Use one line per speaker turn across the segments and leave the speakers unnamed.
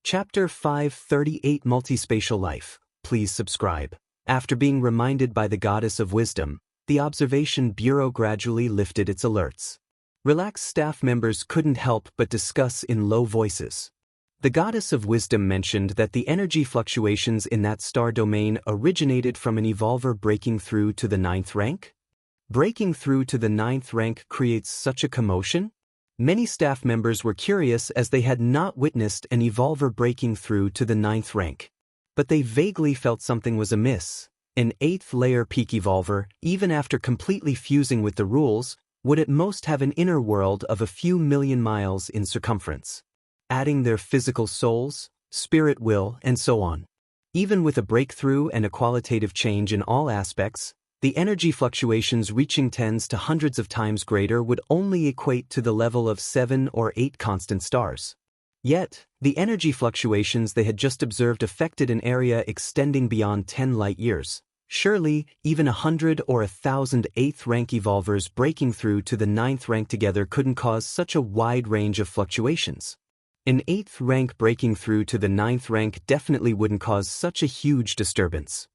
Chapter 538 Multispatial Life. Please subscribe. After being reminded by the Goddess of Wisdom, the Observation Bureau gradually lifted its alerts. Relaxed staff members couldn't help but discuss in low voices. The Goddess of Wisdom mentioned that the energy fluctuations in that star domain originated from an evolver breaking through to the 9th rank? Breaking through to the 9th rank creates such a commotion? Many staff members were curious as they had not witnessed an evolver breaking through to the 9th rank. But they vaguely felt something was amiss. An 8th layer peak evolver, even after completely fusing with the rules, would at most have an inner world of a few million miles in circumference, adding their physical souls, spirit will, and so on. Even with a breakthrough and a qualitative change in all aspects, the energy fluctuations reaching tens to hundreds of times greater would only equate to the level of 7 or 8 constant stars. Yet, the energy fluctuations they had just observed affected an area extending beyond 10 light years. Surely, even 100 or 1,000 8th rank evolvers breaking through to the 9th rank together couldn't cause such a wide range of fluctuations. An 8th rank breaking through to the 9th rank definitely wouldn't cause such a huge disturbance.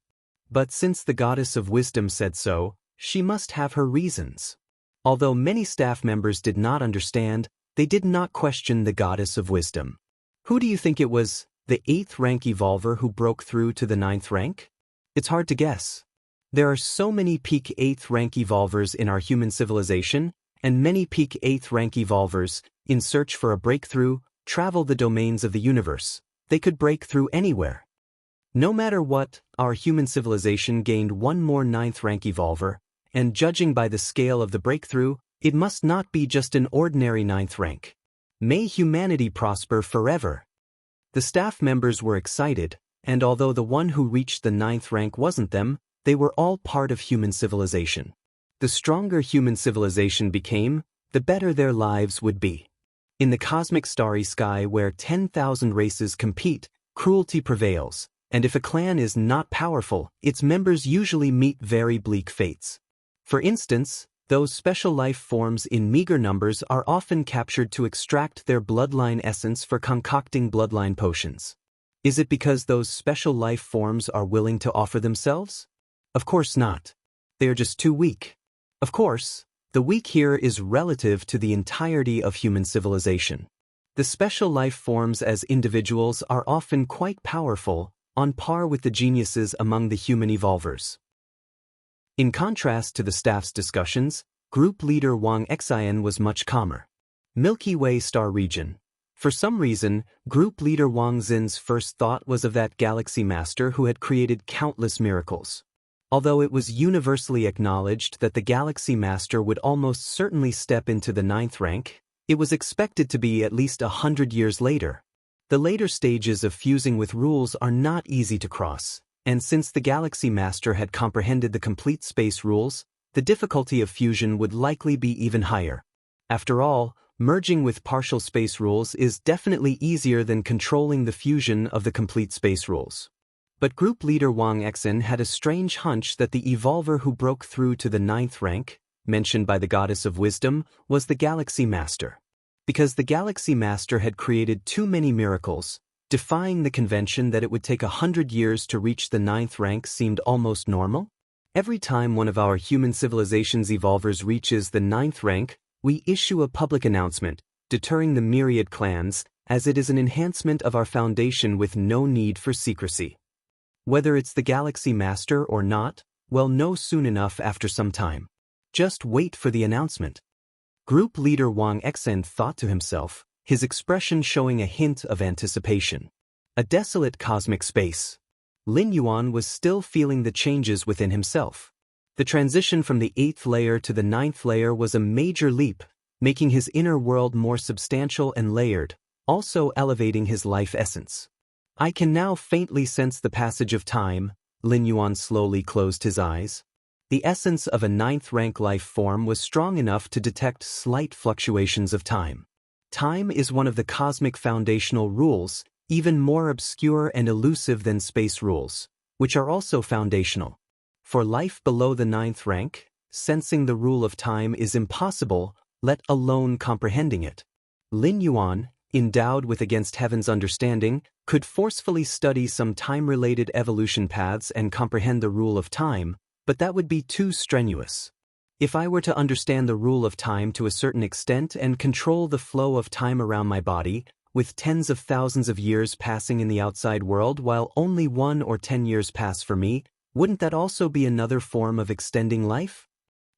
But since the Goddess of Wisdom said so, she must have her reasons. Although many staff members did not understand, they did not question the Goddess of Wisdom. Who do you think it was, the 8th rank evolver who broke through to the 9th rank? It's hard to guess. There are so many peak 8th rank evolvers in our human civilization, and many peak 8th rank evolvers, in search for a breakthrough, travel the domains of the universe. They could break through anywhere. No matter what, our human civilization gained one more 9th rank evolver, and judging by the scale of the breakthrough, it must not be just an ordinary 9th rank. May humanity prosper forever. The staff members were excited, and although the one who reached the 9th rank wasn't them, they were all part of human civilization. The stronger human civilization became, the better their lives would be. In the cosmic starry sky where 10,000 races compete, cruelty prevails. And if a clan is not powerful, its members usually meet very bleak fates. For instance, those special life forms in meager numbers are often captured to extract their bloodline essence for concocting bloodline potions. Is it because those special life forms are willing to offer themselves? Of course not. They are just too weak. Of course, the weak here is relative to the entirety of human civilization. The special life forms as individuals are often quite powerful, on par with the geniuses among the human evolvers. In contrast to the staff's discussions, group leader Wang Xian was much calmer. Milky Way star region. For some reason, group leader Wang Xin's first thought was of that galaxy master who had created countless miracles. Although it was universally acknowledged that the galaxy master would almost certainly step into the 9th rank, it was expected to be at least 100 years later. The later stages of fusing with rules are not easy to cross, and since the Galaxy Master had comprehended the complete space rules, the difficulty of fusion would likely be even higher. After all, merging with partial space rules is definitely easier than controlling the fusion of the complete space rules. But group leader Wang Xian had a strange hunch that the evolver who broke through to the 9th rank, mentioned by the Goddess of Wisdom, was the Galaxy Master. Because the Galaxy Master had created too many miracles, defying the convention that it would take 100 years to reach the 9th rank seemed almost normal. Every time one of our human civilization's evolvers reaches the 9th rank, we issue a public announcement, deterring the myriad clans, as it is an enhancement of our foundation with no need for secrecy. Whether it's the Galaxy Master or not, we'll know soon enough after some time. Just wait for the announcement. Group leader Wang Xian thought to himself, his expression showing a hint of anticipation. A desolate cosmic space. Lin Yuan was still feeling the changes within himself. The transition from the 8th layer to the 9th layer was a major leap, making his inner world more substantial and layered, also elevating his life essence. I can now faintly sense the passage of time. Lin Yuan slowly closed his eyes. The essence of a 9th rank life form was strong enough to detect slight fluctuations of time. Time is one of the cosmic foundational rules, even more obscure and elusive than space rules, which are also foundational. For life below the 9th rank, sensing the rule of time is impossible, let alone comprehending it. Lin Yuan, endowed with against heaven's understanding, could forcefully study some time-related evolution paths and comprehend the rule of time, but that would be too strenuous. If I were to understand the rule of time to a certain extent and control the flow of time around my body, with tens of thousands of years passing in the outside world while only 1 or 10 years pass for me, wouldn't that also be another form of extending life?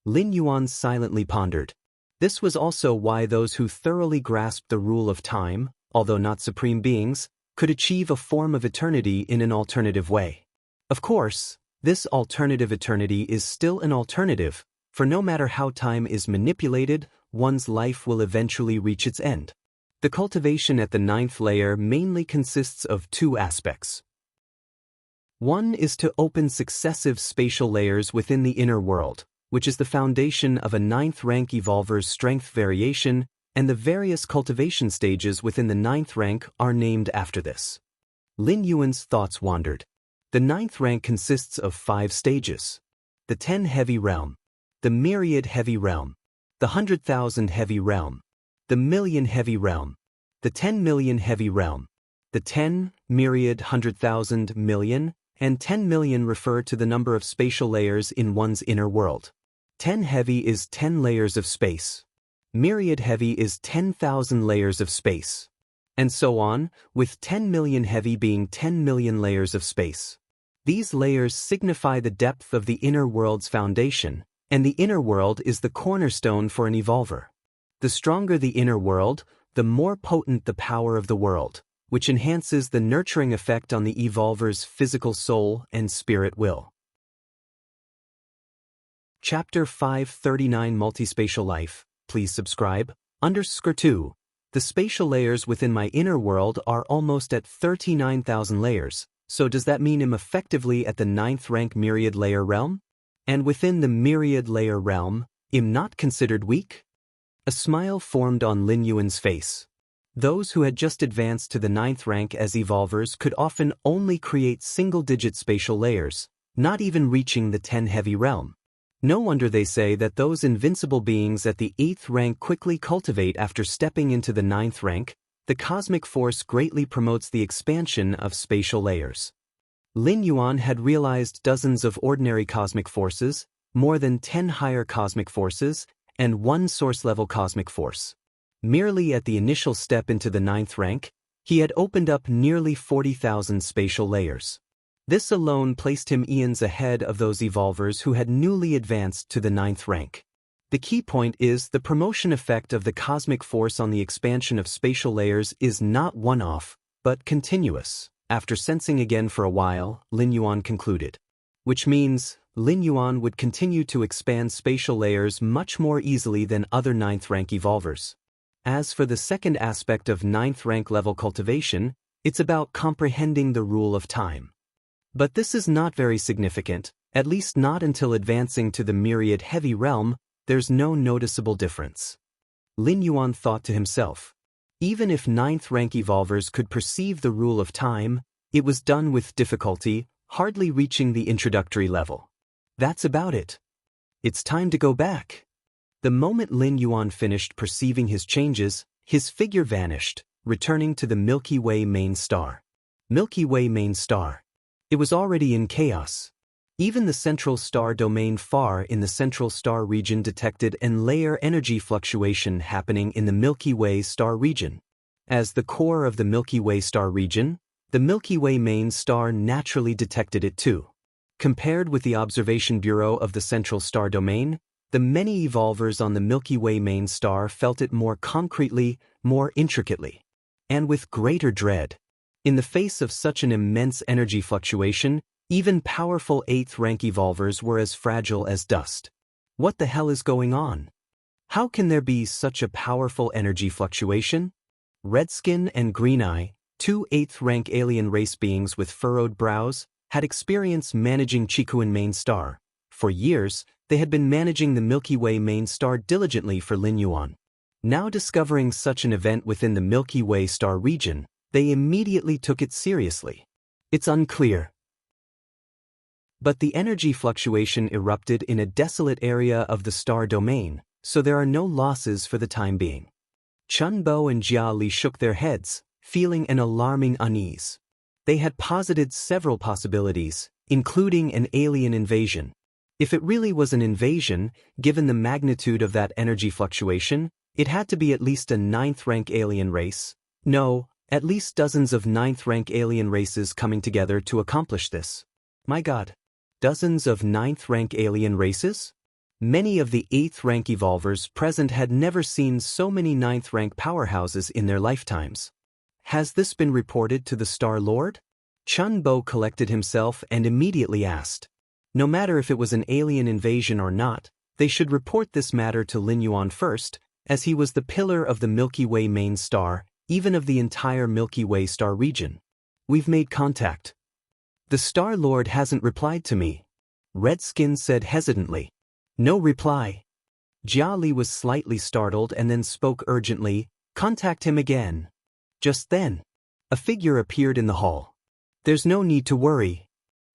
Lin Yuan silently pondered. This was also why those who thoroughly grasped the rule of time, although not supreme beings, could achieve a form of eternity in an alternative way. Of course, this alternative eternity is still an alternative, for no matter how time is manipulated, one's life will eventually reach its end. The cultivation at the 9th layer mainly consists of 2 aspects. One is to open successive spatial layers within the inner world, which is the foundation of a 9th rank evolver's strength variation, and the various cultivation stages within the 9th rank are named after this. Lin Yuan's thoughts wandered. The 9th rank consists of 5 stages. The 10 heavy realm, the myriad heavy realm, the 100,000 heavy realm, the million heavy realm, the 10 million heavy realm. The 10, myriad, 100,000, million, and 10 million refer to the number of spatial layers in one's inner world. 10 heavy is 10 layers of space. Myriad heavy is 10,000 layers of space. And so on, with 10 million heavy being 10 million layers of space. These layers signify the depth of the inner world's foundation, and the inner world is the cornerstone for an evolver. The stronger the inner world, the more potent the power of the world, which enhances the nurturing effect on the evolver's physical soul and spirit will. Chapter 539 Multispatial Life. Please subscribe. _2. The spatial layers within my inner world are almost at 39,000 layers, so does that mean I'm effectively at the 9th rank myriad layer realm? And within the myriad layer realm, I'm not considered weak? A smile formed on Lin Yuan's face. Those who had just advanced to the 9th rank as evolvers could often only create single-digit spatial layers, not even reaching the 10 heavy realm. No wonder they say that those invincible beings at the 8th rank quickly cultivate after stepping into the 9th rank. The cosmic force greatly promotes the expansion of spatial layers. Lin Yuan had realized dozens of ordinary cosmic forces, more than 10 higher cosmic forces, and 1 source-level cosmic force. Merely at the initial step into the 9th rank, he had opened up nearly 40,000 spatial layers. This alone placed him eons ahead of those evolvers who had newly advanced to the 9th rank. The key point is the promotion effect of the cosmic force on the expansion of spatial layers is not one-off, but continuous. After sensing again for a while, Lin Yuan concluded. Which means, Lin Yuan would continue to expand spatial layers much more easily than other 9th rank evolvers. As for the second aspect of 9th rank level cultivation, it's about comprehending the rule of time. But this is not very significant, at least not until advancing to the myriad heavy realm. There's no noticeable difference. Lin Yuan thought to himself. Even if 9th rank evolvers could perceive the rule of time, it was done with difficulty, hardly reaching the introductory level. That's about it. It's time to go back. The moment Lin Yuan finished perceiving his changes, his figure vanished, returning to the Milky Way main star. Milky Way main star. It was already in chaos. Even the central star domain far in the central star region detected an layer energy fluctuation happening in the Milky Way star region. As the core of the Milky Way star region, the Milky Way main star naturally detected it too. Compared with the observation bureau of the central star domain, the many evolvers on the Milky Way main star felt it more concretely, more intricately, and with greater dread. In the face of such an immense energy fluctuation, even powerful 8th rank evolvers were as fragile as dust. What the hell is going on? How can there be such a powerful energy fluctuation? Redskin and Green Eye, 2 8th rank alien race beings with furrowed brows, had experience managing Chikuan main star. For years, they had been managing the Milky Way main star diligently for Lin Yuan. Now discovering such an event within the Milky Way star region, they immediately took it seriously. It's unclear. But the energy fluctuation erupted in a desolate area of the star domain, so there are no losses for the time being. Chun Bo and Jia Li shook their heads, feeling an alarming unease. They had posited several possibilities, including an alien invasion. If it really was an invasion, given the magnitude of that energy fluctuation, it had to be at least a 9th-rank alien race. No, at least dozens of 9th-rank alien races coming together to accomplish this. My God. Dozens of 9th-rank alien races? Many of the 8th-rank evolvers present had never seen so many 9th-rank powerhouses in their lifetimes. Has this been reported to the Star Lord? Chun Bo collected himself and immediately asked. No matter if it was an alien invasion or not, they should report this matter to Lin Yuan first, as he was the pillar of the Milky Way main star, even of the entire Milky Way star region. We've made contact. The Star Lord hasn't replied to me. Redskin said hesitantly. No reply. Jia Li was slightly startled and then spoke urgently, contact him again. Just then, a figure appeared in the hall. There's no need to worry.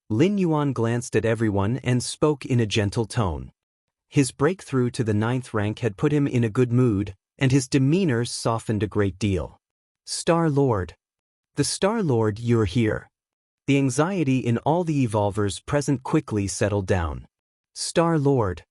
Lin Yuan glanced at everyone and spoke in a gentle tone. His breakthrough to the 9th rank had put him in a good mood, and his demeanor softened a great deal. Star Lord. The Star Lord, you're here. The anxiety in all the evolvers present quickly settled down. Star Lord.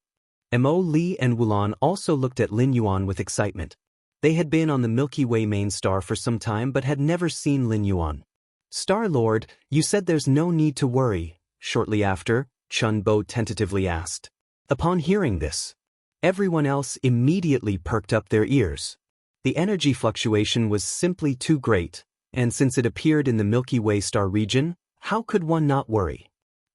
Mo Li and Wulan also looked at Lin Yuan with excitement. They had been on the Milky Way main star for some time but had never seen Lin Yuan. Star Lord, you said there's no need to worry. Shortly after, Chun Bo tentatively asked. Upon hearing this, everyone else immediately perked up their ears. The energy fluctuation was simply too great, and since it appeared in the Milky Way star region, how could one not worry?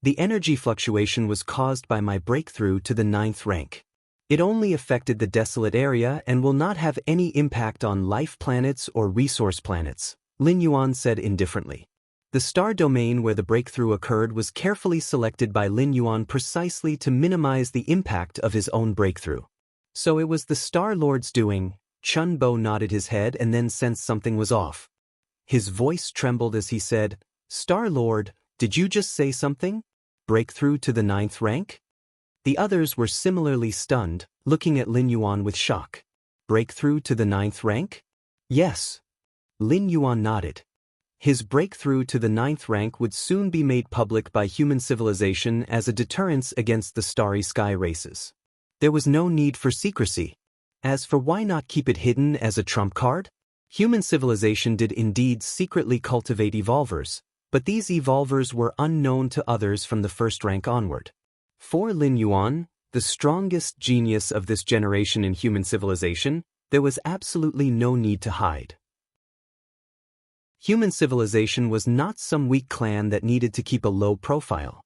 The energy fluctuation was caused by my breakthrough to the 9th rank. It only affected the desolate area and will not have any impact on life planets or resource planets, Lin Yuan said indifferently. The star domain where the breakthrough occurred was carefully selected by Lin Yuan precisely to minimize the impact of his own breakthrough. So it was the Star Lord's doing. Chun Bo nodded his head and then sensed something was off. His voice trembled as he said, Star Lord, did you just say something? Breakthrough to the 9th rank? The others were similarly stunned, looking at Lin Yuan with shock. Breakthrough to the 9th rank? Yes. Lin Yuan nodded. His breakthrough to the 9th rank would soon be made public by human civilization as a deterrence against the starry sky races. There was no need for secrecy. As for why not keep it hidden as a trump card? Human civilization did indeed secretly cultivate evolvers, but these evolvers were unknown to others from the 1st rank onward. For Lin Yuan, the strongest genius of this generation in human civilization, there was absolutely no need to hide. Human civilization was not some weak clan that needed to keep a low profile.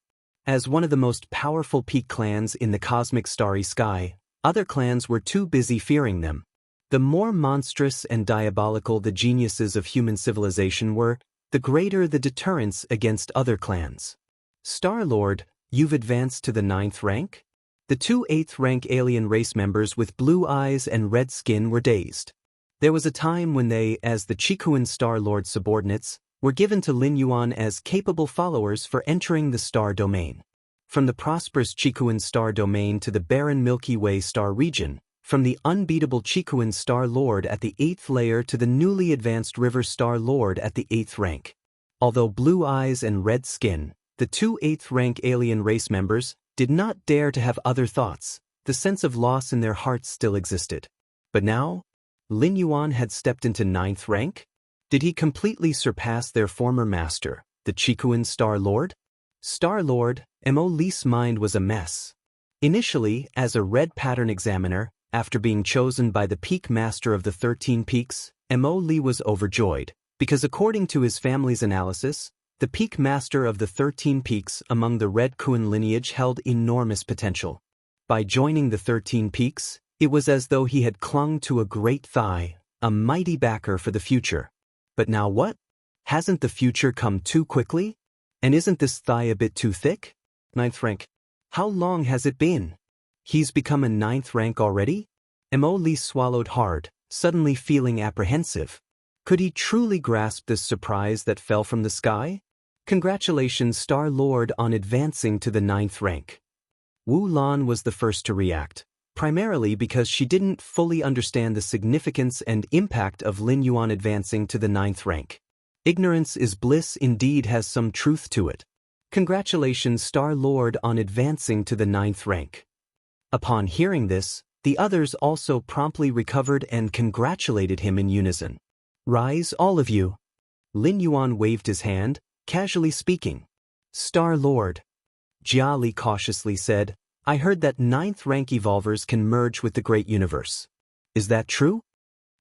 As one of the most powerful peak clans in the cosmic starry sky, other clans were too busy fearing them. The more monstrous and diabolical the geniuses of human civilization were, the greater the deterrence against other clans. Star-Lord, you've advanced to the 9th rank? The 2 8th rank alien race members with blue eyes and red skin were dazed. There was a time when they, as the Chikuan Star-Lord subordinates, were given to Lin Yuan as capable followers for entering the star domain. From the prosperous Chikuan star domain to the barren Milky Way star region, from the unbeatable Chikuan Star Lord at the 8th layer to the newly advanced River Star Lord at the 8th rank. Although blue eyes and red skin, the 2 8th rank alien race members did not dare to have other thoughts. The sense of loss in their hearts still existed. But now, Lin Yuan had stepped into 9th rank? Did he completely surpass their former master, the Chikuan Star Lord? Star Lord, Mo Li's mind was a mess. Initially, as a red pattern examiner, after being chosen by the peak master of the 13 peaks, Mo Li was overjoyed, because according to his family's analysis, the peak master of the 13 peaks among the Red Kuan lineage held enormous potential. By joining the 13 peaks, it was as though he had clung to a great thigh, a mighty backer for the future. But now what? Hasn't the future come too quickly? And isn't this thigh a bit too thick? 9th rank. How long has it been? He's become a 9th rank already? Mo Li swallowed hard, suddenly feeling apprehensive. Could he truly grasp this surprise that fell from the sky? Congratulations, Star Lord, on advancing to the 9th rank. Wu Lan was the first to react. primarily because she didn't fully understand the significance and impact of Lin Yuan advancing to the 9th rank. Ignorance is bliss indeed has some truth to it. Congratulations, Star Lord, on advancing to the 9th rank. Upon hearing this, the others also promptly recovered and congratulated him in unison. Rise, all of you. Lin Yuan waved his hand, casually speaking. Star Lord. Jia Li cautiously said, I heard that 9th rank evolvers can merge with the great universe. Is that true?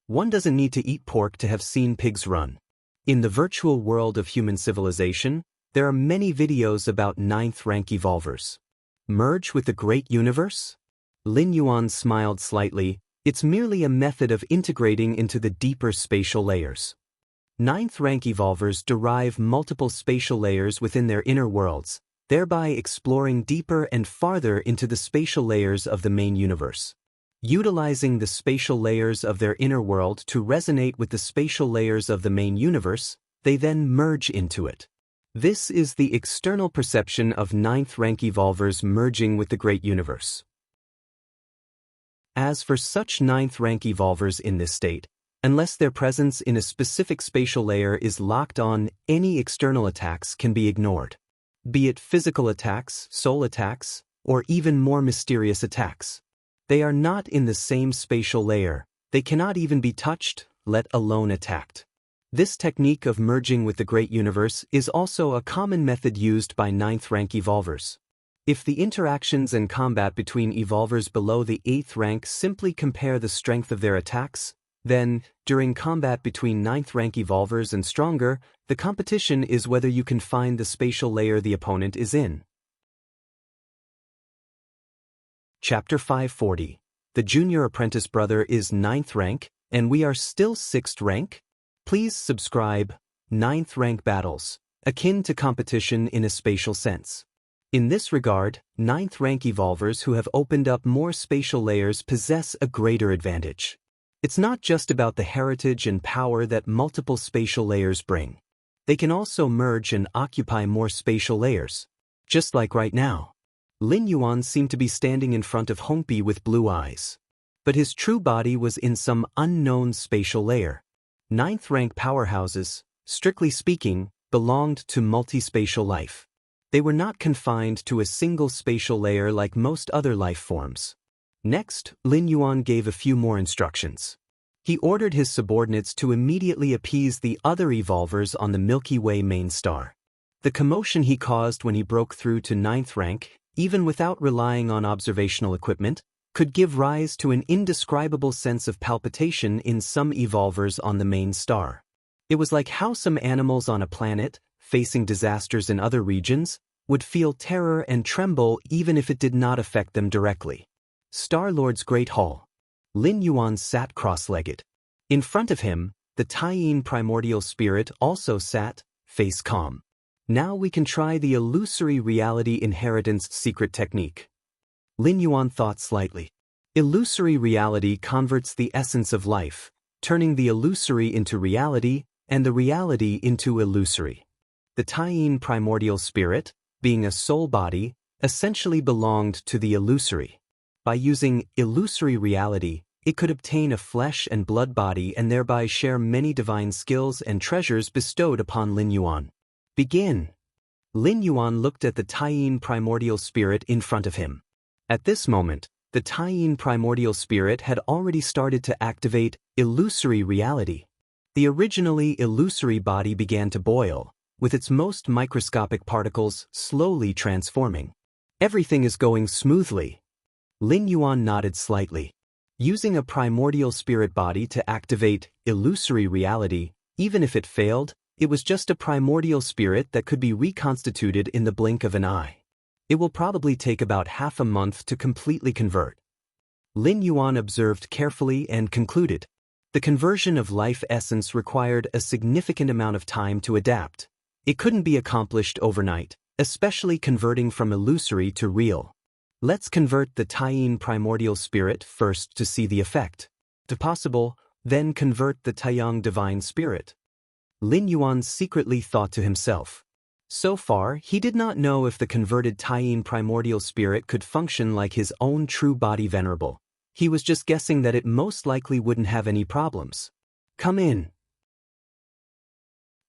One doesn't need to eat pork to have seen pigs run. In the virtual world of human civilization, there are many videos about 9th rank evolvers. Merge with the great universe? Lin Yuan smiled slightly. It's merely a method of integrating into the deeper spatial layers. 9th rank evolvers derive multiple spatial layers within their inner worlds, thereby exploring deeper and farther into the spatial layers of the main universe. Utilizing the spatial layers of their inner world to resonate with the spatial layers of the main universe, they then merge into it. This is the external perception of 9th rank evolvers merging with the great universe. As for such 9th rank evolvers in this state, unless their presence in a specific spatial layer is locked on, any external attacks can be ignored. Be it physical attacks, soul attacks, or even more mysterious attacks. They are not in the same spatial layer, they cannot even be touched, let alone attacked. This technique of merging with the great universe is also a common method used by 9th rank evolvers. If the interactions and combat between evolvers below the 8th rank simply compare the strength of their attacks, then, during combat between 9th rank evolvers and stronger, the competition is whether you can find the spatial layer the opponent is in. Chapter 540. The junior apprentice brother is 9th rank, and we are still 6th rank? Please subscribe. 9th rank battles, akin to competition in a spatial sense. In this regard, 9th rank evolvers who have opened up more spatial layers possess a greater advantage. It's not just about the heritage and power that multiple spatial layers bring. They can also merge and occupy more spatial layers. Just like right now. Lin Yuan seemed to be standing in front of Hongbi with blue eyes. But his true body was in some unknown spatial layer. 9th rank powerhouses, strictly speaking, belonged to multi-spatial life. They were not confined to a single spatial layer like most other life forms. Next, Lin Yuan gave a few more instructions. He ordered his subordinates to immediately appease the other evolvers on the Milky Way main star. The commotion he caused when he broke through to 9th rank, even without relying on observational equipment, could give rise to an indescribable sense of palpitation in some evolvers on the main star. It was like how some animals on a planet, facing disasters in other regions, would feel terror and tremble even if it did not affect them directly. Star-Lord's Great Hall. Lin Yuan sat cross-legged. In front of him, the Taiyin primordial spirit also sat, face calm. Now we can try the illusory reality inheritance secret technique. Lin Yuan thought slightly. Illusory reality converts the essence of life, turning the illusory into reality and the reality into illusory. The Taiyin primordial spirit, being a soul body, essentially belonged to the illusory. By using illusory reality, it could obtain a flesh and blood body and thereby share many divine skills and treasures bestowed upon Lin Yuan. Begin. Lin Yuan looked at the Taiyin primordial spirit in front of him. At this moment, the Taiyin primordial spirit had already started to activate illusory reality. The originally illusory body began to boil, with its most microscopic particles slowly transforming. Everything is going smoothly. Lin Yuan nodded slightly. Using a primordial spirit body to activate illusory reality, even if it failed, it was just a primordial spirit that could be reconstituted in the blink of an eye. It will probably take about half a month to completely convert. Lin Yuan observed carefully and concluded. The conversion of life essence required a significant amount of time to adapt. It couldn't be accomplished overnight, especially converting from illusory to real. Let's convert the Taiyin primordial spirit first to see the effect. If possible, then convert the Taiyang divine spirit. Lin Yuan secretly thought to himself. So far, he did not know if the converted Taiyin primordial spirit could function like his own true body venerable, He was just guessing that it most likely wouldn't have any problems. Come in.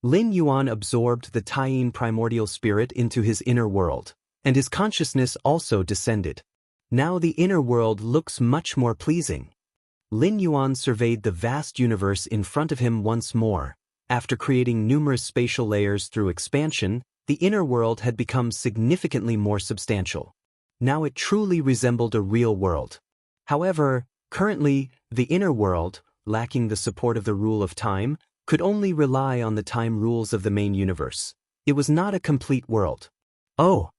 Lin Yuan absorbed the Taiyin primordial spirit into his inner world, and his consciousness also descended. Now the inner world looks much more pleasing. Lin Yuan surveyed the vast universe in front of him once more. After creating numerous spatial layers through expansion, the inner world had become significantly more substantial. Now it truly resembled a real world. However, currently, the inner world, lacking the support of the rule of time, could only rely on the time rules of the main universe. It was not a complete world. Oh!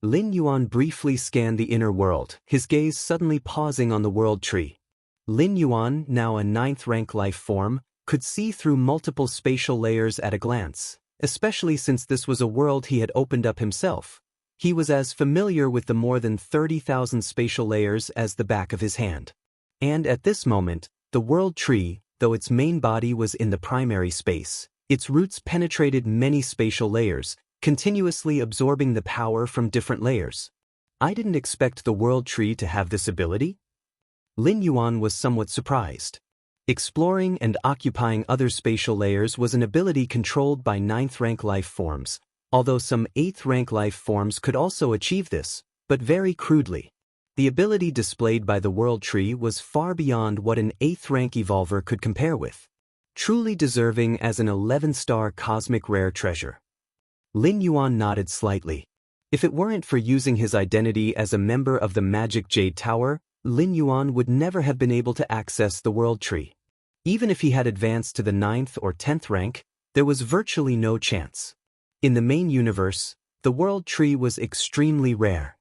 Lin Yuan briefly scanned the inner world, his gaze suddenly pausing on the world tree. Lin Yuan, now a 9th rank life form, could see through multiple spatial layers at a glance, especially since this was a world he had opened up himself. He was as familiar with the more than 30,000 spatial layers as the back of his hand. And at this moment, the world tree, though its main body was in the primary space, its roots penetrated many spatial layers, continuously absorbing the power from different layers. I didn't expect the world tree to have this ability. Lin Yuan was somewhat surprised. Exploring and occupying other spatial layers was an ability controlled by 9th rank life forms, although some 8th rank life forms could also achieve this, but very crudely. The ability displayed by the world tree was far beyond what an 8th rank evolver could compare with, truly deserving as an 11-star cosmic rare treasure. Lin Yuan nodded slightly. If it weren't for using his identity as a member of the Magic Jade Tower, Lin Yuan would never have been able to access the world tree. Even if he had advanced to the 9th or 10th rank, there was virtually no chance. In the main universe, the world tree was extremely rare.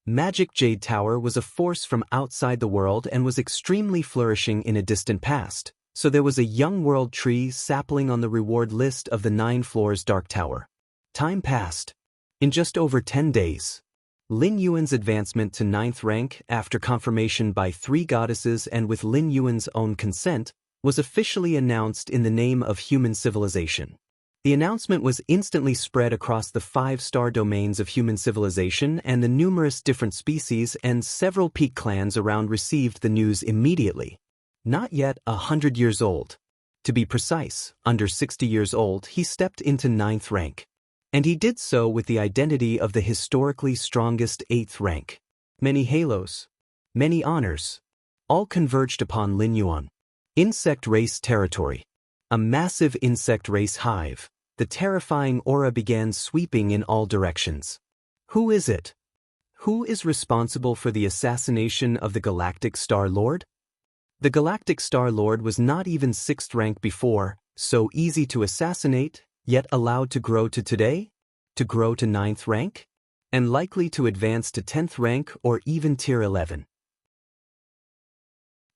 Magic Jade Tower was a force from outside the world and was extremely flourishing in a distant past, so there was a young world tree sapling on the reward list of the 9 floors Dark Tower. Time passed. In just over 10 days, Lin Yuan's advancement to 9th rank, after confirmation by 3 goddesses and with Lin Yuan's own consent, was officially announced in the name of human civilization. The announcement was instantly spread across the 5-star domains of human civilization, and the numerous different species and several peak clans around received the news immediately. Not yet 100 years old. To be precise, under 60 years old, he stepped into 9th rank. And he did so with the identity of the historically strongest 8th rank. Many halos, many honors, all converged upon Lin Yuan. Insect race territory. A massive insect race hive. The terrifying aura began sweeping in all directions. Who is it? Who is responsible for the assassination of the Galactic Star Lord? The Galactic Star Lord was not even 6th rank before, so easy to assassinate, yet allowed to grow to today? To grow to 9th rank? And likely to advance to 10th rank or even tier 11.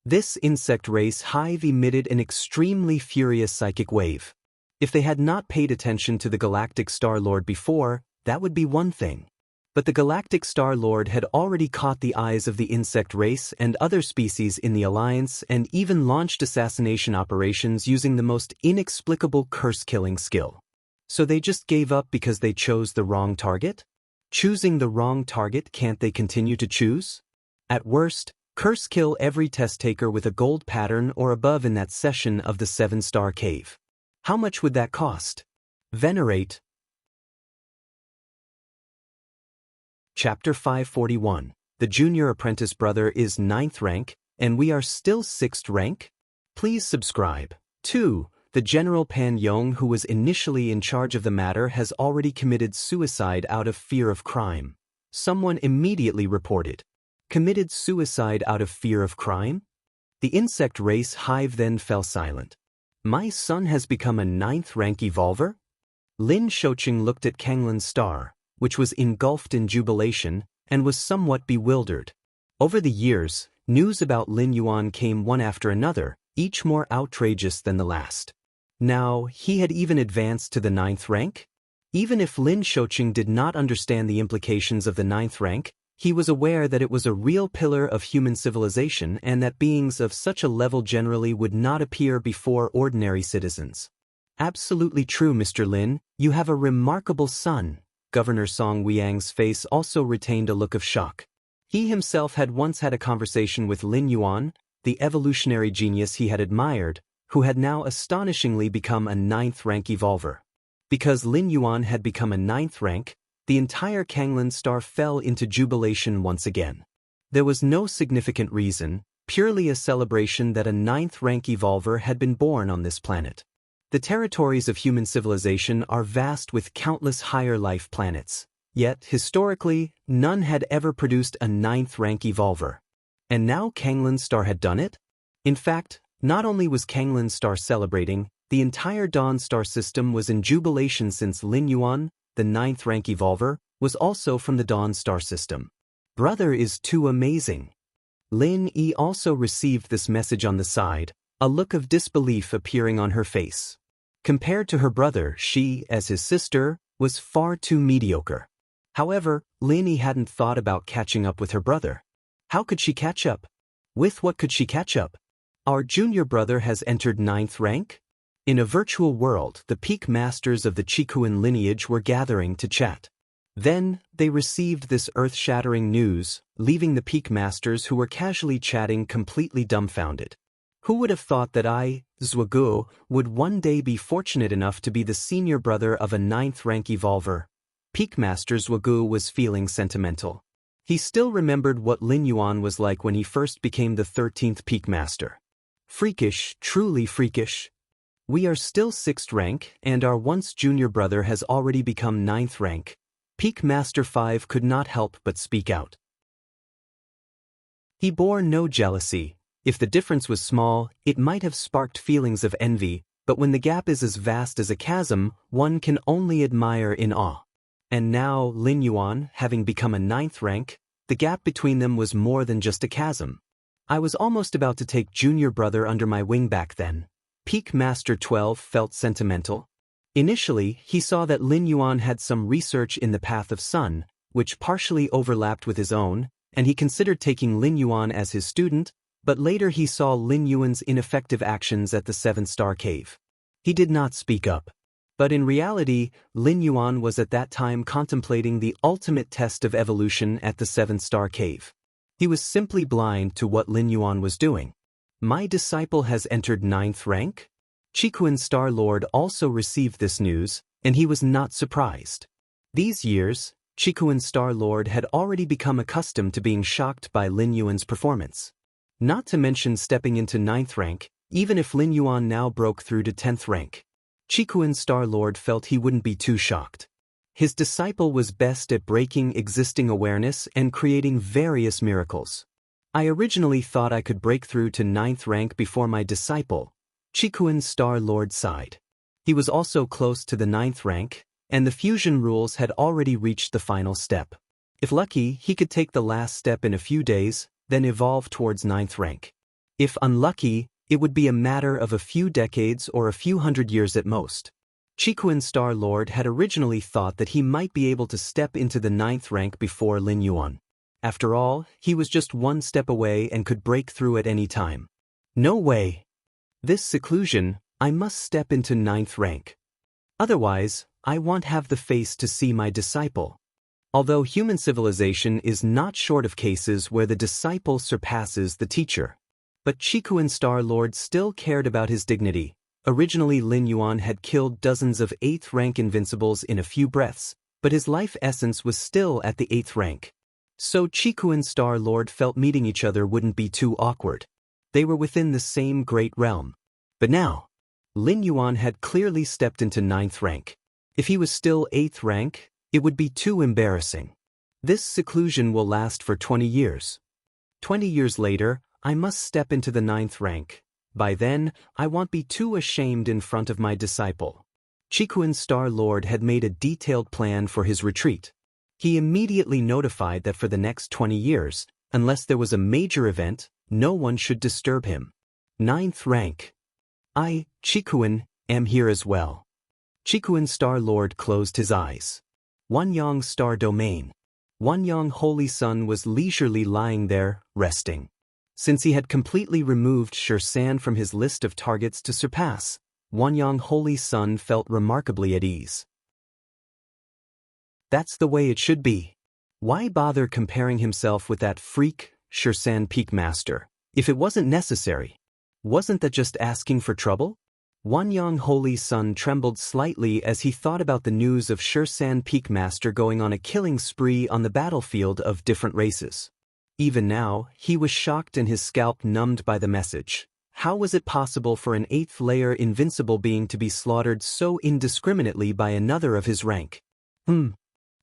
This insect race hive emitted an extremely furious psychic wave. If they had not paid attention to the Galactic Star Lord before, that would be one thing. But the Galactic Star Lord had already caught the eyes of the insect race and other species in the Alliance and even launched assassination operations using the most inexplicable curse-killing skill. So they just gave up because they chose the wrong target? Choosing the wrong target, can't they continue to choose? At worst, curse kill every test taker with a gold pattern or above in that session of the 7-star cave. How much would that cost? Venerate. Chapter 541. The junior apprentice brother is 9th rank, and we are still 6th rank? Please subscribe. 2. The General Pan Yong, who was initially in charge of the matter, has already committed suicide out of fear of crime. Someone immediately reported. Committed suicide out of fear of crime? The insect race hive then fell silent. My son has become a 9th rank evolver? Lin Shoqing looked at Kanglin's star, which was engulfed in jubilation, and was somewhat bewildered. Over the years, news about Lin Yuan came one after another, each more outrageous than the last. Now, he had even advanced to the 9th rank? Even if Lin Shoqing did not understand the implications of the 9th rank, he was aware that it was a real pillar of human civilization and that beings of such a level generally would not appear before ordinary citizens. Absolutely true, Mr. Lin, you have a remarkable son. Governor Song Weiyang's face also retained a look of shock. He himself had once had a conversation with Lin Yuan, the evolutionary genius he had admired, who had now astonishingly become a 9th rank evolver. Because Lin Yuan had become a 9th rank, the entire Kanglan star fell into jubilation once again. There was no significant reason, purely a celebration that a 9th rank evolver had been born on this planet. The territories of human civilization are vast with countless higher life planets. Yet, historically, none had ever produced a 9th rank evolver. And now Kanglan Star had done it? In fact, not only was Kanglan Star celebrating, the entire Dawn Star system was in jubilation since Lin Yuan, the 9th rank evolver, was also from the Dawn Star system. Brother is too amazing. Lin Yi also received this message on the side, a look of disbelief appearing on her face. Compared to her brother, she, as his sister, was far too mediocre. However, Lin Yi hadn't thought about catching up with her brother. How could she catch up? With what could she catch up? Our junior brother has entered 9th rank? In a virtual world, the peak masters of the Qikuan lineage were gathering to chat. Then, they received this earth-shattering news, leaving the peak masters who were casually chatting completely dumbfounded. Who would have thought that I, Zhugu, would one day be fortunate enough to be the senior brother of a 9th rank evolver? Peak Master Zhugu was feeling sentimental. He still remembered what Lin Yuan was like when he first became the 13th Peak Master. Freakish, truly freakish. We are still 6th rank, and our once junior brother has already become 9th rank. Peak Master 5 could not help but speak out. He bore no jealousy. If the difference was small, it might have sparked feelings of envy, but when the gap is as vast as a chasm, one can only admire in awe. And now, Lin Yuan, having become a 9th rank, the gap between them was more than just a chasm. I was almost about to take junior brother under my wing back then. Peak Master 12 felt sentimental. Initially, he saw that Lin Yuan had some research in the path of sun, which partially overlapped with his own, and he considered taking Lin Yuan as his student, but later he saw Lin Yuan's ineffective actions at the 7th Star Cave. He did not speak up. But in reality, Lin Yuan was at that time contemplating the ultimate test of evolution at the 7th Star Cave. He was simply blind to what Lin Yuan was doing. My disciple has entered 9th rank? Qikuan Star Lord also received this news, and he was not surprised. These years, Qikuan Star Lord had already become accustomed to being shocked by Lin Yuan's performance. Not to mention stepping into 9th rank, even if Lin Yuan now broke through to 10th rank. Qikuan Star Lord felt he wouldn't be too shocked. His disciple was best at breaking existing awareness and creating various miracles. I originally thought I could break through to 9th rank before my disciple, Qikuan Star Lord sighed. He was also close to the 9th rank, and the fusion rules had already reached the final step. If lucky, he could take the last step in a few days, then evolve towards 9th rank. If unlucky, it would be a matter of a few decades or a few hundred years at most. Qikuan Star Lord had originally thought that he might be able to step into the 9th rank before Lin Yuan. After all, he was just one step away and could break through at any time. No way. This seclusion, I must step into 9th rank. Otherwise, I won't have the face to see my disciple. Although human civilization is not short of cases where the disciple surpasses the teacher. But Qikuan Star Lord still cared about his dignity. Originally Lin Yuan had killed dozens of 8th rank invincibles in a few breaths, but his life essence was still at the 8th rank. So Qikuan Star Lord felt meeting each other wouldn't be too awkward. They were within the same great realm. But now, Lin Yuan had clearly stepped into 9th rank. If he was still 8th rank, it would be too embarrassing. This seclusion will last for 20 years. 20 years later, I must step into the 9th rank. By then, I won't be too ashamed in front of my disciple. Qikuan Star Lord had made a detailed plan for his retreat. He immediately notified that for the next 20 years, unless there was a major event, no one should disturb him. 9th rank. I, Qikuan, am here as well. Qikuan Star Lord closed his eyes. Wanyang Star Domain. Wanyang Holy Sun was leisurely lying there, resting. Since he had completely removed Shursan from his list of targets to surpass, Wanyang Holy Sun felt remarkably at ease. That's the way it should be. Why bother comparing himself with that freak, Shirsan Peak Master, if it wasn't necessary? Wasn't that just asking for trouble? Wanyang Holy Sun trembled slightly as he thought about the news of Shirsan Peak Master going on a killing spree on the battlefield of different races. Even now, he was shocked and his scalp numbed by the message. How was it possible for an 8th-layer invincible being to be slaughtered so indiscriminately by another of his rank?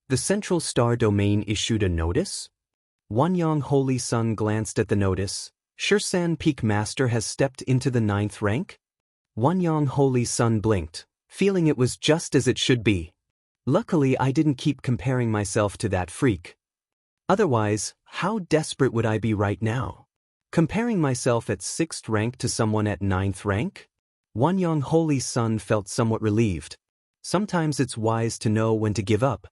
The Central Star Domain issued a notice? Wanyang Holy Sun glanced at the notice. Shirsan Peak Master has stepped into the 9th rank? Wanyang Holy Sun blinked, feeling it was just as it should be. Luckily I didn't keep comparing myself to that freak. Otherwise, how desperate would I be right now? Comparing myself at 6th rank to someone at 9th rank? Wanyang Holy Sun felt somewhat relieved. Sometimes it's wise to know when to give up.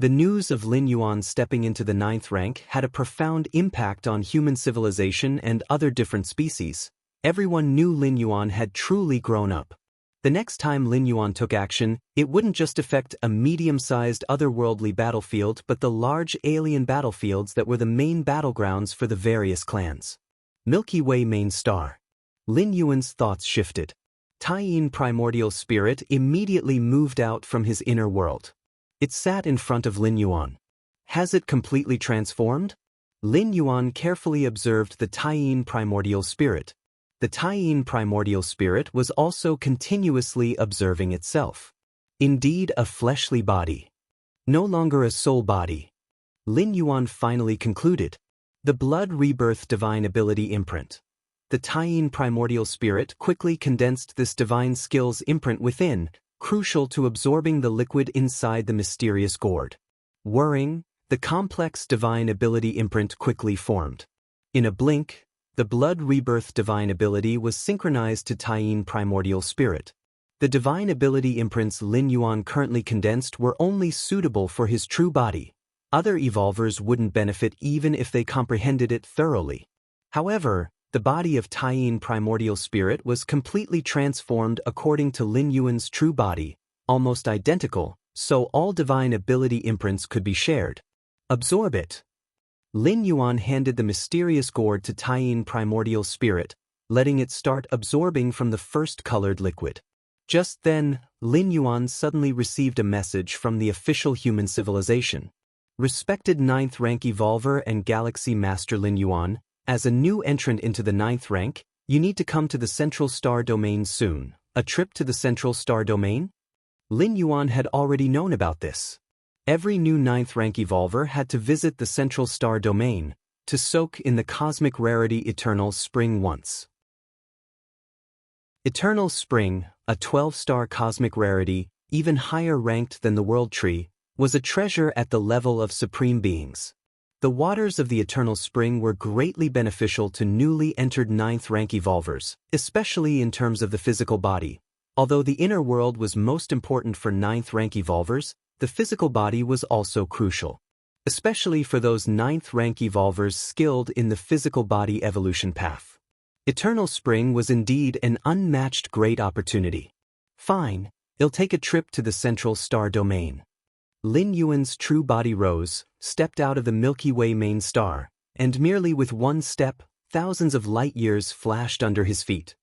The news of Lin Yuan stepping into the 9th rank had a profound impact on human civilization and other different species. Everyone knew Lin Yuan had truly grown up. The next time Lin Yuan took action, it wouldn't just affect a medium-sized otherworldly battlefield but the large alien battlefields that were the main battlegrounds for the various clans. Milky Way main star. Lin Yuan's thoughts shifted. Taiyin primordial spirit immediately moved out from his inner world. It sat in front of Lin Yuan. Has it completely transformed? Lin Yuan carefully observed the Taiyin primordial spirit. The Taiyin primordial spirit was also continuously observing itself. Indeed, a fleshly body. No longer a soul body. Lin Yuan finally concluded. The blood rebirth divine ability imprint. The Taiyin primordial spirit quickly condensed this divine skills imprint within, crucial to absorbing the liquid inside the mysterious gourd. Whirring, the complex divine ability imprint quickly formed. In a blink, the blood rebirth divine ability was synchronized to Taiyin primordial spirit. The divine ability imprints Lin Yuan currently condensed were only suitable for his true body. Other evolvers wouldn't benefit even if they comprehended it thoroughly. However, the body of Taiyin primordial spirit was completely transformed according to Lin Yuan's true body, almost identical, so all divine ability imprints could be shared. Absorb it. Lin Yuan handed the mysterious gourd to Taiyin primordial spirit, letting it start absorbing from the first colored liquid. Just then, Lin Yuan suddenly received a message from the official human civilization. Respected 9th rank evolver and galaxy master Lin Yuan, as a new entrant into the 9th rank, you need to come to the Central Star Domain soon. A trip to the Central Star Domain? Lin Yuan had already known about this. Every new 9th rank evolver had to visit the Central Star Domain to soak in the cosmic rarity Eternal Spring once. Eternal Spring, a 12-star cosmic rarity, even higher ranked than the World Tree, was a treasure at the level of supreme beings. The waters of the Eternal Spring were greatly beneficial to newly entered 9th rank evolvers, especially in terms of the physical body. Although the inner world was most important for 9th rank evolvers, the physical body was also crucial. Especially for those 9th rank evolvers skilled in the physical body evolution path. Eternal Spring was indeed an unmatched great opportunity. Fine, I'll take a trip to the Central Star Domain. Lin Yuan's true body rose, stepped out of the Milky Way main star, and merely with one step, thousands of light years flashed under his feet.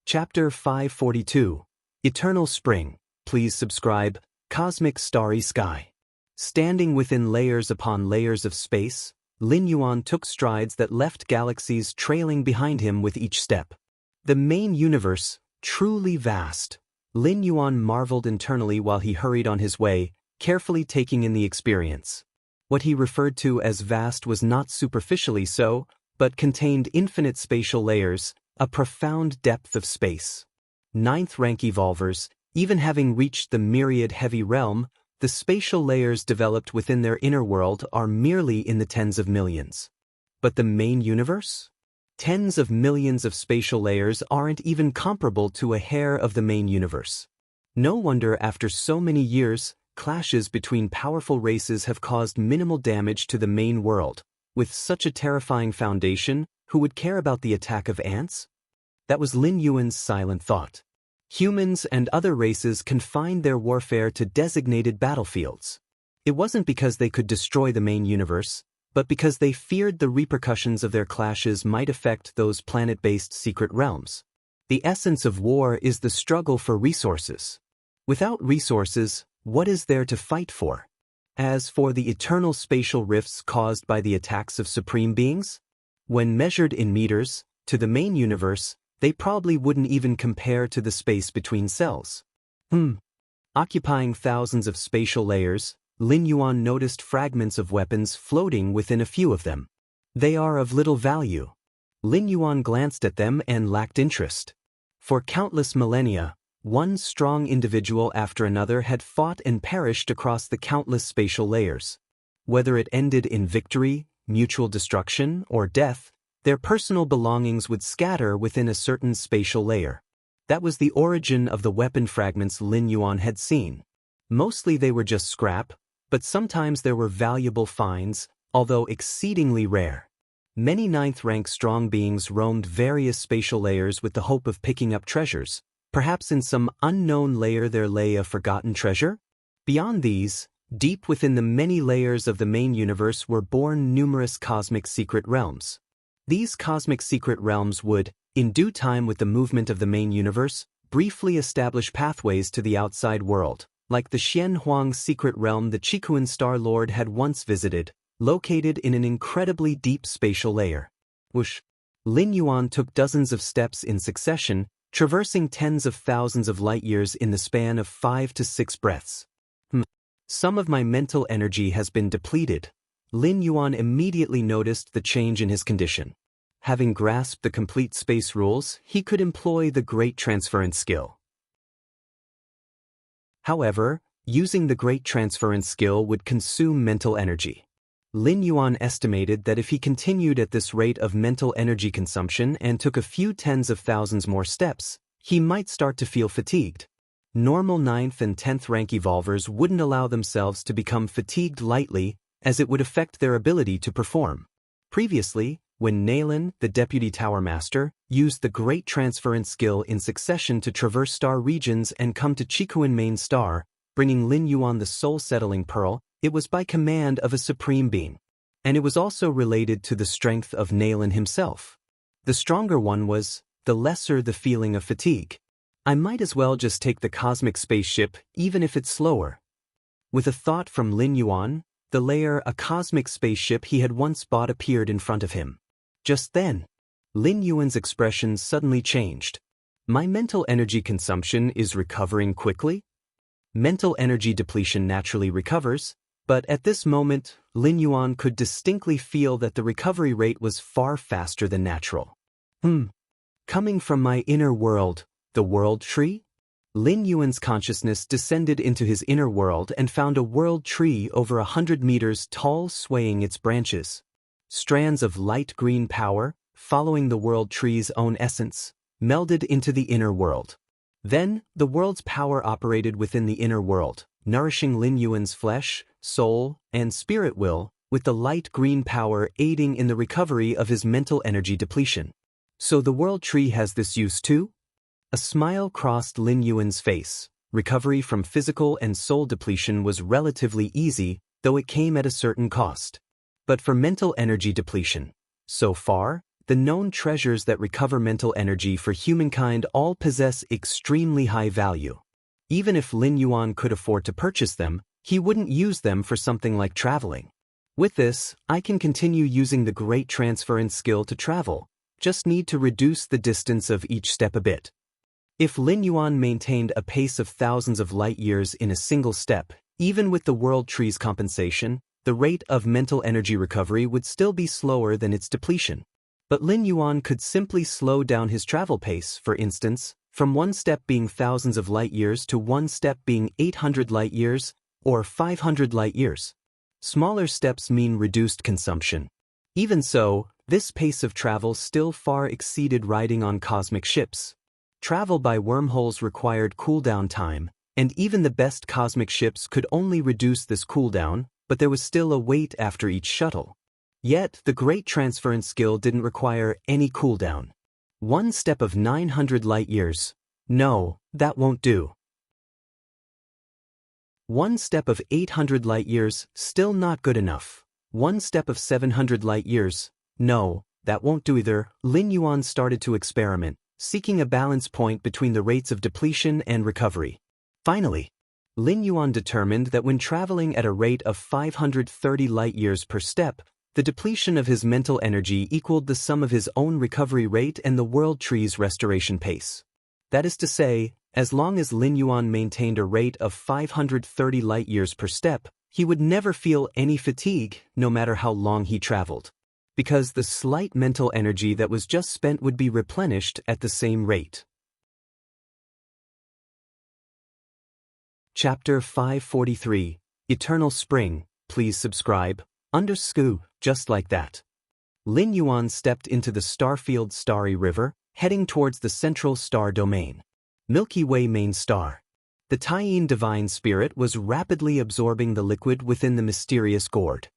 Chapter 542. Eternal Spring. Please subscribe. Cosmic Starry Sky. Standing within layers upon layers of space, Lin Yuan took strides that left galaxies trailing behind him with each step. The main universe, truly vast. Lin Yuan marveled internally while he hurried on his way, carefully taking in the experience. What he referred to as vast was not superficially so, but contained infinite spatial layers, a profound depth of space. 9th rank evolvers, even having reached the myriad heavy realm, the spatial layers developed within their inner world are merely in the tens of millions. But the main universe? Tens of millions of spatial layers aren't even comparable to a hair of the main universe. No wonder after so many years, clashes between powerful races have caused minimal damage to the main world. With such a terrifying foundation, who would care about the attack of ants? That was Lin Yuan's silent thought. Humans and other races confined their warfare to designated battlefields. It wasn't because they could destroy the main universe, but because they feared the repercussions of their clashes might affect those planet-based secret realms. The essence of war is the struggle for resources. Without resources, what is there to fight for? As for the eternal spatial rifts caused by the attacks of supreme beings, when measured in meters, to the main universe, they probably wouldn't even compare to the space between cells. Occupying thousands of spatial layers, Lin Yuan noticed fragments of weapons floating within a few of them. They are of little value. Lin Yuan glanced at them and lacked interest. For countless millennia, one strong individual after another had fought and perished across the countless spatial layers. Whether it ended in victory, mutual destruction, or death, their personal belongings would scatter within a certain spatial layer. That was the origin of the weapon fragments Lin Yuan had seen. Mostly they were just scrap, but sometimes there were valuable finds, although exceedingly rare. Many ninth-rank strong beings roamed various spatial layers with the hope of picking up treasures. Perhaps in some unknown layer there lay a forgotten treasure? Beyond these, deep within the many layers of the main universe were born numerous cosmic secret realms. These cosmic secret realms would, in due time with the movement of the main universe, briefly establish pathways to the outside world, like the Xianxia secret realm the Qikuan Star Lord had once visited, located in an incredibly deep spatial layer. Whoosh! Lin Yuan took dozens of steps in succession, traversing tens of thousands of light years in the span of 5 to 6 breaths. Some of my mental energy has been depleted. Lin Yuan immediately noticed the change in his condition. Having grasped the complete space rules, he could employ the Great Transference skill. However, using the Great Transference skill would consume mental energy. Lin Yuan estimated that if he continued at this rate of mental energy consumption and took a few tens of thousands more steps, he might start to feel fatigued. Normal 9th and 10th rank evolvers wouldn't allow themselves to become fatigued lightly, as it would affect their ability to perform. Previously, when Nalan, the Deputy Tower Master, used the Great Transference skill in succession to traverse star regions and come to Qikuan Main Star, bringing Lin Yuan the soul-settling pearl, it was by command of a supreme being. And it was also related to the strength of Nalan himself. The stronger one was, the lesser the feeling of fatigue. I might as well just take the cosmic spaceship, even if it's slower. With a thought from Lin Yuan, the layer a cosmic spaceship he had once bought appeared in front of him. Just then, Lin Yuan's expression suddenly changed. My mental energy consumption is recovering quickly? Mental energy depletion naturally recovers, but at this moment, Lin Yuan could distinctly feel that the recovery rate was far faster than natural. Coming from my inner world, the world tree? Lin Yuan's consciousness descended into his inner world and found a world tree over 100 meters tall swaying its branches. Strands of light green power, following the world tree's own essence, melded into the inner world. Then, the world's power operated within the inner world, nourishing Lin Yuan's flesh, soul, and spirit will, with the light green power aiding in the recovery of his mental energy depletion. So the world tree has this use too? A smile crossed Lin Yuan's face. Recovery from physical and soul depletion was relatively easy, though it came at a certain cost. But for mental energy depletion, so far, the known treasures that recover mental energy for humankind all possess extremely high value. Even if Lin Yuan could afford to purchase them, he wouldn't use them for something like traveling. With this, I can continue using the Great Transference skill to travel, just need to reduce the distance of each step a bit. If Lin Yuan maintained a pace of thousands of light years in a single step, even with the world tree's compensation, the rate of mental energy recovery would still be slower than its depletion. But Lin Yuan could simply slow down his travel pace, for instance, from one step being thousands of light years to one step being 800 light years, or 500 light years. Smaller steps mean reduced consumption. Even so, this pace of travel still far exceeded riding on cosmic ships. Travel by wormholes required cooldown time, and even the best cosmic ships could only reduce this cooldown, but there was still a wait after each shuttle. Yet, the Great Transference skill didn't require any cooldown. One step of 900 light years. No, that won't do. One step of 800 light-years, still not good enough. One step of 700 light-years, no, that won't do either. Lin Yuan started to experiment, seeking a balance point between the rates of depletion and recovery. Finally, Lin Yuan determined that when traveling at a rate of 530 light-years per step, the depletion of his mental energy equaled the sum of his own recovery rate and the world tree's restoration pace. That is to say, as long as Lin Yuan maintained a rate of 530 light-years per step, he would never feel any fatigue, no matter how long he traveled, because the slight mental energy that was just spent would be replenished at the same rate. Chapter 543, Eternal Spring. Please subscribe. Just like that. Lin Yuan stepped into the Starfield Starry River, heading towards the central star domain. Milky Way main star. The Taiyin divine spirit was rapidly absorbing the liquid within the mysterious gourd.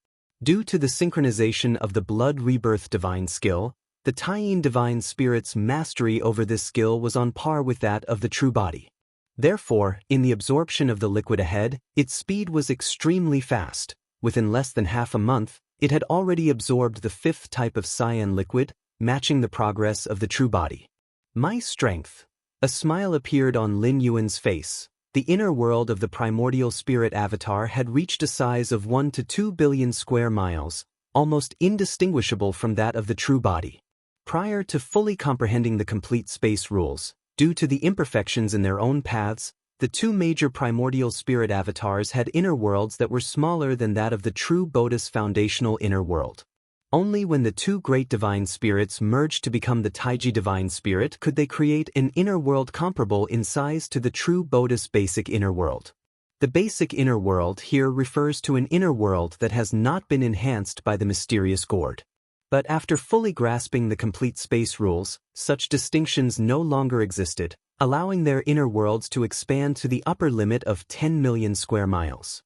Due to the synchronization of the blood rebirth divine skill, the Taiyin divine spirit's mastery over this skill was on par with that of the true body. Therefore, in the absorption of the liquid ahead, its speed was extremely fast. Within less than half a month, it had already absorbed the 5th type of cyan liquid, matching the progress of the true body. My strength. A smile appeared on Lin Yuan's face. The inner world of the primordial spirit avatar had reached a size of 1 to 2 billion square miles, almost indistinguishable from that of the true body. Prior to fully comprehending the complete space rules, due to the imperfections in their own paths, the two major primordial spirit avatars had inner worlds that were smaller than that of the true Bodhi's foundational inner world. Only when the two great divine spirits merged to become the Taiji divine spirit could they create an inner world comparable in size to the true Bodhi's basic inner world. The basic inner world here refers to an inner world that has not been enhanced by the mysterious gourd. But after fully grasping the complete space rules, such distinctions no longer existed, allowing their inner worlds to expand to the upper limit of 10 million square miles.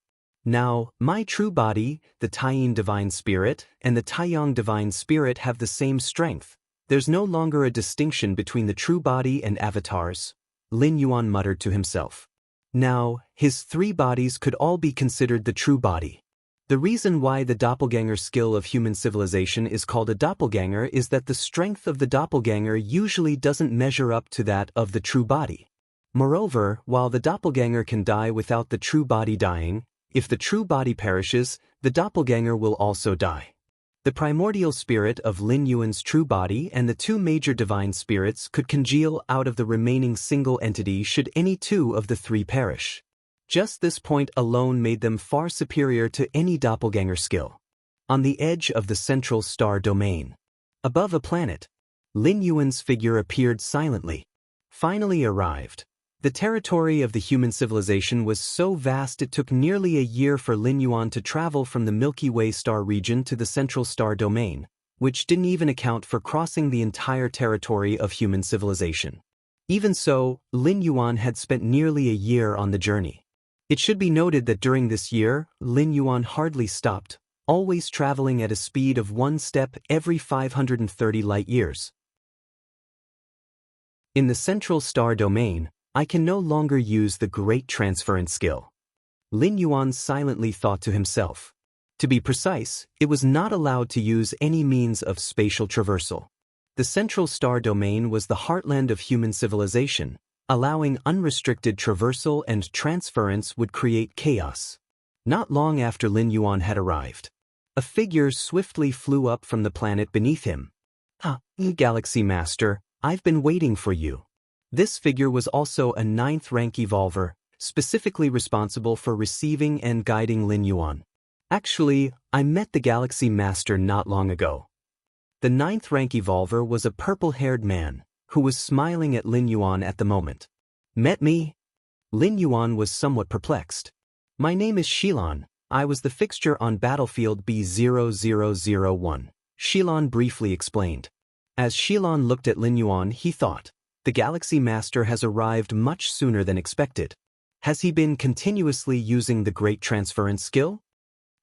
Now, my true body, the Taiyin divine spirit, and the Taiyang divine spirit have the same strength. There's no longer a distinction between the true body and avatars, Lin Yuan muttered to himself. Now, his 3 bodies could all be considered the true body. The reason why the doppelganger skill of human civilization is called a doppelganger is that the strength of the doppelganger usually doesn't measure up to that of the true body. Moreover, while the doppelganger can die without the true body dying, if the true body perishes, the doppelganger will also die. The primordial spirit of Lin Yuan's true body and the 2 major divine spirits could congeal out of the remaining single entity should any 2 of the 3 perish. Just this point alone made them far superior to any doppelganger skill. On the edge of the central star domain, above a planet, Lin Yuan's figure appeared silently. Finally arrived. The territory of the human civilization was so vast it took nearly a year for Lin Yuan to travel from the Milky Way star region to the central star domain, which didn't even account for crossing the entire territory of human civilization. Even so, Lin Yuan had spent nearly a year on the journey. It should be noted that during this year, Lin Yuan hardly stopped, always traveling at a speed of 1 step every 530 light-years. In the central star domain, I can no longer use the great transference skill. Lin Yuan silently thought to himself. To be precise, it was not allowed to use any means of spatial traversal. The central star domain was the heartland of human civilization. Allowing unrestricted traversal and transference would create chaos. Not long after Lin Yuan had arrived, a figure swiftly flew up from the planet beneath him. Galaxy Master, I've been waiting for you. This figure was also a 9th rank evolver, specifically responsible for receiving and guiding Lin Yuan. Actually, I met the Galaxy Master not long ago. The 9th rank evolver was a purple-haired man, who was smiling at Lin Yuan at the moment. Met me? Lin Yuan was somewhat perplexed. My name is Xilan. I was the fixture on battlefield B0001. Xilan briefly explained. As Xilan looked at Lin Yuan, he thought, the Galaxy Master has arrived much sooner than expected. Has he been continuously using the Great Transference skill?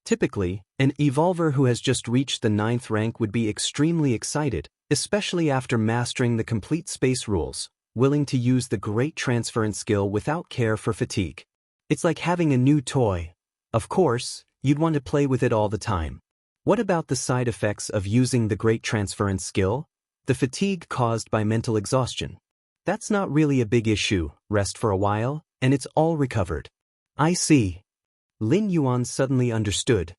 Typically, an evolver who has just reached the 9th rank would be extremely excited, especially after mastering the complete space rules, willing to use the great transference skill without care for fatigue. It's like having a new toy. Of course, you'd want to play with it all the time. What about the side effects of using the great transference skill? The fatigue caused by mental exhaustion. That's not really a big issue. Rest for a while, and it's all recovered. I see. Lin Yuan suddenly understood.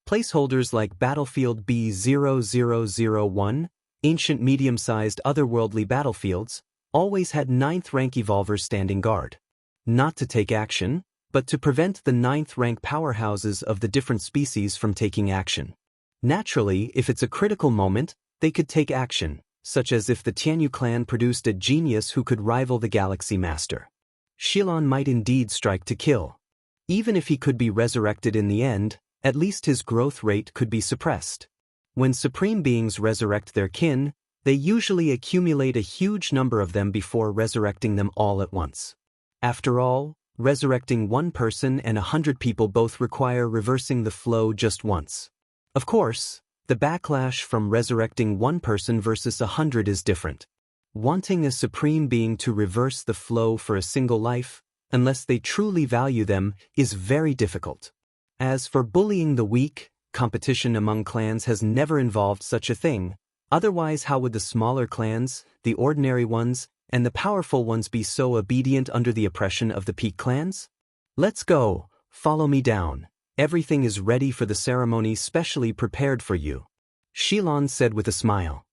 Placeholders like Battlefield B0001, ancient medium-sized otherworldly battlefields, always had 9th rank evolvers standing guard. Not to take action, but to prevent the 9th rank powerhouses of the different species from taking action. Naturally, if it's a critical moment, they could take action, such as if the Tianyu clan produced a genius who could rival the Galaxy Master. Xilan might indeed strike to kill. Even if he could be resurrected in the end, at least his growth rate could be suppressed. When supreme beings resurrect their kin, they usually accumulate a huge number of them before resurrecting them all at once. After all, resurrecting one person and 100 people both require reversing the flow just once. Of course, the backlash from resurrecting one person versus 100 is different. Wanting a supreme being to reverse the flow for a single life, unless they truly value them, is very difficult. As for bullying the weak, competition among clans has never involved such a thing. Otherwise, how would the smaller clans, the ordinary ones, and the powerful ones be so obedient under the oppression of the peak clans? Let's go, follow me down. Everything is ready for the ceremony specially prepared for you. Xilan said with a smile.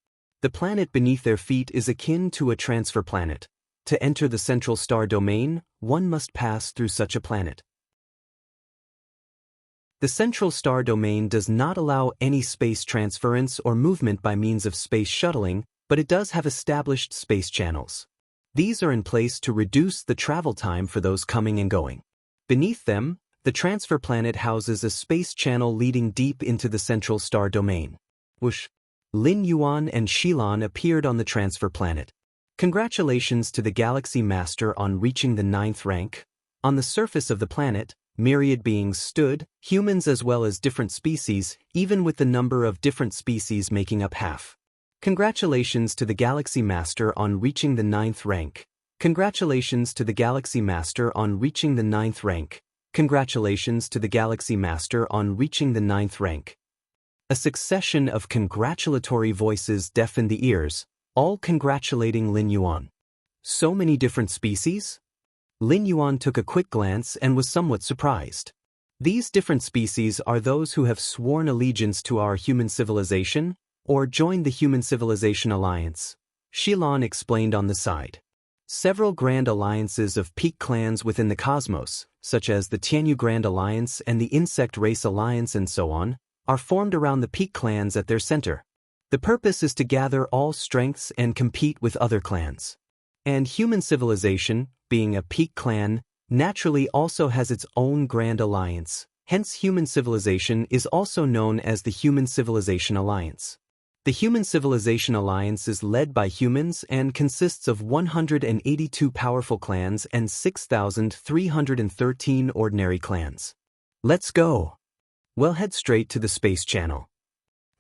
The planet beneath their feet is akin to a transfer planet. To enter the central star domain, one must pass through such a planet. The central star domain does not allow any space transference or movement by means of space shuttling, but it does have established space channels. These are in place to reduce the travel time for those coming and going. Beneath them, the transfer planet houses a space channel leading deep into the central star domain. Whoosh! Lin Yuan and Xilan appeared on the transfer planet. Congratulations to the Galaxy Master on reaching the 9th rank. On the surface of the planet, myriad beings stood, humans as well as different species, even with the number of different species making up half. Congratulations to the Galaxy Master on reaching the 9th rank. Congratulations to the Galaxy Master on reaching the 9th rank. Congratulations to the Galaxy Master on reaching the 9th rank. A succession of congratulatory voices deafened the ears, all congratulating Lin Yuan. So many different species? Lin Yuan took a quick glance and was somewhat surprised. These different species are those who have sworn allegiance to our human civilization, or joined the Human Civilization Alliance. Xilan explained on the side. Several grand alliances of peak clans within the cosmos, such as the Tianyu Grand Alliance and the Insect Race Alliance and so on, are formed around the peak clans at their center. The purpose is to gather all strengths and compete with other clans. And human civilization, being a peak clan, naturally also has its own grand alliance. Hence, human civilization is also known as the Human Civilization Alliance. The Human Civilization Alliance is led by humans and consists of 182 powerful clans and 6,313 ordinary clans. Let's go. We'll head straight to the space channel.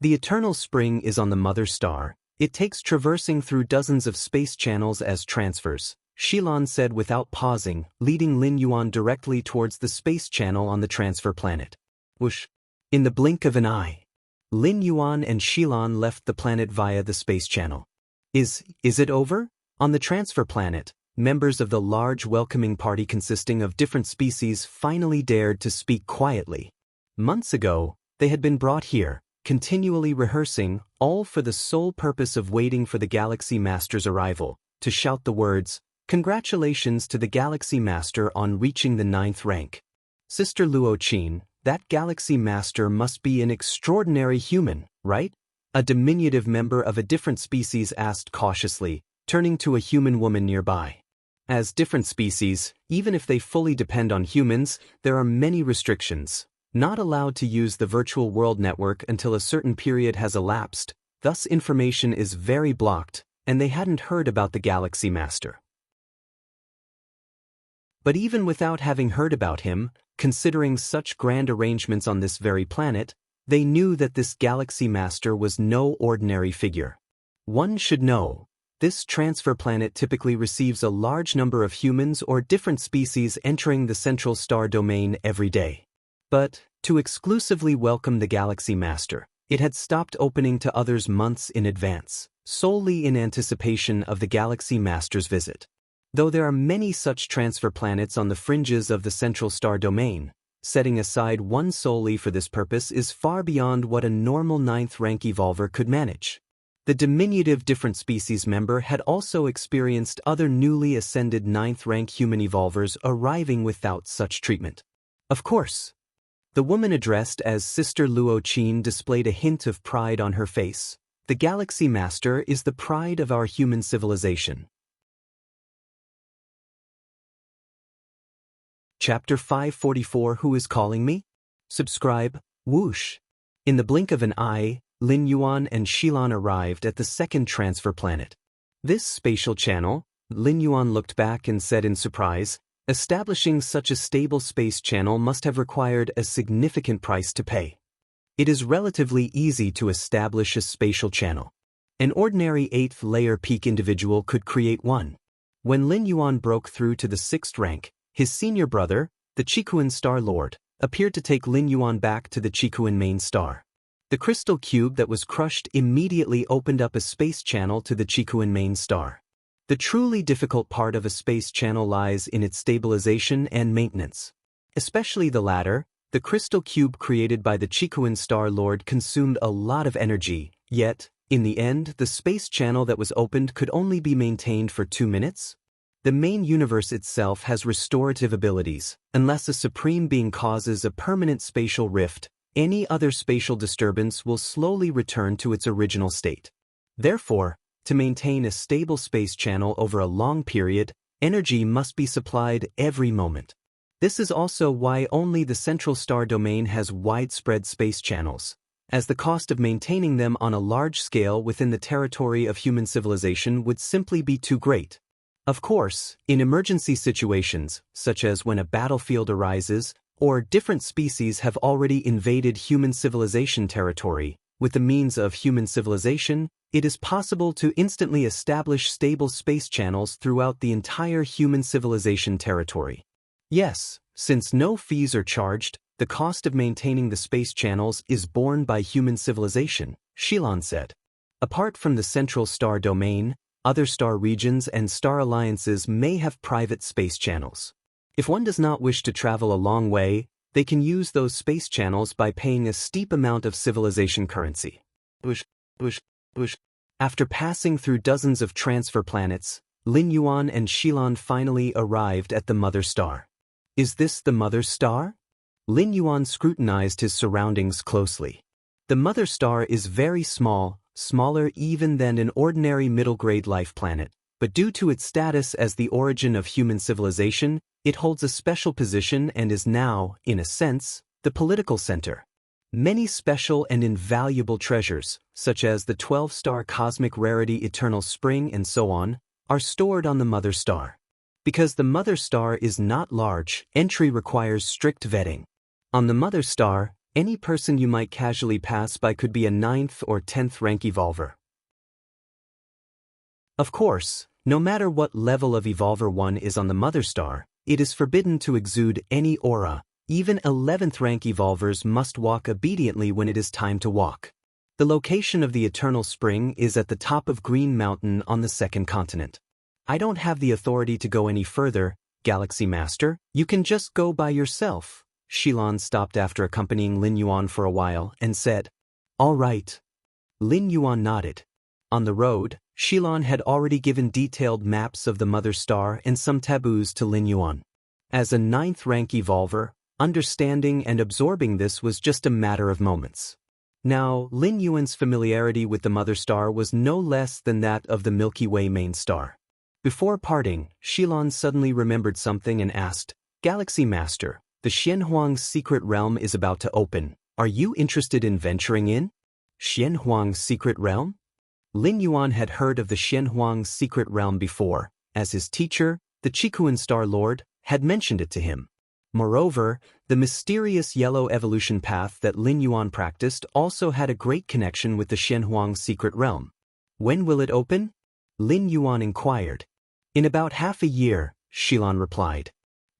The eternal spring is on the mother star. It takes traversing through dozens of space channels as transfers, Xilan said without pausing, leading Lin Yuan directly towards the space channel on the transfer planet. Whoosh! In the blink of an eye, Lin Yuan and Xilan left the planet via the space channel. Is it over? On the transfer planet, members of the large welcoming party consisting of different species finally dared to speak quietly. Months ago, they had been brought here, continually rehearsing, all for the sole purpose of waiting for the Galaxy Master's arrival, to shout the words, "Congratulations to the Galaxy Master on reaching the 9th rank." Sister Luo Qin, that Galaxy Master must be an extraordinary human, right? A diminutive member of a different species asked cautiously, turning to a human woman nearby. As different species, even if they fully depend on humans, there are many restrictions. Not allowed to use the virtual world network until a certain period has elapsed, thus information is very blocked, and they hadn't heard about the Galaxy Master. But even without having heard about him, considering such grand arrangements on this very planet, they knew that this Galaxy Master was no ordinary figure. One should know, This transfer planet typically receives a large number of humans or different species entering the central star domain every day. But, to exclusively welcome the Galaxy Master, it had stopped opening to others months in advance, solely in anticipation of the Galaxy Master's visit. Though there are many such transfer planets on the fringes of the central star domain, setting aside one solely for this purpose is far beyond what a normal 9th rank evolver could manage. The diminutive different species member had also experienced other newly ascended 9th rank human evolvers arriving without such treatment. Of course. The woman addressed as Sister Luo Qin displayed a hint of pride on her face. The Galaxy Master is the pride of our human civilization. Chapter 544 Who is Calling Me? Subscribe, whoosh. In the blink of an eye, Lin Yuan and Xilan arrived at the second transfer planet. This spatial channel, Lin Yuan looked back and said in surprise, establishing such a stable space channel must have required a significant price to pay. It is relatively easy to establish a spatial channel. An ordinary 8th layer peak individual could create one. When Lin Yuan broke through to the 6th rank, his senior brother, the Qikuan Star Lord, appeared to take Lin Yuan back to the Qikuan main star. The crystal cube that was crushed immediately opened up a space channel to the Qikuan main star. The truly difficult part of a space channel lies in its stabilization and maintenance. Especially the latter, the crystal cube created by the Qikuan Star Lord consumed a lot of energy, yet, in the end, the space channel that was opened could only be maintained for 2 minutes? The main universe itself has restorative abilities. Unless a supreme being causes a permanent spatial rift, any other spatial disturbance will slowly return to its original state. Therefore, to maintain a stable space channel over a long period, energy must be supplied every moment. This is also why only the central star domain has widespread space channels, as the cost of maintaining them on a large scale within the territory of human civilization would simply be too great. Of course, in emergency situations, such as when a battlefield arises, or different species have already invaded human civilization territory, with the means of human civilization, it is possible to instantly establish stable space channels throughout the entire human civilization territory. Yes, since no fees are charged, the cost of maintaining the space channels is borne by human civilization, Xilan said. Apart from the central star domain, other star regions and star alliances may have private space channels. If one does not wish to travel a long way, they can use those space channels by paying a steep amount of civilization currency. After passing through dozens of transfer planets, Lin Yuan and Xilan finally arrived at the mother star. Is this the mother star? Lin Yuan scrutinized his surroundings closely. The mother star is very small, smaller even than an ordinary middle-grade life planet, but due to its status as the origin of human civilization, it holds a special position and is now, in a sense, the political center. Many special and invaluable treasures, such as the 12-star cosmic rarity Eternal Spring and so on, are stored on the mother star. Because the mother star is not large, entry requires strict vetting. On the mother star, any person you might casually pass by could be a 9th or 10th rank evolver. Of course, no matter what level of evolver one is on the mother star, it is forbidden to exude any aura. Even 11th rank evolvers must walk obediently when it is time to walk. The location of the Eternal Spring is at the top of Green Mountain on the 2nd continent. I don't have the authority to go any further, Galaxy Master. You can just go by yourself. Xilan stopped after accompanying Lin Yuan for a while and said, "All right." Lin Yuan nodded. On the road, Xilan had already given detailed maps of the mother star and some taboos to Lin Yuan. As a 9th rank evolver, understanding and absorbing this was just a matter of moments. Now, Lin Yuan's familiarity with the mother star was no less than that of the Milky Way main star. Before parting, Xilan suddenly remembered something and asked, "Galaxy Master, the Xianhuang's secret realm is about to open. Are you interested in venturing in?" Xianhuang's secret realm? Lin Yuan had heard of the Xianhuang's secret realm before, as his teacher, the Qikuan Star Lord, had mentioned it to him. Moreover, the mysterious yellow evolution path that Lin Yuan practiced also had a great connection with the Xianhuang's secret realm. When will it open? Lin Yuan inquired. In about half a year, Xilan replied.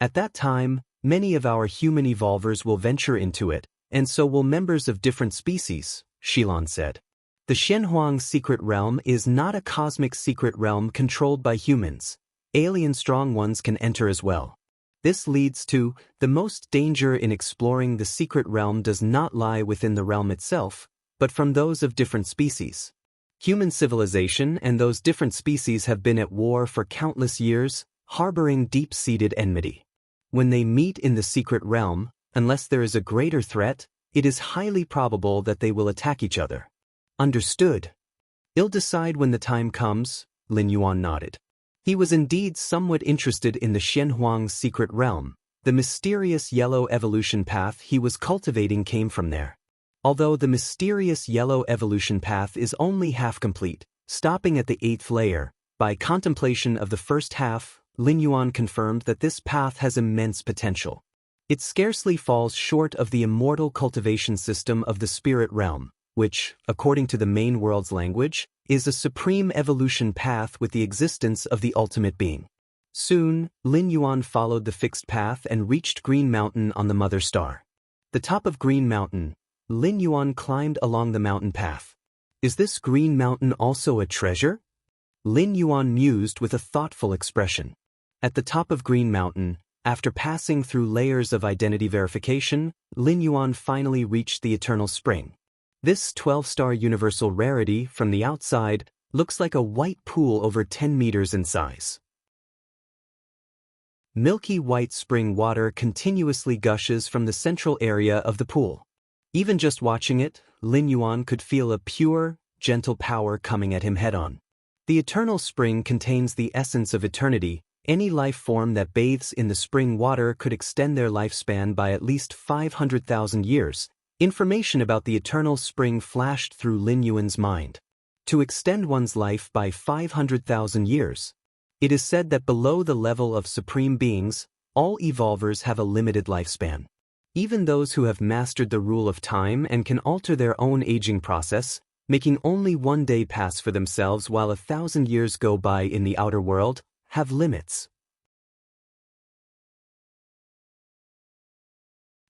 At that time, many of our human evolvers will venture into it, and so will members of different species, Xilan said. The Shenhuang secret realm is not a cosmic secret realm controlled by humans. Alien strong ones can enter as well. This leads to, the most danger in exploring the secret realm does not lie within the realm itself, but from those of different species. Human civilization and those different species have been at war for countless years, harboring deep-seated enmity. When they meet in the secret realm, unless there is a greater threat, it is highly probable that they will attack each other. Understood. I'll decide when the time comes, Lin Yuan nodded. He was indeed somewhat interested in the Shenhuang secret realm. The mysterious yellow evolution path he was cultivating came from there. Although the mysterious yellow evolution path is only half complete, stopping at the 8th layer, by contemplation of the first half, Lin Yuan confirmed that this path has immense potential. It scarcely falls short of the immortal cultivation system of the spirit realm, which, according to the main world's language, is a supreme evolution path with the existence of the ultimate being. Soon, Lin Yuan followed the fixed path and reached Green Mountain on the Mother Star. The top of Green Mountain, Lin Yuan climbed along the mountain path. Is this Green Mountain also a treasure? Lin Yuan mused with a thoughtful expression. At the top of Green Mountain, after passing through layers of identity verification, Lin Yuan finally reached the Eternal Spring. This 12-star universal rarity, from the outside, looks like a white pool over 10 meters in size. Milky white spring water continuously gushes from the central area of the pool. Even just watching it, Lin Yuan could feel a pure, gentle power coming at him head-on. The Eternal Spring contains the essence of eternity. Any life form that bathes in the spring water could extend their lifespan by at least 500,000 years. Information about the Eternal Spring flashed through Lin Yuan's mind. To extend one's life by 500,000 years. It is said that below the level of supreme beings, all evolvers have a limited lifespan. Even those who have mastered the rule of time and can alter their own aging process, making only one day pass for themselves while 1,000 years go by in the outer world, have limits.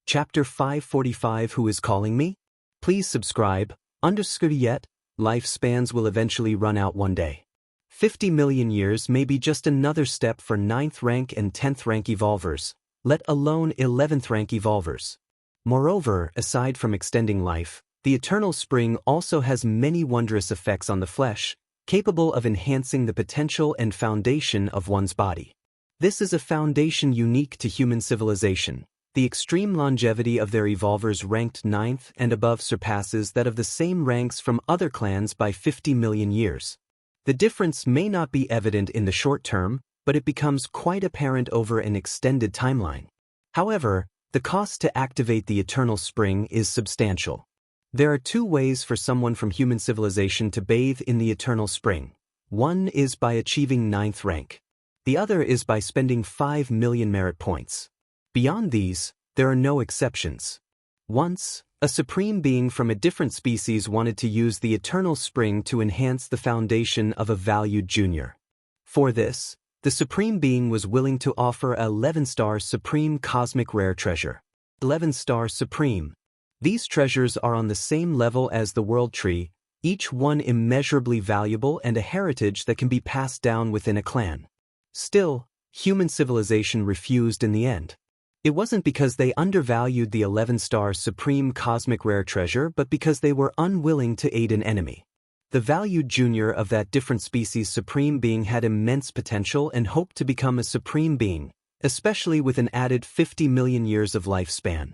Chapter 545 Who is Calling Me? Please subscribe. Understood yet? Lifespans will eventually run out one day. 50 million years may be just another step for 9th rank and 10th rank evolvers, let alone 11th rank evolvers. Moreover, aside from extending life, the Eternal Spring also has many wondrous effects on the flesh, capable of enhancing the potential and foundation of one's body. This is a foundation unique to human civilization. The extreme longevity of their evolvers ranked 9th and above surpasses that of the same ranks from other clans by 50 million years. The difference may not be evident in the short term, but it becomes quite apparent over an extended timeline. However, the cost to activate the Eternal Spring is substantial. There are two ways for someone from human civilization to bathe in the Eternal Spring. One is by achieving 9th rank. The other is by spending 5 million merit points. Beyond these, there are no exceptions. Once, a supreme being from a different species wanted to use the Eternal Spring to enhance the foundation of a valued junior. For this, the supreme being was willing to offer a 11-star Supreme Cosmic Rare Treasure. 11-star Supreme. These treasures are on the same level as the World Tree, each one immeasurably valuable and a heritage that can be passed down within a clan. Still, human civilization refused in the end. It wasn't because they undervalued the 11-star Supreme Cosmic Rare Treasure, but because they were unwilling to aid an enemy. The valued junior of that different species supreme being had immense potential and hoped to become a supreme being, especially with an added 50 million years of lifespan.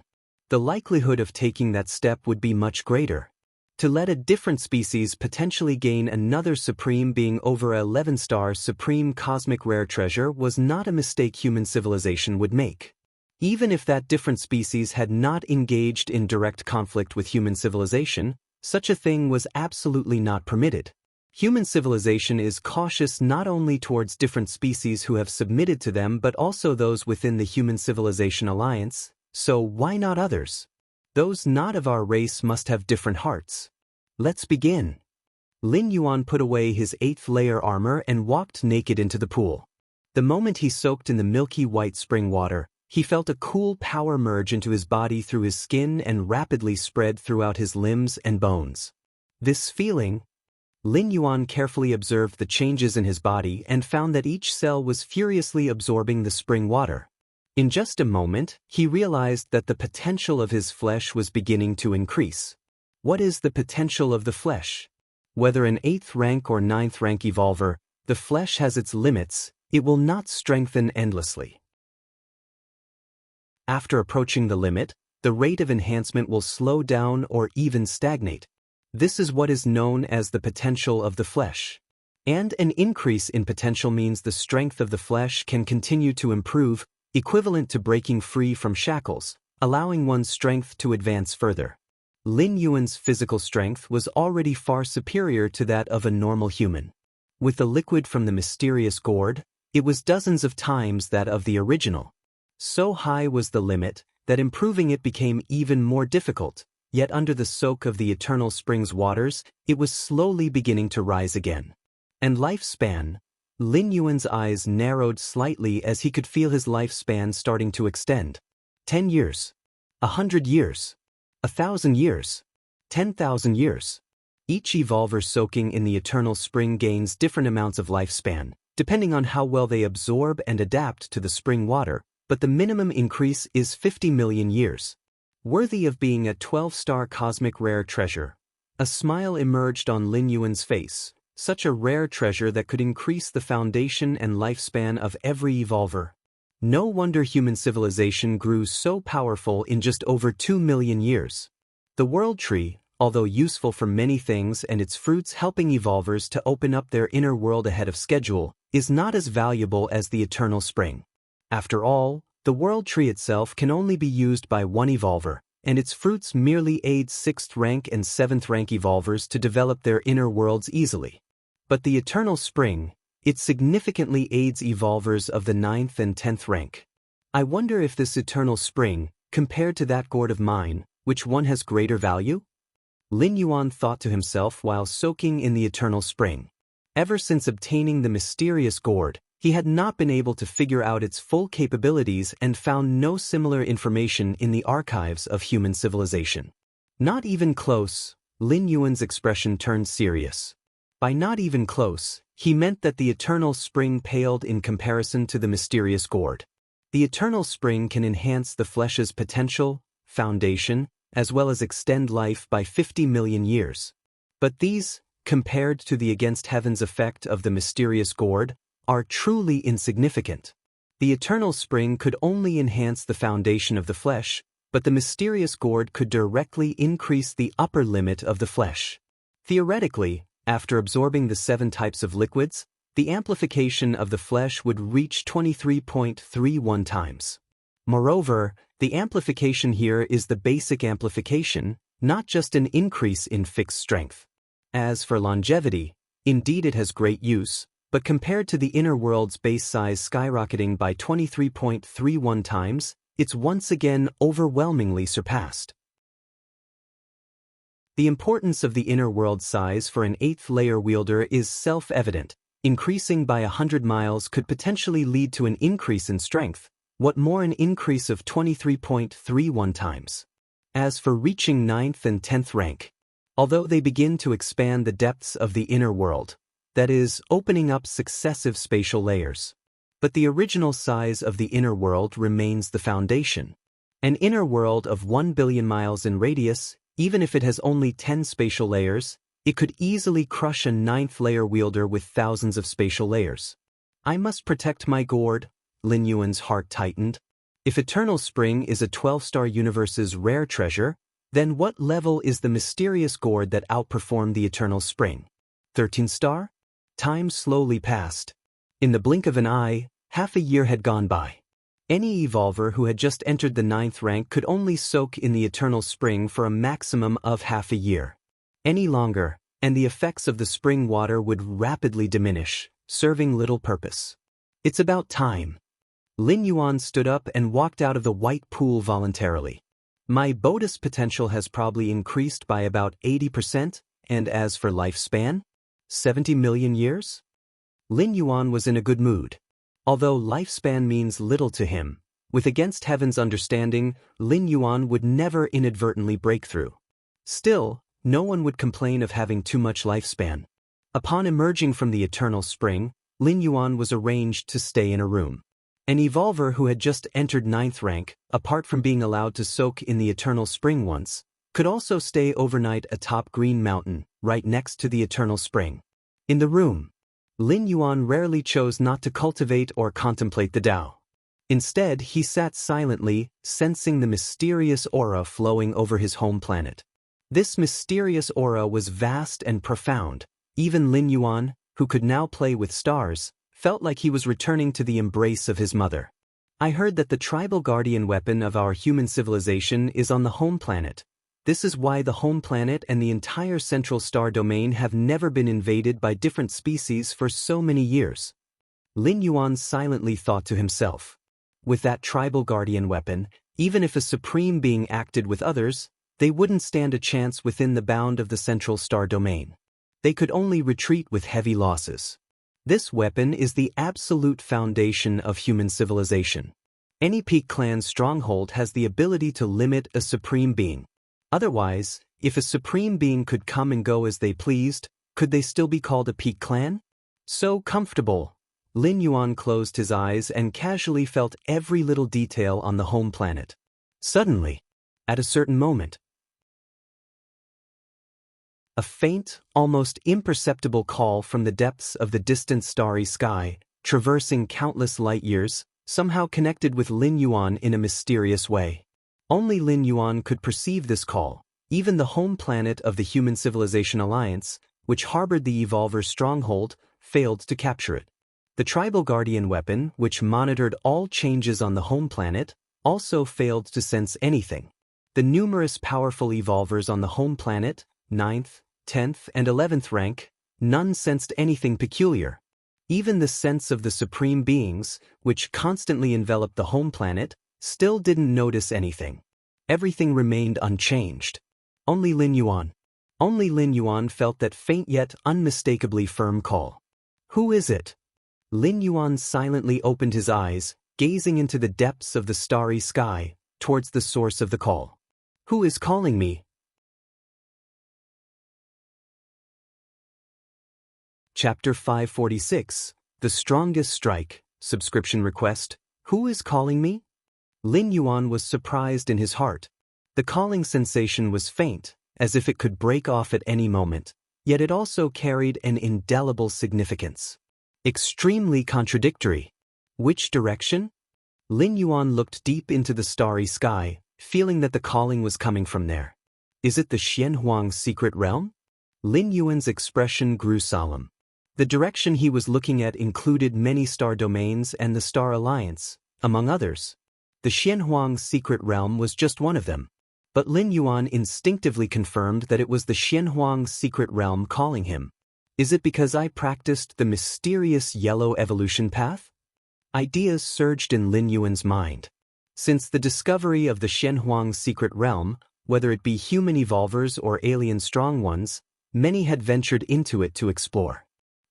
The likelihood of taking that step would be much greater. To let a different species potentially gain another supreme being over a 11-star Supreme Cosmic Rare Treasure was not a mistake human civilization would make. Even if that different species had not engaged in direct conflict with human civilization, such a thing was absolutely not permitted. Human civilization is cautious not only towards different species who have submitted to them but also those within the Human Civilization Alliance, so why not others? Those not of our race must have different hearts. Let's begin. Lin Yuan put away his 8th layer armor and walked naked into the pool. The moment he soaked in the milky white spring water, he felt a cool power merge into his body through his skin and rapidly spread throughout his limbs and bones. This feeling, Lin Yuan carefully observed the changes in his body and found that each cell was furiously absorbing the spring water. In just a moment, he realized that the potential of his flesh was beginning to increase. What is the potential of the flesh? Whether an 8th rank or 9th rank evolver, the flesh has its limits, it will not strengthen endlessly. After approaching the limit, the rate of enhancement will slow down or even stagnate. This is what is known as the potential of the flesh. And an increase in potential means the strength of the flesh can continue to improve, equivalent to breaking free from shackles, allowing one's strength to advance further. Lin Yuan's physical strength was already far superior to that of a normal human. With the liquid from the mysterious gourd, it was dozens of times that of the original. So high was the limit that improving it became even more difficult, yet under the soak of the eternal spring's waters, it was slowly beginning to rise again. And lifespan? Lin Yuan's eyes narrowed slightly as he could feel his lifespan starting to extend. 10 years. 100 years. 1,000 years. 10,000 years. Each evolver soaking in the eternal spring gains different amounts of lifespan, depending on how well they absorb and adapt to the spring water, but the minimum increase is 50 million years. Worthy of being a 12-star cosmic rare treasure. A smile emerged on Lin Yuan's face, such a rare treasure that could increase the foundation and lifespan of every evolver. No wonder human civilization grew so powerful in just over 2 million years. The world tree, although useful for many things and its fruits helping evolvers to open up their inner world ahead of schedule, is not as valuable as the eternal spring. After all, the world tree itself can only be used by one evolver, and its fruits merely aid 6th rank and 7th rank evolvers to develop their inner worlds easily. But the eternal spring, it significantly aids evolvers of the 9th and 10th rank. I wonder if this eternal spring, compared to that gourd of mine, which one has greater value? Lin Yuan thought to himself while soaking in the eternal spring. Ever since obtaining the mysterious gourd, he had not been able to figure out its full capabilities and found no similar information in the archives of human civilization. Not even close, Lin Yuan's expression turned serious. By not even close, he meant that the eternal spring paled in comparison to the mysterious gourd. The eternal spring can enhance the flesh's potential, foundation, as well as extend life by 50 million years. But these, compared to the against heaven's effect of the mysterious gourd, are truly insignificant. The eternal spring could only enhance the foundation of the flesh, but the mysterious gourd could directly increase the upper limit of the flesh. Theoretically, after absorbing the 7 types of liquids, the amplification of the flesh would reach 23.31 times. Moreover, the amplification here is the basic amplification, not just an increase in fixed strength. As for longevity, indeed it has great use, but compared to the inner world's base size skyrocketing by 23.31 times, it's once again overwhelmingly surpassed. The importance of the inner world size for an 8th layer wielder is self-evident. Increasing by 100 miles could potentially lead to an increase in strength, what more an increase of 23.31 times. As for reaching 9th and 10th rank, although they begin to expand the depths of the inner world, that is, opening up successive spatial layers. But the original size of the inner world remains the foundation. An inner world of 1 billion miles in radius, even if it has only 10 spatial layers, it could easily crush a 9th layer wielder with thousands of spatial layers. I must protect my gourd, Lin Yuan's heart tightened. If Eternal Spring is a 12-star universe's rare treasure, then what level is the mysterious gourd that outperformed the Eternal Spring? 13-star? Time slowly passed. In the blink of an eye, half a year had gone by. Any evolver who had just entered the 9th rank could only soak in the Eternal Spring for a maximum of half a year. Any longer, and the effects of the spring water would rapidly diminish, serving little purpose. It's about time. Lin Yuan stood up and walked out of the white pool voluntarily. My bonus potential has probably increased by about 80%, and as for lifespan, 70 million years? Lin Yuan was in a good mood. Although lifespan means little to him, with Against Heaven's understanding, Lin Yuan would never inadvertently break through. Still, no one would complain of having too much lifespan. Upon emerging from the eternal spring, Lin Yuan was arranged to stay in a room. An evolver who had just entered 9th rank, apart from being allowed to soak in the eternal spring once, could also stay overnight atop Green Mountain, right next to the eternal spring. In the room, Lin Yuan rarely chose not to cultivate or contemplate the Tao. Instead, he sat silently, sensing the mysterious aura flowing over his home planet. This mysterious aura was vast and profound. Even Lin Yuan, who could now play with stars, felt like he was returning to the embrace of his mother. I heard that the tribal guardian weapon of our human civilization is on the home planet. This is why the home planet and the entire central star domain have never been invaded by different species for so many years. Lin Yuan silently thought to himself. With that tribal guardian weapon, even if a supreme being acted with others, they wouldn't stand a chance within the bound of the central star domain. They could only retreat with heavy losses. This weapon is the absolute foundation of human civilization. Any peak clan stronghold has the ability to limit a supreme being. Otherwise, if a supreme being could come and go as they pleased, could they still be called a peak clan? So comfortable. Lin Yuan closed his eyes and casually felt every little detail on the home planet. Suddenly, at a certain moment, a faint, almost imperceptible call from the depths of the distant starry sky, traversing countless light years, somehow connected with Lin Yuan in a mysterious way. Only Lin Yuan could perceive this call. Even the home planet of the Human Civilization Alliance, which harbored the Evolver's stronghold, failed to capture it. The tribal guardian weapon, which monitored all changes on the home planet, also failed to sense anything. The numerous powerful Evolvers on the home planet, 9th, 10th, and 11th rank, none sensed anything peculiar. Even the sense of the supreme beings, which constantly enveloped the home planet, still didn't notice anything. Everything remained unchanged. Only Lin Yuan felt that faint yet unmistakably firm call. Who is it? Lin Yuan silently opened his eyes, gazing into the depths of the starry sky, towards the source of the call. Who is calling me? Chapter 546, The Strongest Strike, Subscription Request, Who is calling me? Lin Yuan was surprised in his heart. The calling sensation was faint, as if it could break off at any moment, yet it also carried an indelible significance. Extremely contradictory. Which direction? Lin Yuan looked deep into the starry sky, feeling that the calling was coming from there. Is it the Xianxia secret realm? Lin Yuan's expression grew solemn. The direction he was looking at included many star domains and the Star Alliance, among others. The Xianxia secret realm was just one of them. But Lin Yuan instinctively confirmed that it was the Xianxia secret realm calling him. Is it because I practiced the mysterious yellow evolution path? Ideas surged in Lin Yuan's mind. Since the discovery of the Xianxia secret realm, whether it be human evolvers or alien strong ones, many had ventured into it to explore.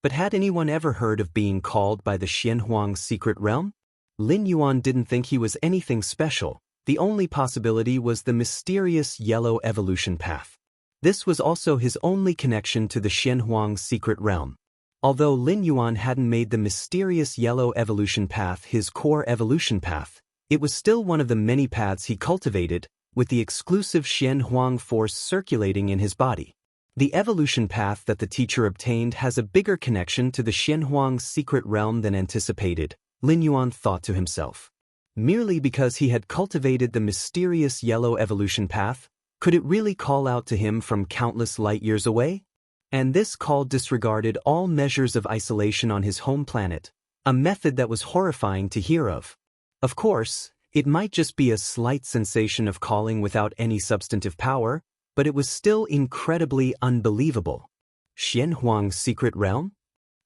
But had anyone ever heard of being called by the Xianxia secret realm? Lin Yuan didn't think he was anything special. The only possibility was the mysterious yellow evolution path. This was also his only connection to the Xianxia secret realm. Although Lin Yuan hadn't made the mysterious yellow evolution path his core evolution path, it was still one of the many paths he cultivated, with the exclusive Xianxia force circulating in his body. The evolution path that the teacher obtained has a bigger connection to the Xianxia secret realm than anticipated, Lin Yuan thought to himself. Merely because he had cultivated the mysterious yellow evolution path, could it really call out to him from countless light years away? And this call disregarded all measures of isolation on his home planet, a method that was horrifying to hear of. Of course, it might just be a slight sensation of calling without any substantive power, but it was still incredibly unbelievable. Xianxia secret realm?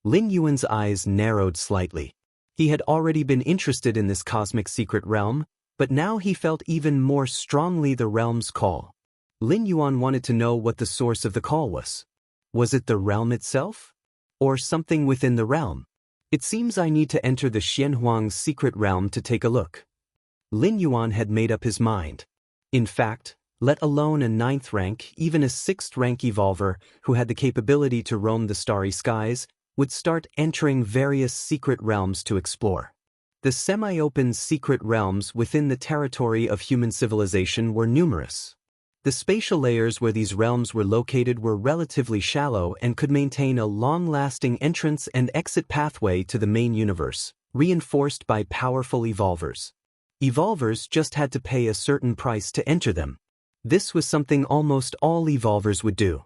Lin Yuan's eyes narrowed slightly. He had already been interested in this cosmic secret realm, but now he felt even more strongly the realm's call. Lin Yuan wanted to know what the source of the call was. Was it the realm itself? or something within the realm. It seems I need to enter the Xianhuang's secret realm to take a look. Lin Yuan had made up his mind. In fact, let alone a 9th rank, even a 6th rank evolver who had the capability to roam the starry skies, would start entering various secret realms to explore. The semi-open secret realms within the territory of human civilization were numerous. The spatial layers where these realms were located were relatively shallow and could maintain a long-lasting entrance and exit pathway to the main universe, reinforced by powerful evolvers. Evolvers just had to pay a certain price to enter them. This was something almost all evolvers would do.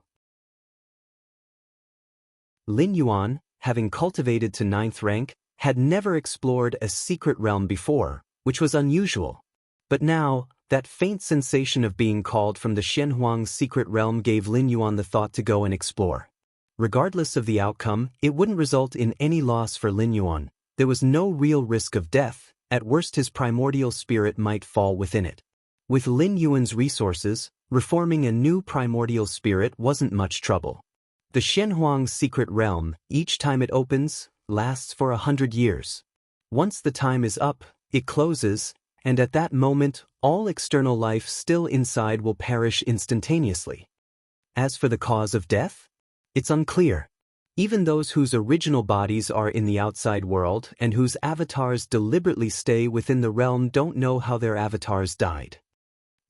Lin Yuan, having cultivated to 9th rank, had never explored a secret realm before, which was unusual. But now, that faint sensation of being called from the Xianhuang's secret realm gave Lin Yuan the thought to go and explore. Regardless of the outcome, it wouldn't result in any loss for Lin Yuan. There was no real risk of death. At worst his primordial spirit might fall within it. With Lin Yuan's resources, reforming a new primordial spirit wasn't much trouble. The Xianhuang's secret realm, each time it opens, lasts for 100 years. Once the time is up, it closes, and at that moment, all external life still inside will perish instantaneously. As for the cause of death, it's unclear. Even those whose original bodies are in the outside world and whose avatars deliberately stay within the realm don't know how their avatars died.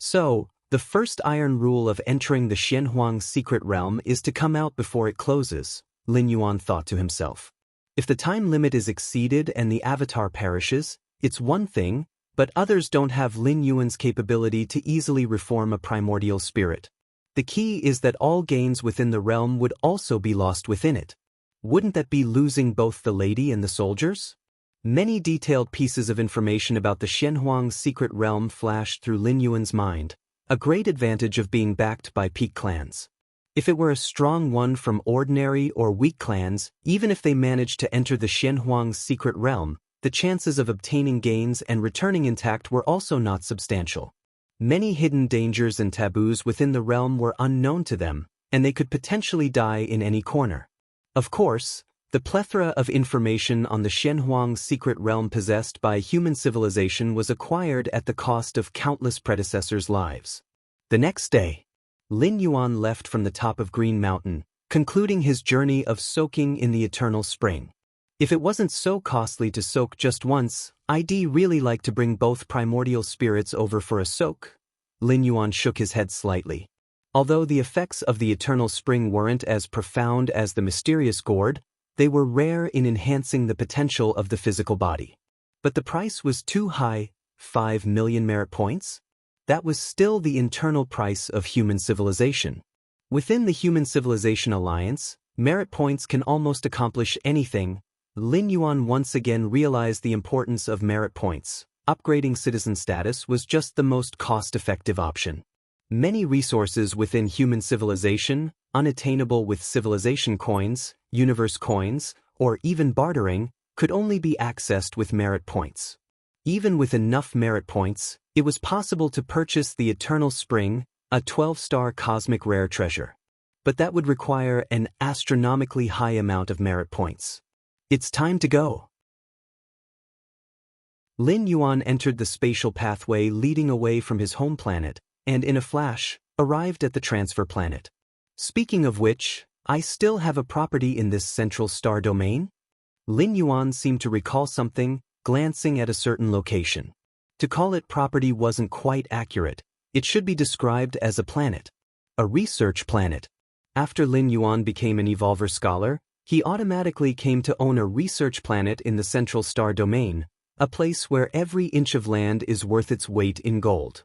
So, the first iron rule of entering the Xianhuang's secret realm is to come out before it closes, Lin Yuan thought to himself. If the time limit is exceeded and the avatar perishes, it's one thing, but others don't have Lin Yuan's capability to easily reform a primordial spirit. The key is that all gains within the realm would also be lost within it. Wouldn't that be losing both the lady and the soldiers? Many detailed pieces of information about the Xianhuang's secret realm flashed through Lin Yuan's mind, a great advantage of being backed by peak clans. If it were a strong one from ordinary or weak clans, even if they managed to enter the Xianhuang's secret realm, the chances of obtaining gains and returning intact were also not substantial. Many hidden dangers and taboos within the realm were unknown to them, and they could potentially die in any corner. Of course, the plethora of information on the Xianhuang's secret realm possessed by human civilization was acquired at the cost of countless predecessors' lives. The next day, Lin Yuan left from the top of Green Mountain, concluding his journey of soaking in the eternal spring. If it wasn't so costly to soak just once, I'd really like to bring both primordial spirits over for a soak. Lin Yuan shook his head slightly. Although the effects of the eternal spring weren't as profound as the mysterious gourd, they were rare in enhancing the potential of the physical body. But the price was too high, 5 million merit points? That was still the internal price of human civilization. Within the Human Civilization Alliance, merit points can almost accomplish anything. Lin Yuan once again realized the importance of merit points. Upgrading citizen status was just the most cost-effective option. Many resources within human civilization, unattainable with civilization coins, universe coins, or even bartering, could only be accessed with merit points. Even with enough merit points, it was possible to purchase the Eternal Spring, a 12-star cosmic rare treasure. But that would require an astronomically high amount of merit points. It's time to go. Lin Yuan entered the spatial pathway leading away from his home planet, and in a flash, arrived at the transfer planet. Speaking of which, I still have a property in this central star domain? Lin Yuan seemed to recall something, glancing at a certain location. To call it property wasn't quite accurate. It should be described as a planet. A research planet. After Lin Yuan became an Evolver scholar, he automatically came to own a research planet in the central star domain, a place where every inch of land is worth its weight in gold.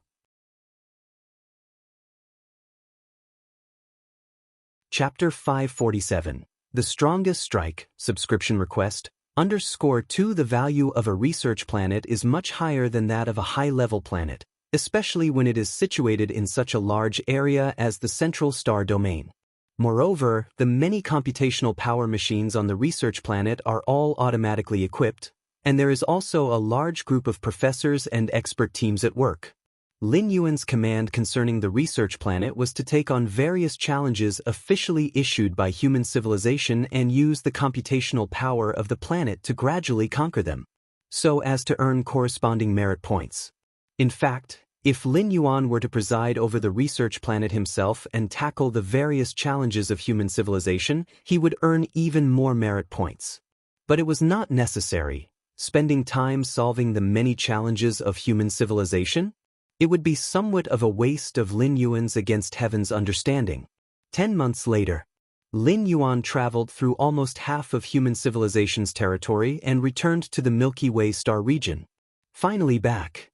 Chapter 547. The Strongest Strike, Subscription Request, _2 The value of a research planet is much higher than that of a high-level planet, especially when it is situated in such a large area as the central star domain. Moreover, the many computational power machines on the research planet are all automatically equipped, and there is also a large group of professors and expert teams at work. Lin Yuan's command concerning the research planet was to take on various challenges officially issued by human civilization and use the computational power of the planet to gradually conquer them, so as to earn corresponding merit points. In fact, if Lin Yuan were to preside over the research planet himself and tackle the various challenges of human civilization, he would earn even more merit points. But it was not necessary, spending time solving the many challenges of human civilization. It would be somewhat of a waste of Lin Yuan's against heaven's understanding. 10 months later, Lin Yuan traveled through almost half of human civilization's territory and returned to the Milky Way star region. Finally back,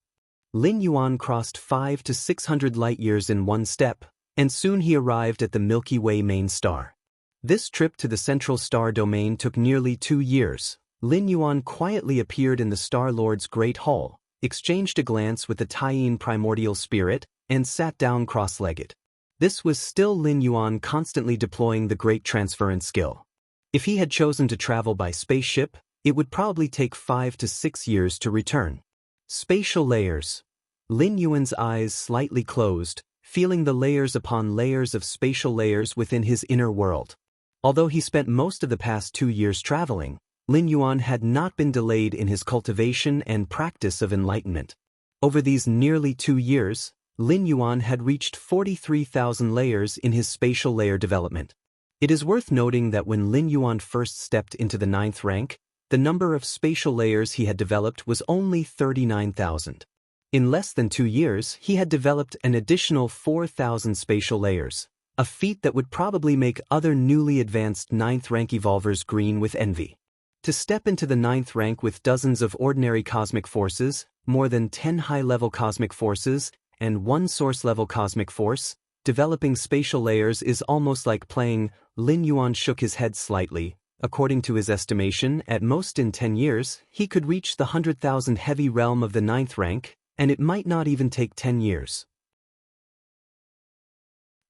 Lin Yuan crossed 500 to 600 light-years in one step, and soon he arrived at the Milky Way main star. This trip to the central star domain took nearly 2 years. Lin Yuan quietly appeared in the Star Lord's Great Hall, exchanged a glance with the Taiyin primordial spirit, and sat down cross-legged. This was still Lin Yuan constantly deploying the great transference skill. If he had chosen to travel by spaceship, it would probably take 5 to 6 years to return. Spatial layers. Lin Yuan's eyes slightly closed, feeling the layers upon layers of spatial layers within his inner world. Although he spent most of the past 2 years traveling, Lin Yuan had not been delayed in his cultivation and practice of enlightenment. Over these nearly 2 years, Lin Yuan had reached 43,000 layers in his spatial layer development. It is worth noting that when Lin Yuan first stepped into the 9th rank, the number of spatial layers he had developed was only 39,000. In less than 2 years, he had developed an additional 4,000 spatial layers, a feat that would probably make other newly advanced 9th rank evolvers green with envy. To step into the 9th rank with dozens of ordinary cosmic forces, more than 10 high-level cosmic forces, and 1 source-level cosmic force, developing spatial layers is almost like playing. Lin Yuan shook his head slightly. According to his estimation, at most in 10 years, he could reach the 100,000 heavy realm of the 9th rank, and it might not even take 10 years.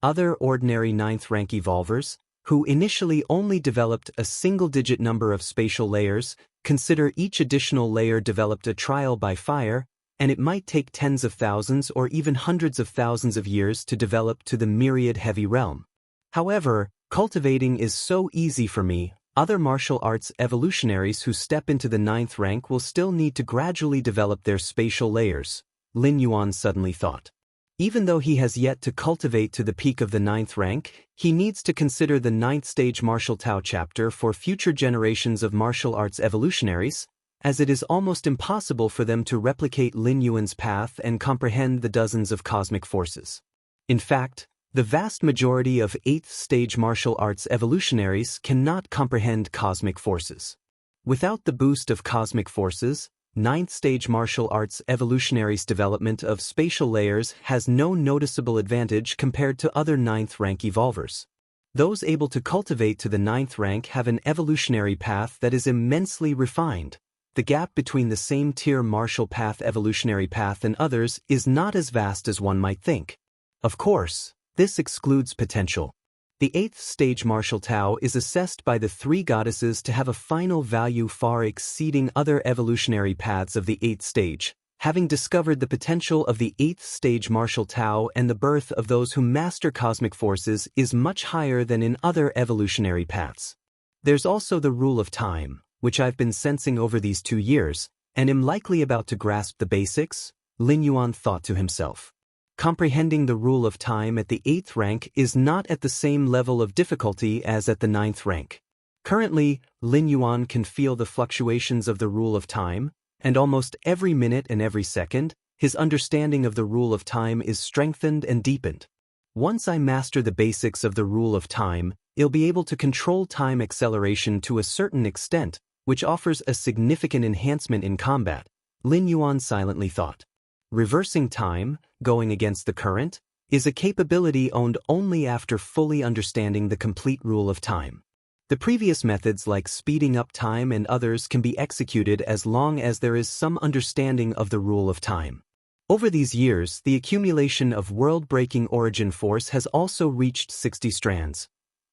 Other ordinary 9th rank evolvers, who initially only developed a single-digit number of spatial layers, consider each additional layer developed a trial by fire, and it might take tens of thousands or even hundreds of thousands of years to develop to the myriad heavy realm. However, cultivating is so easy for me. Other martial arts evolutionaries who step into the 9th rank will still need to gradually develop their spatial layers, Lin Yuan suddenly thought. Even though he has yet to cultivate to the peak of the 9th rank, he needs to consider the 9th stage martial Tao chapter for future generations of martial arts evolutionaries, as it is almost impossible for them to replicate Lin Yuan's path and comprehend the dozens of cosmic forces. In fact, the vast majority of 8th stage martial arts evolutionaries cannot comprehend cosmic forces. Without the boost of cosmic forces, 9th stage martial arts evolutionaries' development of spatial layers has no noticeable advantage compared to other 9th rank evolvers. Those able to cultivate to the 9th rank have an evolutionary path that is immensely refined. The gap between the same tier martial path evolutionary path and others is not as vast as one might think. Of course, this excludes potential. The 8th stage martial Tao is assessed by the 3 goddesses to have a final value far exceeding other evolutionary paths of the 8th stage. Having discovered the potential of the 8th stage martial Tao and the birth of those who master cosmic forces is much higher than in other evolutionary paths. There's also the rule of time, which I've been sensing over these 2 years, and am likely about to grasp the basics, Lin Yuan thought to himself. Comprehending the rule of time at the 8th rank is not at the same level of difficulty as at the 9th rank. Currently, Lin Yuan can feel the fluctuations of the rule of time, and almost every minute and every second, his understanding of the rule of time is strengthened and deepened. Once I master the basics of the rule of time, I'll be able to control time acceleration to a certain extent, which offers a significant enhancement in combat, Lin Yuan silently thought. Reversing time, going against the current, is a capability owned only after fully understanding the complete rule of time. The previous methods like speeding up time and others can be executed as long as there is some understanding of the rule of time. Over these years, the accumulation of world-breaking origin force has also reached 60 strands.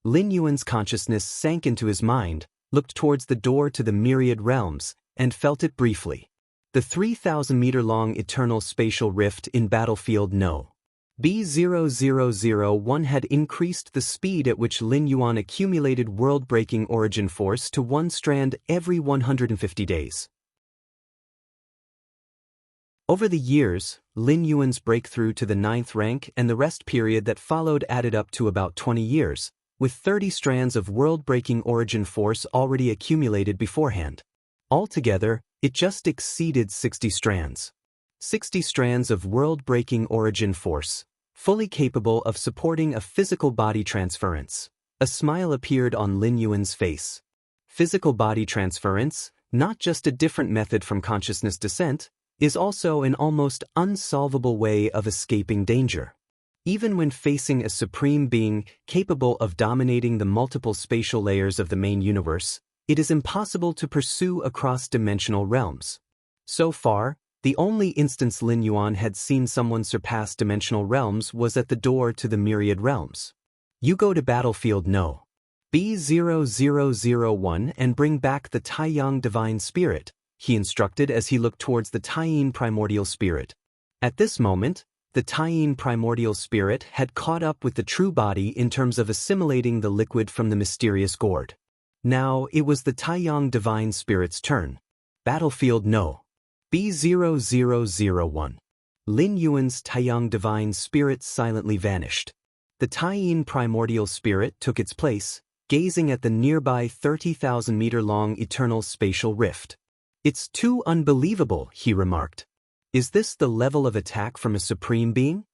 Lin Yuan's consciousness sank into his mind, looked towards the door to the myriad realms, and felt it briefly. The 3,000-meter-long eternal spatial rift in battlefield No. B0001 had increased the speed at which Lin Yuan accumulated world-breaking origin force to 1 strand every 150 days. Over the years, Lin Yuan's breakthrough to the 9th rank and the rest period that followed added up to about 20 years, with 30 strands of world-breaking origin force already accumulated beforehand. Altogether, it just exceeded 60 strands. 60 strands of world-breaking origin force, fully capable of supporting a physical body transference. A smile appeared on Lin Yuan's face. Physical body transference, not just a different method from consciousness descent, is also an almost unsolvable way of escaping danger. Even when facing a supreme being capable of dominating the multiple spatial layers of the main universe, it is impossible to pursue across dimensional realms. So far, the only instance Lin Yuan had seen someone surpass dimensional realms was at the door to the myriad realms. You go to battlefield No. B0001 and bring back the Taiyang Divine Spirit, he instructed as he looked towards the Taiyin Primordial Spirit. At this moment, the Taiyin Primordial Spirit had caught up with the true body in terms of assimilating the liquid from the mysterious gourd. Now it was the Taiyang Divine Spirit's turn. Battlefield No. B0001. Lin Yuan's Taiyang Divine Spirit silently vanished. The Taiyin Primordial Spirit took its place, gazing at the nearby 30,000-meter-long eternal spatial rift. "It's too unbelievable," he remarked. "Is this the level of attack from a supreme being?"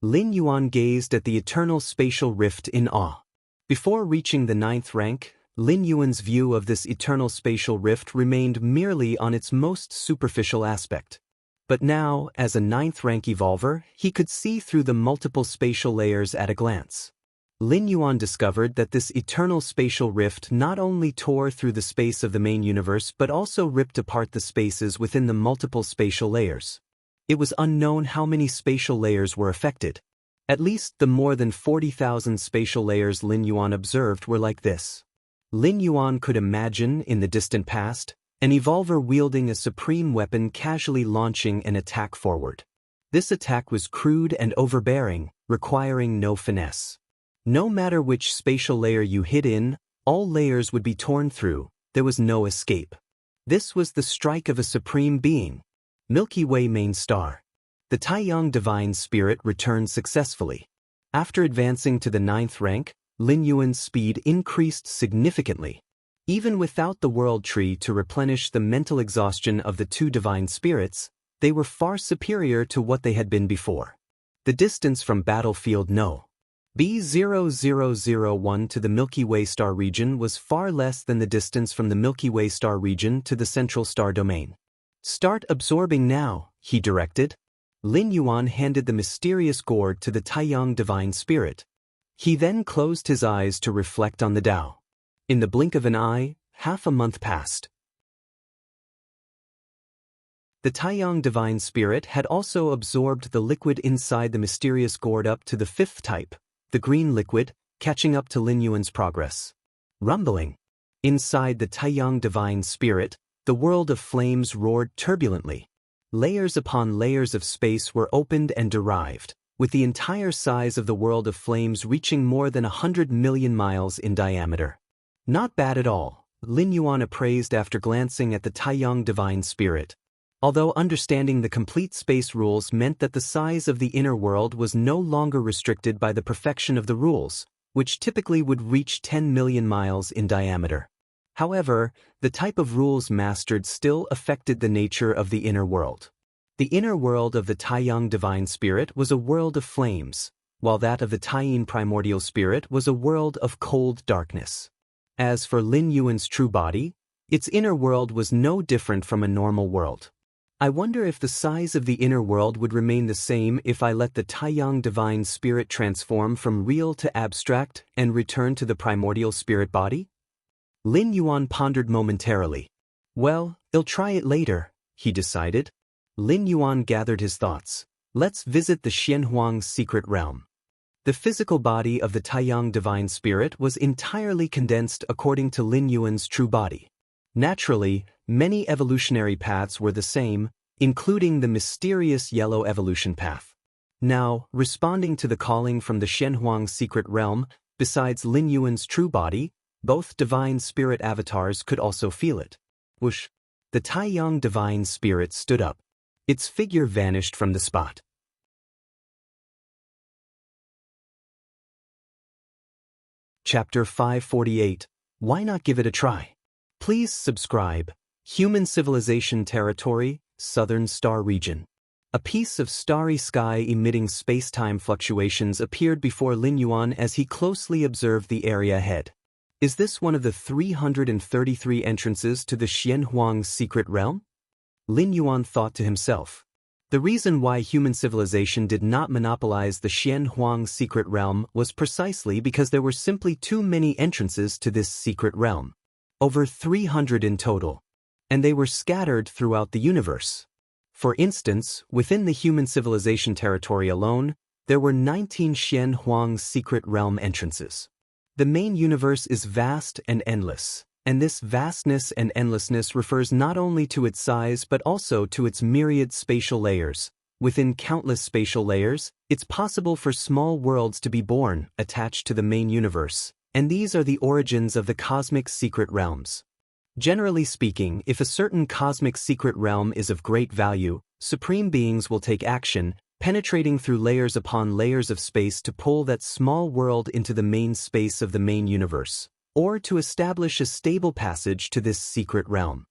Lin Yuan gazed at the eternal spatial rift in awe. Before reaching the 9th rank, Lin Yuan's view of this eternal spatial rift remained merely on its most superficial aspect. But now, as a 9th rank evolver, he could see through the multiple spatial layers at a glance. Lin Yuan discovered that this eternal spatial rift not only tore through the space of the main universe but also ripped apart the spaces within the multiple spatial layers. It was unknown how many spatial layers were affected. At least the more than 40,000 spatial layers Lin Yuan observed were like this. Lin Yuan could imagine, in the distant past, an evolver wielding a supreme weapon casually launching an attack forward. This attack was crude and overbearing, requiring no finesse. No matter which spatial layer you hid in, all layers would be torn through, there was no escape. This was the strike of a supreme being. Milky Way main star. The Taiyang Divine Spirit returned successfully. After advancing to the 9th rank, Lin Yuan's speed increased significantly. Even without the World Tree to replenish the mental exhaustion of the two divine spirits, they were far superior to what they had been before. The distance from battlefield No. B0001 to the Milky Way star region was far less than the distance from the Milky Way star region to the central star domain. "Start absorbing now," he directed. Lin Yuan handed the mysterious gourd to the Taiyang Divine Spirit. He then closed his eyes to reflect on the Tao. In the blink of an eye, half a month passed. The Taiyang Divine Spirit had also absorbed the liquid inside the mysterious gourd up to the 5th type, the green liquid, catching up to Lin Yuan's progress. Rumbling. Inside the Taiyang Divine Spirit, the world of flames roared turbulently. Layers upon layers of space were opened and derived, with the entire size of the world of flames reaching more than 100 million miles in diameter. "Not bad at all," Lin Yuan appraised after glancing at the Taiyang Divine Spirit. Although understanding the complete space rules meant that the size of the inner world was no longer restricted by the perfection of the rules, which typically would reach 10 million miles in diameter. However, the type of rules mastered still affected the nature of the inner world. The inner world of the Taiyang Divine Spirit was a world of flames, while that of the Taiyin Primordial Spirit was a world of cold darkness. As for Lin Yuan's true body, its inner world was no different from a normal world. "I wonder if the size of the inner world would remain the same if I let the Taiyang Divine Spirit transform from real to abstract and return to the primordial spirit body?" Lin Yuan pondered momentarily. "Well, I'll try it later," he decided. Lin Yuan gathered his thoughts. "Let's visit the Xianxia secret realm." The physical body of the Taiyang Divine Spirit was entirely condensed according to Lin Yuan's true body. Naturally, many evolutionary paths were the same, including the mysterious yellow evolution path. Now, responding to the calling from the Xianxia secret realm, besides Lin Yuan's true body, both divine spirit avatars could also feel it. Whoosh! The Taiyang divine spirit stood up. Its figure vanished from the spot. Chapter 548. Why not give it a try? Please subscribe. Human Civilization Territory, Southern Star Region. A piece of starry sky emitting space-time fluctuations appeared before Lin Yuan as he closely observed the area ahead. Is this one of the 333 entrances to the Xianxia secret realm? Lin Yuan thought to himself. The reason why human civilization did not monopolize the Xianxia secret realm was precisely because there were simply too many entrances to this secret realm. Over 300 in total. And they were scattered throughout the universe. For instance, within the human civilization territory alone, there were 19 Xianxia secret realm entrances. The main universe is vast and endless, and this vastness and endlessness refers not only to its size but also to its myriad spatial layers. Within countless spatial layers, it's possible for small worlds to be born, attached to the main universe, and these are the origins of the cosmic secret realms. Generally speaking, if a certain cosmic secret realm is of great value, supreme beings will take action, penetrating through layers upon layers of space to pull that small world into the main space of the main universe, or to establish a stable passage to this secret realm.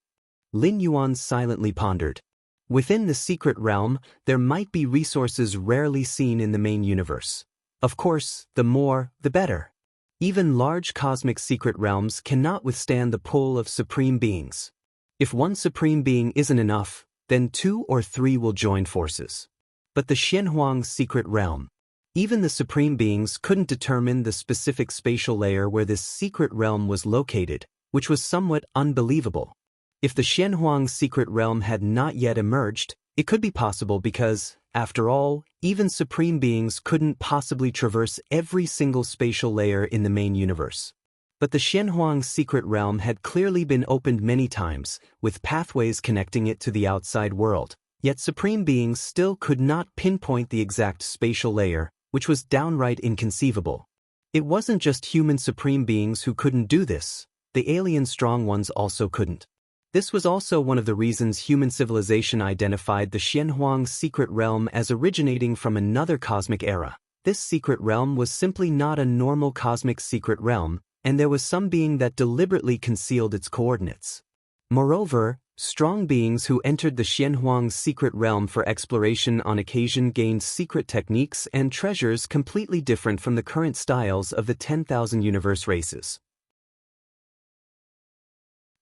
Lin Yuan silently pondered. Within the secret realm, there might be resources rarely seen in the main universe. Of course, the more, the better. Even large cosmic secret realms cannot withstand the pull of supreme beings. If one supreme being isn't enough, then 2 or 3 will join forces. But the Xianxia secret realm, even the supreme beings couldn't determine the specific spatial layer where this secret realm was located, which was somewhat unbelievable. If the Xianxia secret realm had not yet emerged, it could be possible because, after all, even supreme beings couldn't possibly traverse every single spatial layer in the main universe. But the Xianxia secret realm had clearly been opened many times, with pathways connecting it to the outside world, yet supreme beings still could not pinpoint the exact spatial layer, which was downright inconceivable. It wasn't just human supreme beings who couldn't do this, the alien strong ones also couldn't. This was also one of the reasons human civilization identified the Xianxia secret realm as originating from another cosmic era. This secret realm was simply not a normal cosmic secret realm, and there was some being that deliberately concealed its coordinates. Moreover, strong beings who entered the Xianxia secret realm for exploration on occasion gained secret techniques and treasures completely different from the current styles of the 10,000 universe races.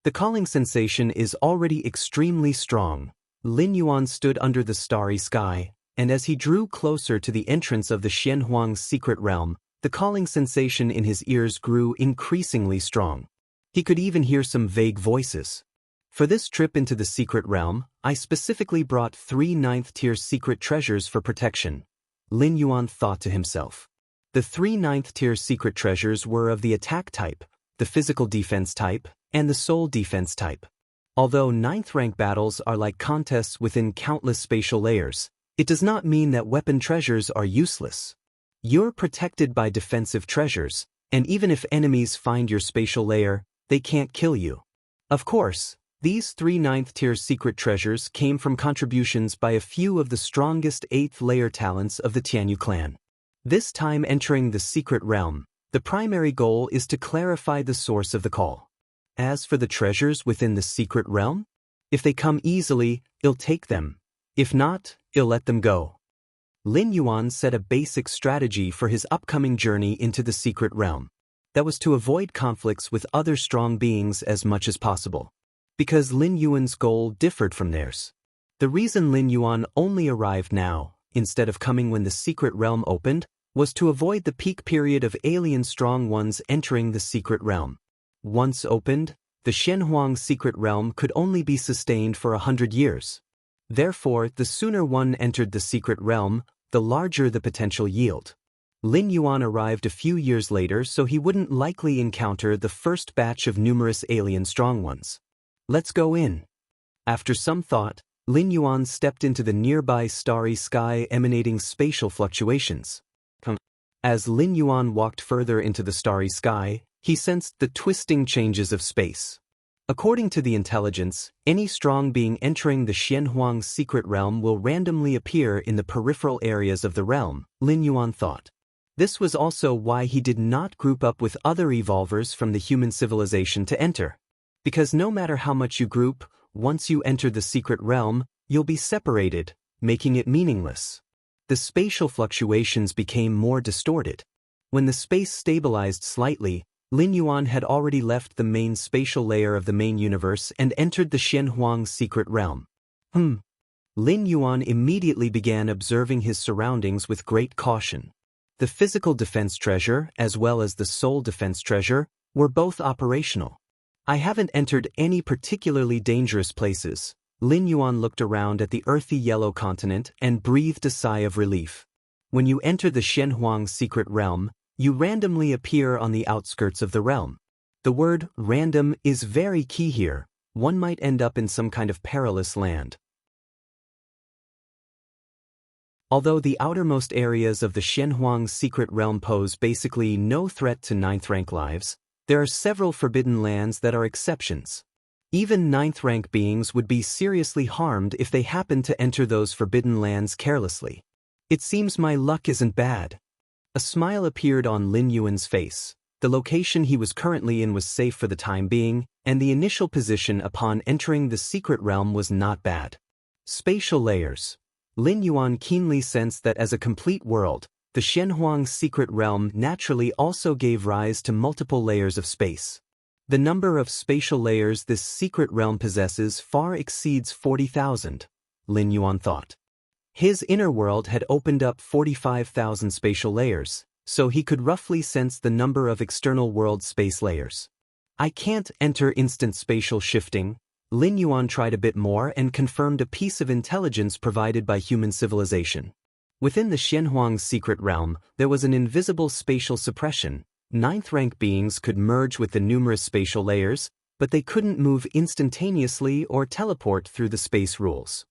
The calling sensation is already extremely strong. Lin Yuan stood under the starry sky, and as he drew closer to the entrance of the Xianxia secret realm, the calling sensation in his ears grew increasingly strong. He could even hear some vague voices. For this trip into the secret realm, I specifically brought 3 9th-tier secret treasures for protection. Lin Yuan thought to himself. The 3 9th-tier secret treasures were of the attack type, the physical defense type, and the soul defense type. Although 9th-rank battles are like contests within countless spatial layers, it does not mean that weapon treasures are useless. You're protected by defensive treasures, and even if enemies find your spatial layer, they can't kill you. Of course, these 3 9th-tier secret treasures came from contributions by a few of the strongest 8th-layer talents of the Tianyu clan. This time entering the secret realm, the primary goal is to clarify the source of the call. As for the treasures within the secret realm, if they come easily, I'll take them. If not, I'll let them go. Lin Yuan set a basic strategy for his upcoming journey into the secret realm. That was to avoid conflicts with other strong beings as much as possible. Because Lin Yuan's goal differed from theirs. The reason Lin Yuan only arrived now, instead of coming when the secret realm opened, was to avoid the peak period of alien strong ones entering the secret realm. Once opened, the Xianxia secret realm could only be sustained for 100 years. Therefore, the sooner one entered the secret realm, the larger the potential yield. Lin Yuan arrived a few years later so he wouldn't likely encounter the first batch of numerous alien strong ones. Let's go in. After some thought, Lin Yuan stepped into the nearby starry sky emanating spatial fluctuations. As Lin Yuan walked further into the starry sky, he sensed the twisting changes of space. According to the intelligence, any strong being entering the Xianxia's secret realm will randomly appear in the peripheral areas of the realm, Lin Yuan thought. This was also why he did not group up with other evolvers from the human civilization to enter. Because no matter how much you group, once you enter the secret realm, you'll be separated, making it meaningless. The spatial fluctuations became more distorted. When the space stabilized slightly, Lin Yuan had already left the main spatial layer of the main universe and entered the Xianxia's secret realm. Lin Yuan immediately began observing his surroundings with great caution. The physical defense treasure, as well as the soul defense treasure, were both operational. I haven't entered any particularly dangerous places. Lin Yuan looked around at the earthy yellow continent and breathed a sigh of relief. When you enter the Xianxia's secret realm, you randomly appear on the outskirts of the realm. The word random is very key here. One might end up in some kind of perilous land. Although the outermost areas of the Xianxia's secret realm pose basically no threat to 9th rank lives, there are several forbidden lands that are exceptions. Even 9th rank beings would be seriously harmed if they happened to enter those forbidden lands carelessly. It seems my luck isn't bad. A smile appeared on Lin Yuan's face. The location he was currently in was safe for the time being, and the initial position upon entering the secret realm was not bad. Spatial layers. Lin Yuan keenly sensed that as a complete world, the Xianxia's secret realm naturally also gave rise to multiple layers of space. The number of spatial layers this secret realm possesses far exceeds 40,000, Lin Yuan thought. His inner world had opened up 45,000 spatial layers, so he could roughly sense the number of external world space layers. I can't enter instant spatial shifting. Lin Yuan tried a bit more and confirmed a piece of intelligence provided by human civilization. Within the Xianxia's secret realm, there was an invisible spatial suppression. 9th rank beings could merge with the numerous spatial layers, but they couldn't move instantaneously or teleport through the space rules.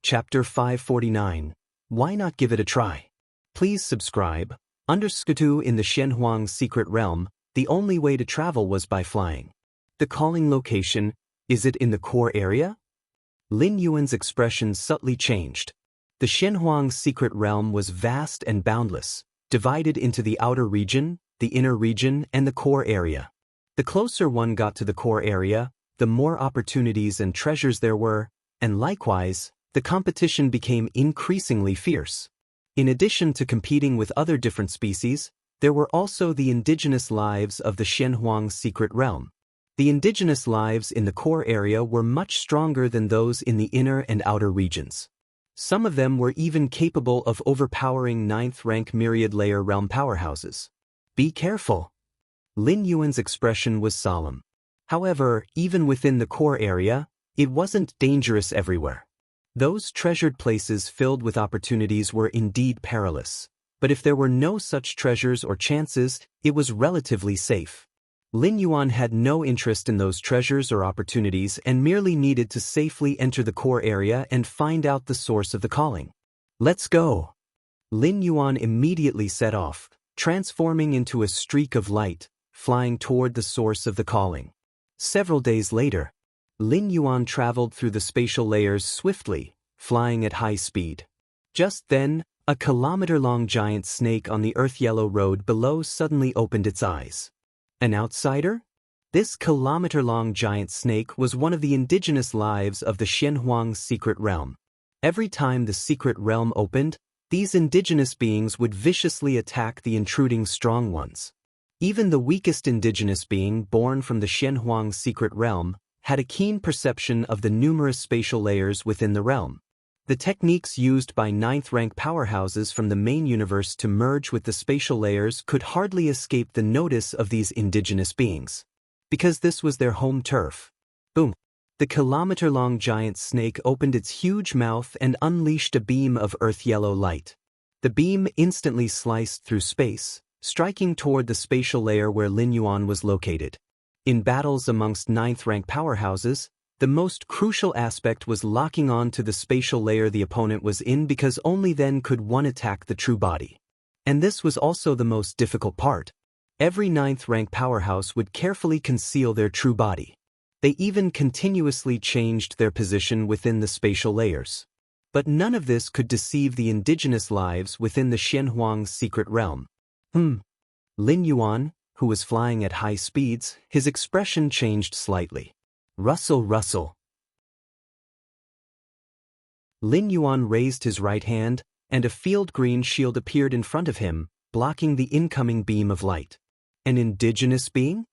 Chapter 549. Why not give it a try? Please subscribe. Underskutu in the Xianxia's secret realm, the only way to travel was by flying. The calling location, is it in the core area? Lin Yuan's expression subtly changed. The Xianxia's secret realm was vast and boundless, divided into the outer region, the inner region, and the core area. The closer one got to the core area, the more opportunities and treasures there were, and likewise, the competition became increasingly fierce. In addition to competing with other different species, there were also the indigenous lives of the Xianxia's secret realm. The indigenous lives in the core area were much stronger than those in the inner and outer regions. Some of them were even capable of overpowering 9th rank myriad layer realm powerhouses. Be careful. Lin Yuan's expression was solemn. However, even within the core area, it wasn't dangerous everywhere. Those treasured places filled with opportunities were indeed perilous, but if there were no such treasures or chances, it was relatively safe. Lin Yuan had no interest in those treasures or opportunities and merely needed to safely enter the core area and find out the source of the calling. Let's go! Lin Yuan immediately set off, transforming into a streak of light, flying toward the source of the calling. Several days later, Lin Yuan traveled through the spatial layers swiftly, flying at high speed. Just then, a kilometer-long giant snake on the earth-yellow road below suddenly opened its eyes. An outsider? This kilometer-long giant snake was one of the indigenous lives of the Xianxia's secret realm. Every time the secret realm opened, these indigenous beings would viciously attack the intruding strong ones. Even the weakest indigenous being born from the Xianxia's secret realm had a keen perception of the numerous spatial layers within the realm. The techniques used by 9th rank powerhouses from the main universe to merge with the spatial layers could hardly escape the notice of these indigenous beings. Because this was their home turf. Boom! The kilometer-long giant snake opened its huge mouth and unleashed a beam of earth-yellow light. The beam instantly sliced through space, striking toward the spatial layer where Lin Yuan was located. In battles amongst 9th rank powerhouses, the most crucial aspect was locking on to the spatial layer the opponent was in, because only then could one attack the true body. And this was also the most difficult part. Every 9th rank powerhouse would carefully conceal their true body. They even continuously changed their position within the spatial layers. But none of this could deceive the indigenous lives within the Xianxia's secret realm. Lin Yuan, who was flying at high speeds, his expression changed slightly. Rustle, rustle. Lin Yuan raised his right hand, and a field green shield appeared in front of him, blocking the incoming beam of light. An indigenous being?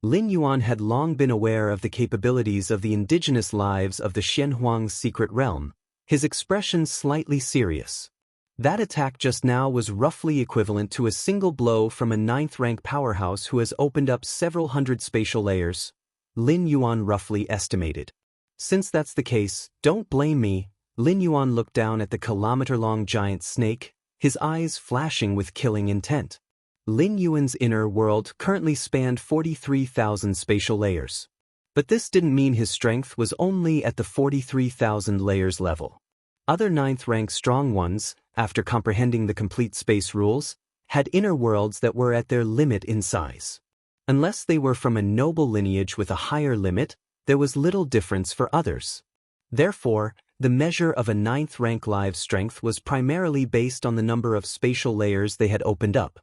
Lin Yuan had long been aware of the capabilities of the indigenous lives of the Xianxia's secret realm, his expression slightly serious. That attack just now was roughly equivalent to a single blow from a 9th rank powerhouse who has opened up several hundred spatial layers, Lin Yuan roughly estimated. Since that's the case, don't blame me. Lin Yuan looked down at the kilometer-long giant snake, his eyes flashing with killing intent. Lin Yuan's inner world currently spanned 43,000 spatial layers. But this didn't mean his strength was only at the 43,000 layers level. Other 9th rank strong ones, after comprehending the complete space rules, had inner worlds that were at their limit in size. Unless they were from a noble lineage with a higher limit, there was little difference for others. Therefore, the measure of a 9th rank live strength was primarily based on the number of spatial layers they had opened up.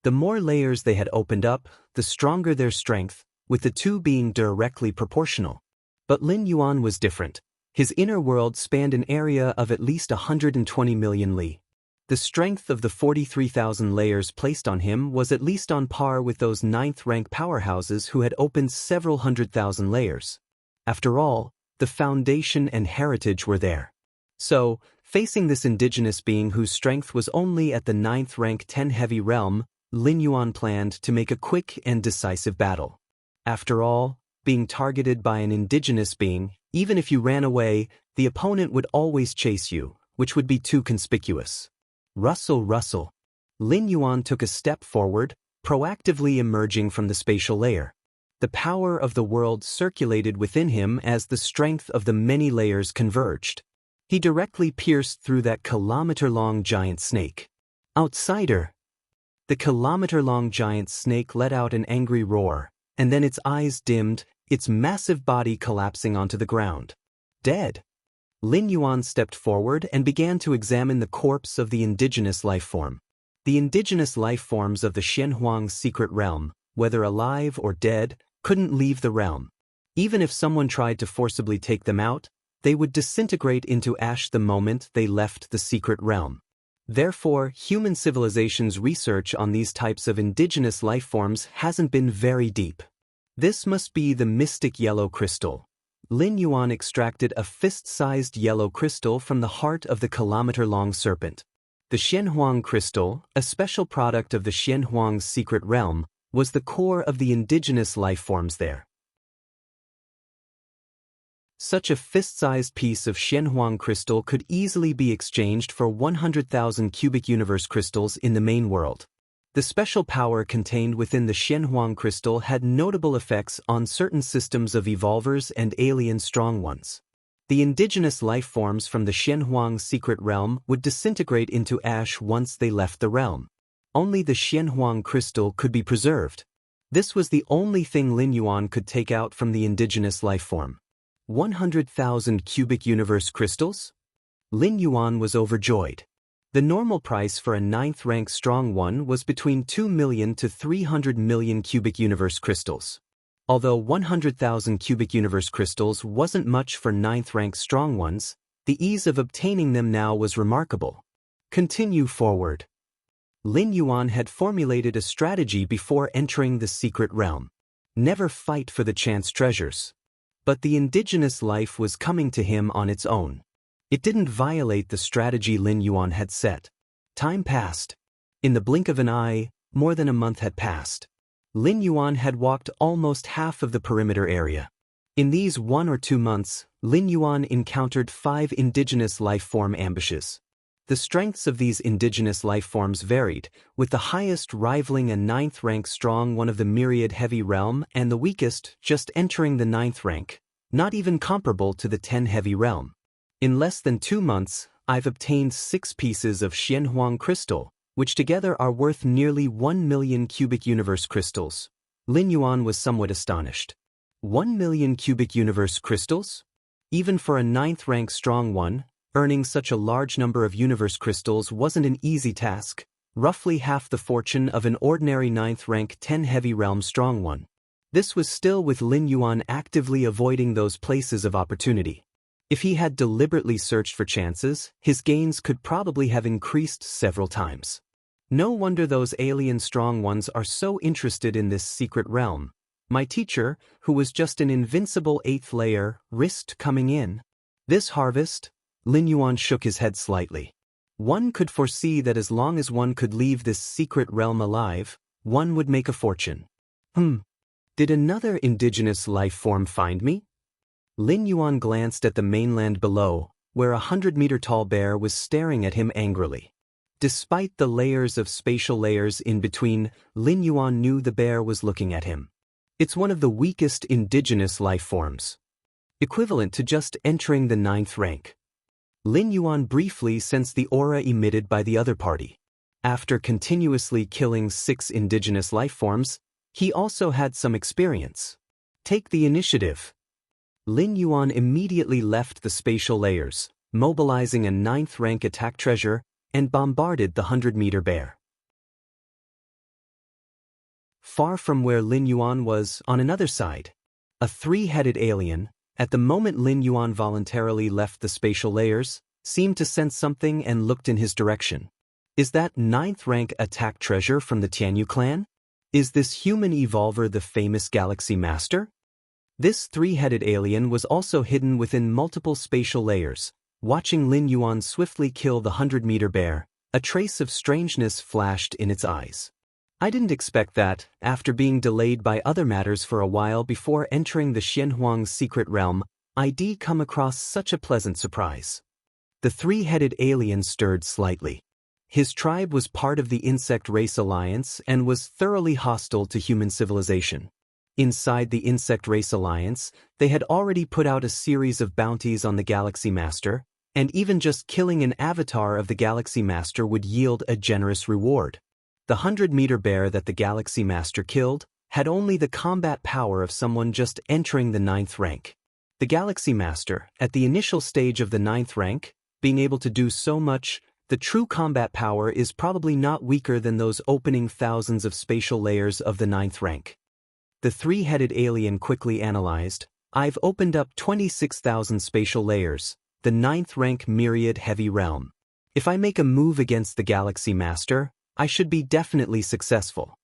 The more layers they had opened up, the stronger their strength, with the two being directly proportional. But Lin Yuan was different. His inner world spanned an area of at least 120 million li. The strength of the 43,000 layers placed on him was at least on par with those 9th rank powerhouses who had opened several 100,000 layers. After all, the foundation and heritage were there. So, facing this indigenous being whose strength was only at the 9th rank 10 heavy realm, Lin Yuan planned to make a quick and decisive battle. After all, being targeted by an indigenous being, even if you ran away, the opponent would always chase you, which would be too conspicuous. Rustle, rustle. Lin Yuan took a step forward, proactively emerging from the spatial layer. The power of the world circulated within him as the strength of the many layers converged. He directly pierced through that kilometer-long giant snake. Outsider! The kilometer-long giant snake let out an angry roar, and then its eyes dimmed, its massive body collapsing onto the ground. Dead! Lin Yuan stepped forward and began to examine the corpse of the indigenous life form. The indigenous life forms of the Xianxia's secret realm, whether alive or dead, couldn't leave the realm. Even if someone tried to forcibly take them out, they would disintegrate into ash the moment they left the secret realm. Therefore, human civilization's research on these types of indigenous life forms hasn't been very deep. This must be the mystic yellow crystal. Lin Yuan extracted a fist-sized yellow crystal from the heart of the kilometer-long serpent. The Xianxia crystal, a special product of the Xianxia's secret realm, was the core of the indigenous life forms there. Such a fist-sized piece of Xianxia crystal could easily be exchanged for 100,000 cubic universe crystals in the main world. The special power contained within the Xianxia crystal had notable effects on certain systems of evolvers and alien strong ones. The indigenous life forms from the Xianxia's secret realm would disintegrate into ash once they left the realm. Only the Xianxia crystal could be preserved. This was the only thing Lin Yuan could take out from the indigenous life form. 100,000 cubic universe crystals? Lin Yuan was overjoyed. The normal price for a 9th rank strong one was between 2 million to 300 million cubic universe crystals. Although 100,000 cubic universe crystals wasn't much for 9th rank strong ones, the ease of obtaining them now was remarkable. Continue forward. Lin Yuan had formulated a strategy before entering the secret realm. Never fight for the chance treasures. But the indigenous life was coming to him on its own. It didn't violate the strategy Lin Yuan had set. Time passed. In the blink of an eye, more than a month had passed. Lin Yuan had walked almost half of the perimeter area. In these 1 or 2 months, Lin Yuan encountered 5 indigenous life form ambushes. The strengths of these indigenous life forms varied, with the highest rivaling a 9th rank strong one of the myriad heavy realm and the weakest just entering the 9th rank, not even comparable to the 10 heavy realm. In less than 2 months, I've obtained 6 pieces of Xianxia crystal, which together are worth nearly 1 million cubic universe crystals. Lin Yuan was somewhat astonished. 1 million cubic universe crystals? Even for a 9th rank strong one, earning such a large number of universe crystals wasn't an easy task, roughly half the fortune of an ordinary 9th rank 10 heavy realm strong one. This was still with Lin Yuan actively avoiding those places of opportunity. If he had deliberately searched for chances, his gains could probably have increased several times. No wonder those alien strong ones are so interested in this secret realm. My teacher, who was just an invincible 8th layer, risked coming in. This harvest? Lin Yuan shook his head slightly. One could foresee that as long as one could leave this secret realm alive, one would make a fortune. Did another indigenous life form find me? Lin Yuan glanced at the mainland below, where a 100-meter-tall bear was staring at him angrily. Despite the layers of spatial layers in between, Lin Yuan knew the bear was looking at him. It's one of the weakest indigenous life forms, equivalent to just entering the 9th rank. Lin Yuan briefly sensed the aura emitted by the other party. After continuously killing 6 indigenous life forms, he also had some experience. Take the initiative. Lin Yuan immediately left the spatial layers, mobilizing a 9th rank attack treasure, and bombarded the 100-meter bear. Far from where Lin Yuan was, on another side, a 3-headed alien, at the moment Lin Yuan voluntarily left the spatial layers, seemed to sense something and looked in his direction. Is that 9th rank attack treasure from the Tianyu clan? Is this human evolver the famous Galaxy Master? This 3-headed alien was also hidden within multiple spatial layers. Watching Lin Yuan swiftly kill the 100-meter bear, a trace of strangeness flashed in its eyes. I didn't expect that, after being delayed by other matters for a while before entering the Xianhuang's secret realm, I'd come across such a pleasant surprise. The 3-headed alien stirred slightly. His tribe was part of the Insect Race Alliance and was thoroughly hostile to human civilization. Inside the Insect Race Alliance, they had already put out a series of bounties on the Galaxy Master, and even just killing an avatar of the Galaxy Master would yield a generous reward. The 100-meter bear that the Galaxy Master killed had only the combat power of someone just entering the 9th rank. The Galaxy Master, at the initial stage of the 9th rank, being able to do so much, the true combat power is probably not weaker than those opening thousands of spatial layers of the 9th rank. The 3-headed alien quickly analyzed, I've opened up 26,000 spatial layers, the 9th rank myriad heavy realm. If I make a move against the Galaxy Master, I should be definitely successful.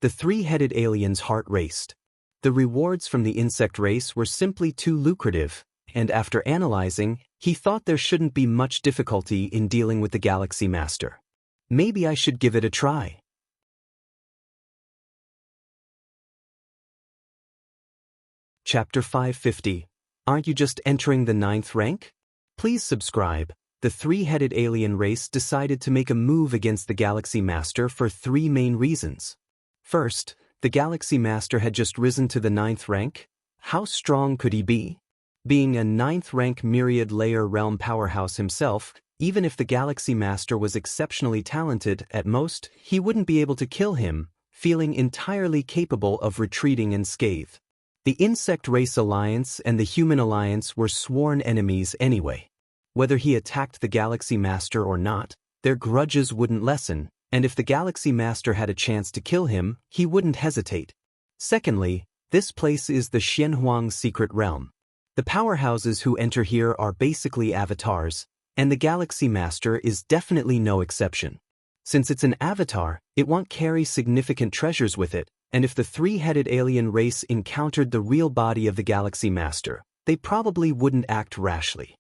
The 3-headed alien's heart raced. The rewards from the insect race were simply too lucrative, and after analyzing, he thought there shouldn't be much difficulty in dealing with the Galaxy Master. Maybe I should give it a try. Chapter 550. Aren't you just entering the 9th rank? Please subscribe. The 3-headed alien race decided to make a move against the Galaxy Master for 3 main reasons. First, the Galaxy Master had just risen to the 9th rank. How strong could he be? Being a 9th rank myriad layer realm powerhouse himself, even if the Galaxy Master was exceptionally talented, at most, he wouldn't be able to kill him, feeling entirely capable of retreating unscathed. The Insect Race Alliance and the Human Alliance were sworn enemies anyway. Whether he attacked the Galaxy Master or not, their grudges wouldn't lessen, and if the Galaxy Master had a chance to kill him, he wouldn't hesitate. Secondly, this place is the Xianhuang's secret realm. The powerhouses who enter here are basically avatars, and the Galaxy Master is definitely no exception. Since it's an avatar, it won't carry significant treasures with it, and if the 3-headed alien race encountered the real body of the Galaxy Master, they probably wouldn't act rashly.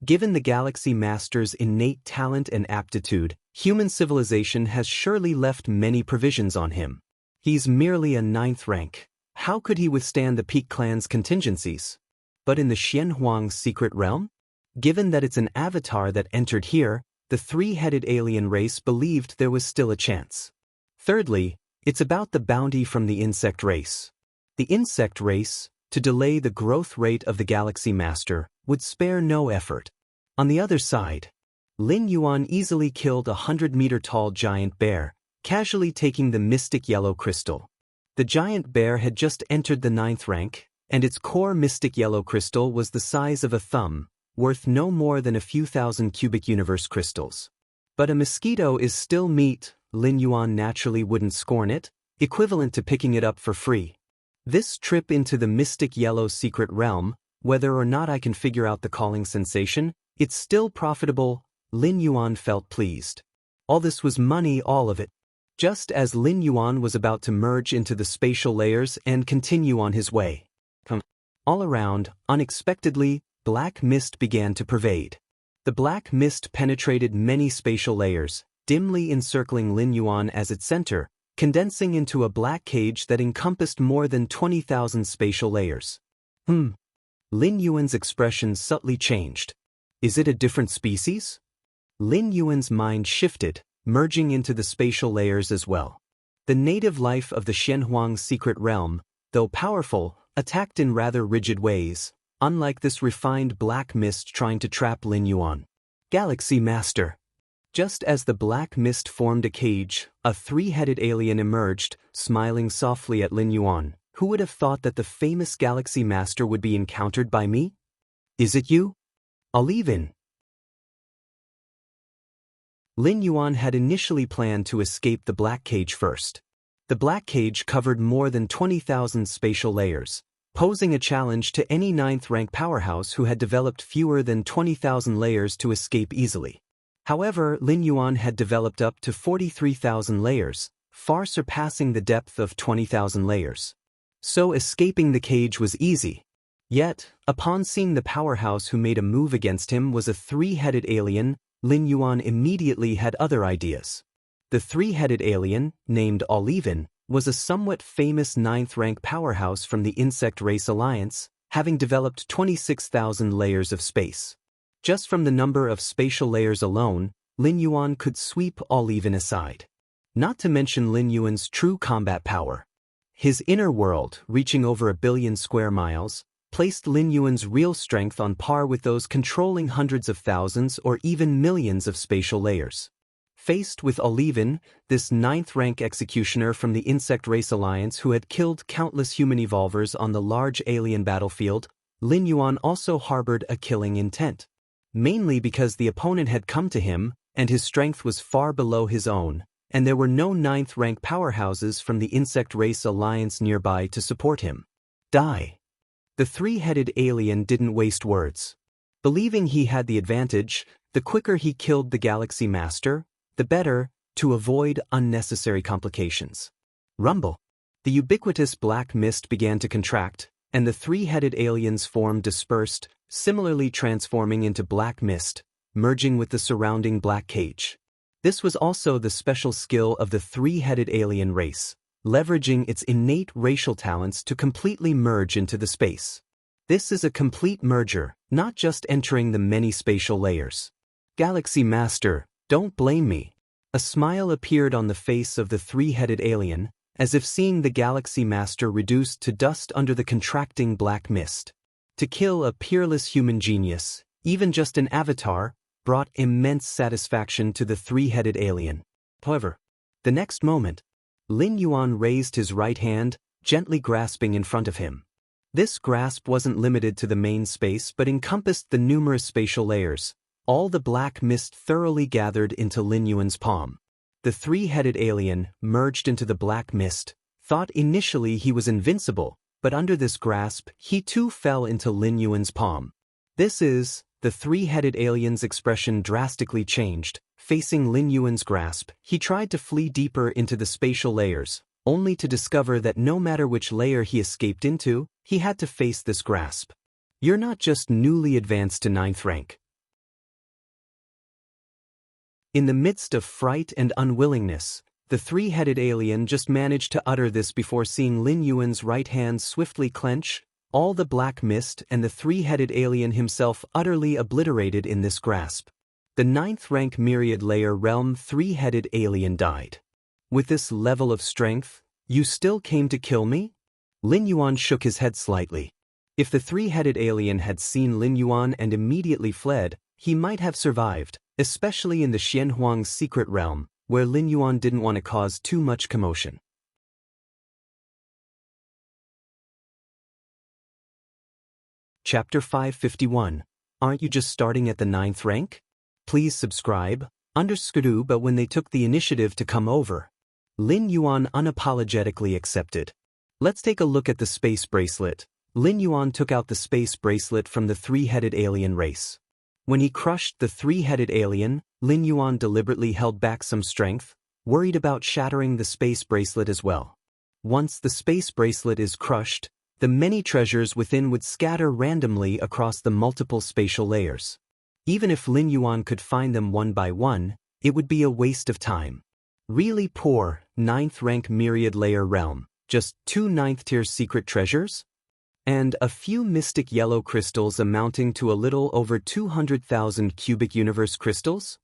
Given the Galaxy Master's innate talent and aptitude, human civilization has surely left many provisions on him. He's merely a 9th rank. How could he withstand the Peak Clan's contingencies? But in the Xianhuang's secret realm? Given that it's an avatar that entered here, The three-headed alien race believed there was still a chance. Thirdly, it's about the bounty from the insect race. The insect race, to delay the growth rate of the Galaxy Master, would spare no effort. On the other side, Lin Yuan easily killed a 100-meter-tall giant bear, casually taking the mystic yellow crystal. The giant bear had just entered the 9th rank, and its core mystic yellow crystal was the size of a thumb, worth no more than a few thousand cubic universe crystals. But a mosquito is still meat, Lin Yuan naturally wouldn't scorn it, equivalent to picking it up for free. This trip into the mystic yellow secret realm, whether or not I can figure out the calling sensation, it's still profitable, Lin Yuan felt pleased. All this was money, all of it. Just as Lin Yuan was about to merge into the spatial layers and continue on his way. All around, unexpectedly, black mist began to pervade. The black mist penetrated many spatial layers, dimly encircling Lin Yuan as its center, condensing into a black cage that encompassed more than 20,000 spatial layers. Lin Yuan's expression subtly changed. Is it a different species? Lin Yuan's mind shifted, merging into the spatial layers as well. The native life of the Shenhuang secret realm, though powerful, attacked in rather rigid ways, unlike this refined black mist trying to trap Lin Yuan. Galaxy Master. Just as the black mist formed a cage, a three-headed alien emerged, smiling softly at Lin Yuan. Who would have thought that the famous Galaxy Master would be encountered by me? Is it you? I'll leave in. Lin Yuan had initially planned to escape the black cage first. The black cage covered more than 20,000 spatial layers, posing a challenge to any 9th rank powerhouse who had developed fewer than 20,000 layers to escape easily. However, Lin Yuan had developed up to 43,000 layers, far surpassing the depth of 20,000 layers. So escaping the cage was easy. Yet, upon seeing the powerhouse who made a move against him was a three-headed alien, Lin Yuan immediately had other ideas. The three-headed alien, named Oliven, was a somewhat famous 9th rank powerhouse from the Insect Race Alliance, having developed 26,000 layers of space. Just from the number of spatial layers alone, Lin Yuan could sweep Oliven aside. Not to mention Lin Yuan's true combat power. His inner world, reaching over 1 billion square miles, placed Lin Yuan's real strength on par with those controlling hundreds of thousands or even millions of spatial layers. Faced with Oliven, this 9th rank executioner from the Insect Race Alliance who had killed countless human evolvers on the large alien battlefield, Lin Yuan also harbored a killing intent. Mainly because the opponent had come to him, and his strength was far below his own, and there were no 9th rank powerhouses from the Insect Race Alliance nearby to support him. Die. The three-headed alien didn't waste words. Believing he had the advantage, the quicker he killed the Galaxy Master, the better, to avoid unnecessary complications. Rumble. The ubiquitous black mist began to contract, and the three-headed alien's form dispersed, similarly transforming into black mist, merging with the surrounding black cage. This was also the special skill of the three-headed alien race, leveraging its innate racial talents to completely merge into the space. This is a complete merger, not just entering the many spatial layers. Galaxy Master, don't blame me. A smile appeared on the face of the three-headed alien, as if seeing the Galaxy Master reduced to dust under the contracting black mist. To kill a peerless human genius, even just an avatar, brought immense satisfaction to the three-headed alien. However, the next moment, Lin Yuan raised his right hand, gently grasping in front of him. This grasp wasn't limited to the main space but encompassed the numerous spatial layers. All the black mist thoroughly gathered into Lin Yuan's palm. The three-headed alien, merged into the black mist, thought initially he was invincible, but under this grasp, he too fell into Lin Yuan's palm. The three-headed alien's expression drastically changed. Facing Lin Yuan's grasp, he tried to flee deeper into the spatial layers, only to discover that no matter which layer he escaped into, he had to face this grasp. You're not just newly advanced to 9th rank. In the midst of fright and unwillingness, the three-headed alien just managed to utter this before seeing Lin Yuan's right hand swiftly clench, all the black mist and the three-headed alien himself utterly obliterated in this grasp. The 9th rank myriad layer realm 3-headed alien died. With this level of strength, you still came to kill me? Lin Yuan shook his head slightly. If the 3-headed alien had seen Lin Yuan and immediately fled, he might have survived, especially in the Xianxia secret realm, where Lin Yuan didn't want to cause too much commotion. Chapter 551. Aren't you just starting at the 9th rank? Please subscribe. Understood, but when they took the initiative to come over, Lin Yuan unapologetically accepted. Let's take a look at the space bracelet. Lin Yuan took out the space bracelet from the 3-headed alien race. When he crushed the 3-headed alien, Lin Yuan deliberately held back some strength, worried about shattering the space bracelet as well. Once the space bracelet is crushed, the many treasures within would scatter randomly across the multiple spatial layers. Even if Lin Yuan could find them one by one, it would be a waste of time. Really poor, 9th rank myriad layer realm, just 2 9th-tier secret treasures? And a few mystic yellow crystals amounting to a little over 200,000 cubic universe crystals?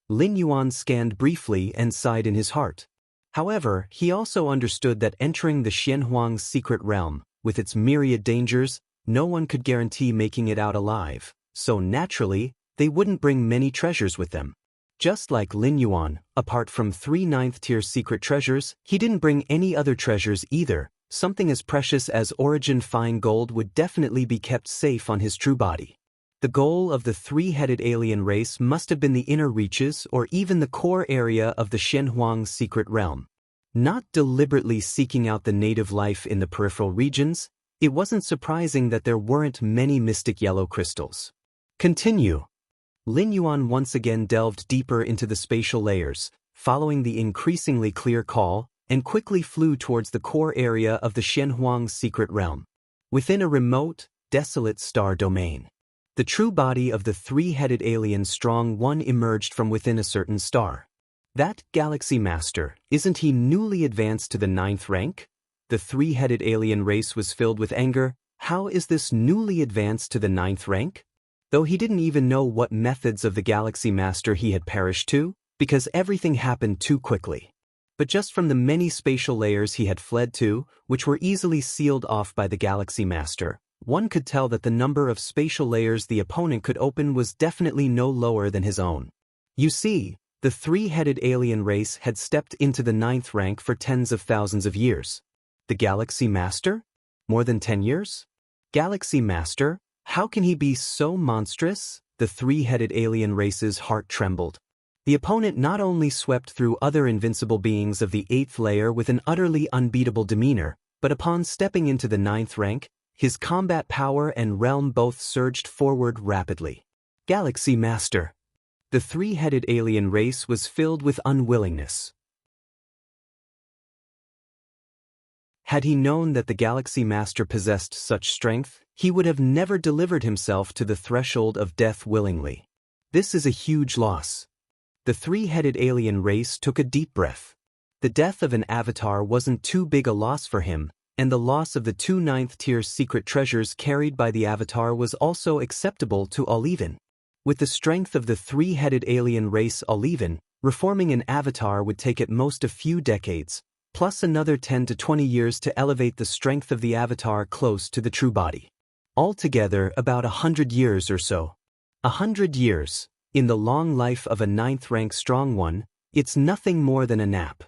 Lin Yuan scanned briefly and sighed in his heart. However, he also understood that entering the Xianxia secret realm, with its myriad dangers, no one could guarantee making it out alive, so naturally, they wouldn't bring many treasures with them. Just like Lin Yuan, apart from 3 9th-tier secret treasures, he didn't bring any other treasures either. Something as precious as origin fine gold would definitely be kept safe on his true body. The goal of the 3-headed alien race must have been the inner reaches or even the core area of the Xianxia secret realm. Not deliberately seeking out the native life in the peripheral regions, it wasn't surprising that there weren't many mystic yellow crystals. Continue. Lin Yuan once again delved deeper into the spatial layers, following the increasingly clear call, and quickly flew towards the core area of the Xianxia secret realm. Within a remote, desolate star domain, the true body of the 3-headed alien strong one emerged from within a certain star. That galaxy master, isn't he newly advanced to the 9th rank? The 3-headed alien race was filled with anger. How is this newly advanced to the 9th rank? Though he didn't even know what methods of the galaxy master he had perished to, because everything happened too quickly. But just from the many spatial layers he had fled to, which were easily sealed off by the galaxy master, one could tell that the number of spatial layers the opponent could open was definitely no lower than his own. You see, the 3-headed alien race had stepped into the 9th rank for tens of thousands of years. The galaxy master? More than 10 years? Galaxy master? How can he be so monstrous? The 3-headed alien race's heart trembled. The opponent not only swept through other invincible beings of the 8th layer with an utterly unbeatable demeanor, but upon stepping into the 9th rank, his combat power and realm both surged forward rapidly. Galaxy Master. The 3-headed alien race was filled with unwillingness. Had he known that the Galaxy Master possessed such strength, he would have never delivered himself to the threshold of death willingly. This is a huge loss. The 3-headed alien race took a deep breath. The death of an avatar wasn't too big a loss for him, and the loss of the 2 9th-tier secret treasures carried by the avatar was also acceptable to Oliven. With the strength of the 3-headed alien race Oliven, reforming an avatar would take at most a few decades, plus another 10 to 20 years to elevate the strength of the avatar close to the true body. Altogether, about 100 years or so. 100 years. In the long life of a 9th-rank strong one, it's nothing more than a nap.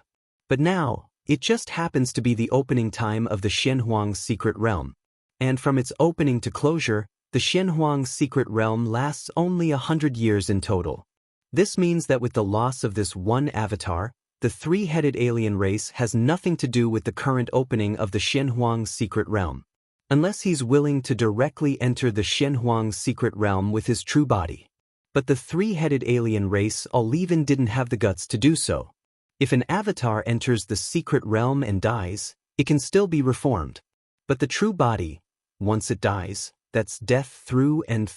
But now, it just happens to be the opening time of the Xianxia secret realm. And from its opening to closure, the Xianxia secret realm lasts only 100 years in total. This means that with the loss of this one avatar, the 3-headed alien race has nothing to do with the current opening of the Xianxia secret realm. Unless he's willing to directly enter the Xianxia secret realm with his true body. But the 3-headed alien race Oliven didn't have the guts to do so. If an avatar enters the secret realm and dies, it can still be reformed. But the true body, once it dies, that's death through, and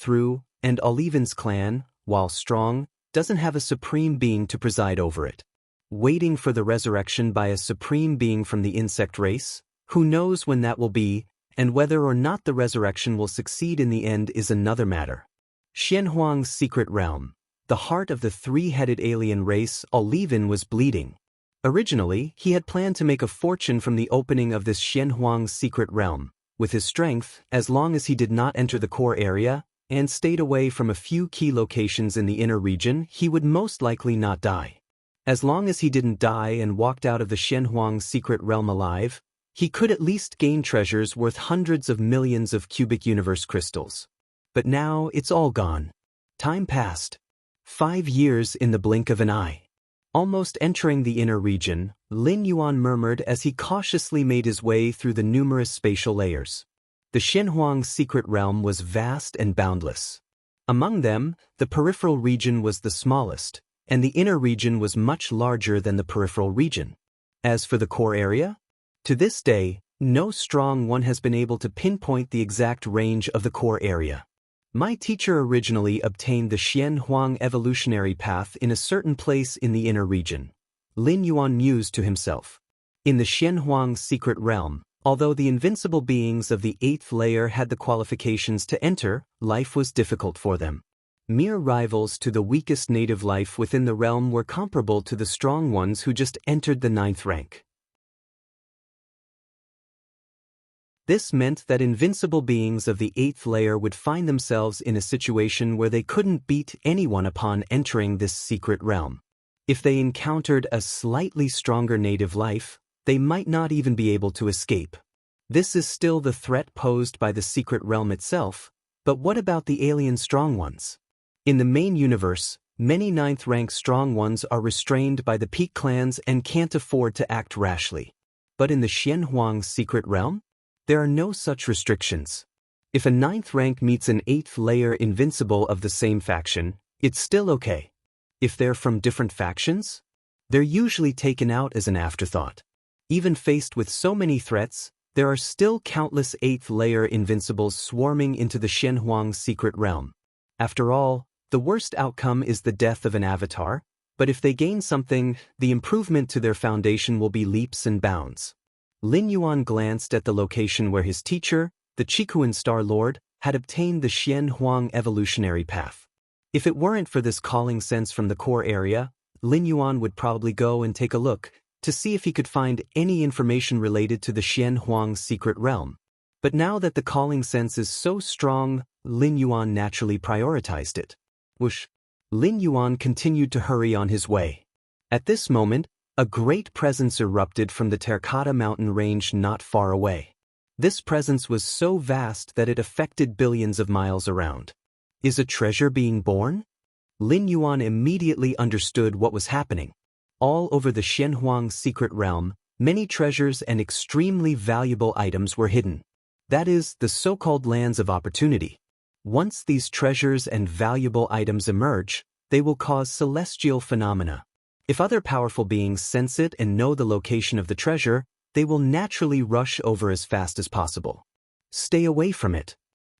Oliven's clan, while strong, doesn't have a supreme being to preside over it. Waiting for the resurrection by a supreme being from the insect race? Who knows when that will be, and whether or not the resurrection will succeed in the end is another matter. Xianxia secret realm. the heart of the three-headed alien race Oliven was bleeding. Originally, he had planned to make a fortune from the opening of this Xianxia secret realm. With his strength, as long as he did not enter the core area, and stayed away from a few key locations in the inner region, he would most likely not die. As long as he didn't die and walked out of the Xianxia secret realm alive, he could at least gain treasures worth hundreds of millions of cubic universe crystals. But now it's all gone. Time passed. 5 years in the blink of an eye. Almost entering the inner region, Lin Yuan murmured as he cautiously made his way through the numerous spatial layers. The Xianxia secret realm was vast and boundless. Among them, the peripheral region was the smallest, and the inner region was much larger than the peripheral region. As for the core area, to this day, no strong one has been able to pinpoint the exact range of the core area. My teacher originally obtained the Xianxia evolutionary path in a certain place in the inner region. Lin Yuan mused to himself. In the Xianxia secret realm, although the invincible beings of the 8th layer had the qualifications to enter, life was difficult for them. Mere rivals to the weakest native life within the realm were comparable to the strong ones who just entered the 9th rank. This meant that invincible beings of the 8th layer would find themselves in a situation where they couldn't beat anyone upon entering this secret realm. If they encountered a slightly stronger native life, they might not even be able to escape. This is still the threat posed by the secret realm itself, but what about the alien strong ones? In the main universe, many 9th rank strong ones are restrained by the peak clans and can't afford to act rashly. But in the Xianxia secret realm, there are no such restrictions. If a 9th rank meets an 8th layer invincible of the same faction, it's still okay. If they're from different factions, they're usually taken out as an afterthought. Even faced with so many threats, there are still countless 8th layer invincibles swarming into the Xianxia secret realm. After all, the worst outcome is the death of an avatar, but if they gain something, the improvement to their foundation will be leaps and bounds. Lin Yuan glanced at the location where his teacher, the Qikuan Star Lord, had obtained the Xianxia evolutionary path. If it weren't for this calling sense from the core area, Lin Yuan would probably go and take a look to see if he could find any information related to the Xianxia secret realm. But now that the calling sense is so strong, Lin Yuan naturally prioritized it. Whoosh! Lin Yuan continued to hurry on his way. At this moment, a great presence erupted from the Terracotta mountain range not far away. This presence was so vast that it affected billions of miles around. Is a treasure being born? Lin Yuan immediately understood what was happening. All over the Xianxia secret realm, many treasures and extremely valuable items were hidden. That is, the so-called lands of opportunity. Once these treasures and valuable items emerge, they will cause celestial phenomena. If other powerful beings sense it and know the location of the treasure, they will naturally rush over as fast as possible. Stay away from it.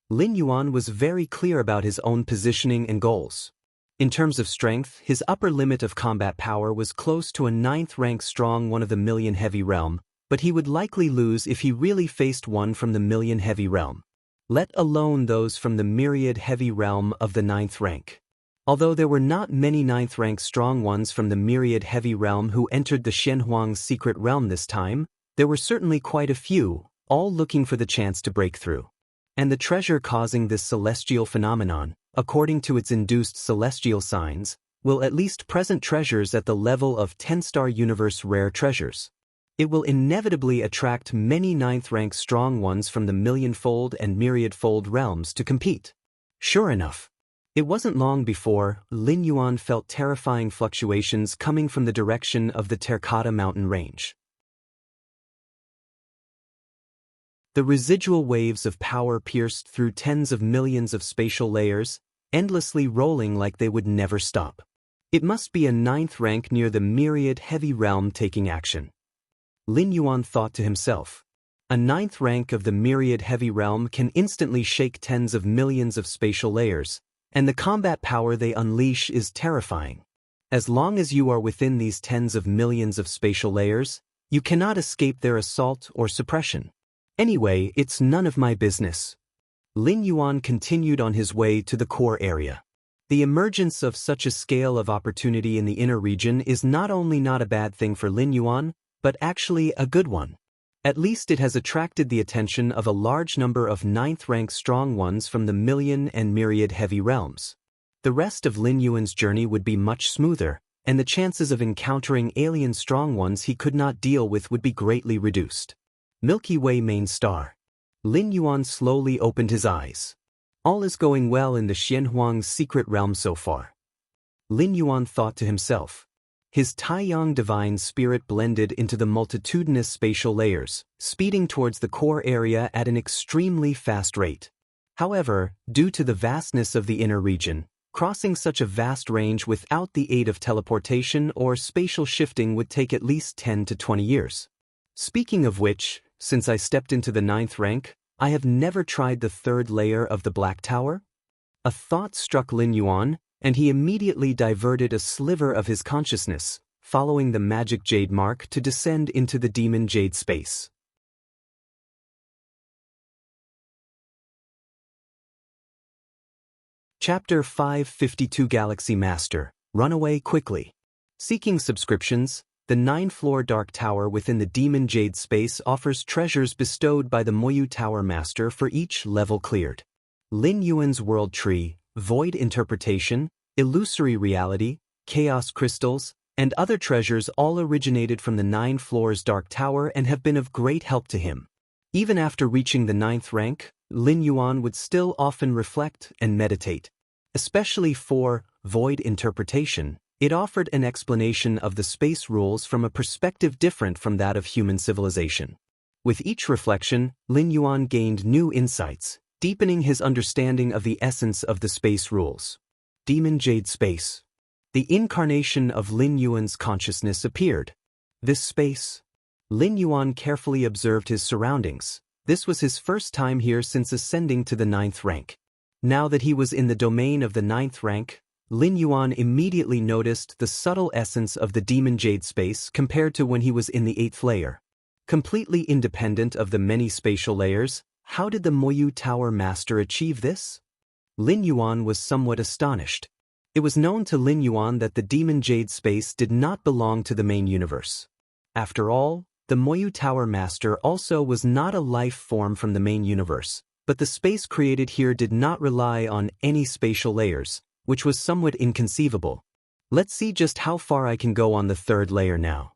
Lin Yuan was very clear about his own positioning and goals. In terms of strength, his upper limit of combat power was close to a 9th rank strong one of the million heavy realm, but he would likely lose if he really faced one from the million heavy realm. Let alone those from the myriad heavy realm of the 9th rank. Although there were not many 9th rank strong ones from the myriad heavy realm who entered the Xianxia secret realm this time, there were certainly quite a few, all looking for the chance to break through. And the treasure causing this celestial phenomenon, according to its induced celestial signs, will at least present treasures at the level of 10-star universe rare treasures. It will inevitably attract many 9th rank strong ones from the million-fold and myriad-fold realms to compete. Sure enough, it wasn't long before Lin Yuan felt terrifying fluctuations coming from the direction of the Terracotta mountain range. The residual waves of power pierced through tens of millions of spatial layers, endlessly rolling like they would never stop. It must be a 9th rank near the myriad heavy realm taking action. Lin Yuan thought to himself. A 9th rank of the myriad heavy realm can instantly shake tens of millions of spatial layers, and the combat power they unleash is terrifying. As long as you are within these tens of millions of spatial layers, you cannot escape their assault or suppression. Anyway, it's none of my business. Lin Yuan continued on his way to the core area. The emergence of such a scale of opportunity in the inner region is not only not a bad thing for Lin Yuan, but actually a good one. At least it has attracted the attention of a large number of ninth-rank strong ones from the million and myriad heavy realms. The rest of Lin Yuan's journey would be much smoother, and the chances of encountering alien strong ones he could not deal with would be greatly reduced. Milky Way main star. Lin Yuan slowly opened his eyes. All is going well in the Xianhuang's secret realm so far. Lin Yuan thought to himself. His Taiyang divine spirit blended into the multitudinous spatial layers, speeding towards the core area at an extremely fast rate. However, due to the vastness of the inner region, crossing such a vast range without the aid of teleportation or spatial shifting would take at least 10 to 20 years. Speaking of which, since I stepped into the 9th rank, I have never tried the 3rd layer of the Black Tower? A thought struck Lin Yuan, and he immediately diverted a sliver of his consciousness, following the magic jade mark to descend into the demon jade space. Chapter 552 Galaxy Master, Run away quickly. Seeking subscriptions, the 9th-floor Dark Tower within the Demon Jade space offers treasures bestowed by the Moyu Tower Master for each level cleared. Lin Yuan's World Tree, Void Interpretation, Illusory Reality, Chaos Crystals, and other treasures all originated from the 9 floors Dark Tower and have been of great help to him. Even after reaching the 9th rank, Lin Yuan would still often reflect and meditate. Especially for Void Interpretation, it offered an explanation of the space rules from a perspective different from that of human civilization. With each reflection, Lin Yuan gained new insights, deepening his understanding of the essence of the space rules. Demon Jade Space. The incarnation of Lin Yuan's consciousness appeared. This space. Lin Yuan carefully observed his surroundings. This was his first time here since ascending to the 9th rank. Now that he was in the domain of the 9th rank, Lin Yuan immediately noticed the subtle essence of the Demon Jade space compared to when he was in the 8th layer. Completely independent of the many spatial layers, how did the Moyu Tower Master achieve this? Lin Yuan was somewhat astonished. It was known to Lin Yuan that the Demon Jade space did not belong to the main universe. After all, the Moyu Tower Master also was not a life form from the main universe, but the space created here did not rely on any spatial layers, which was somewhat inconceivable. Let's see just how far I can go on the 3rd layer now.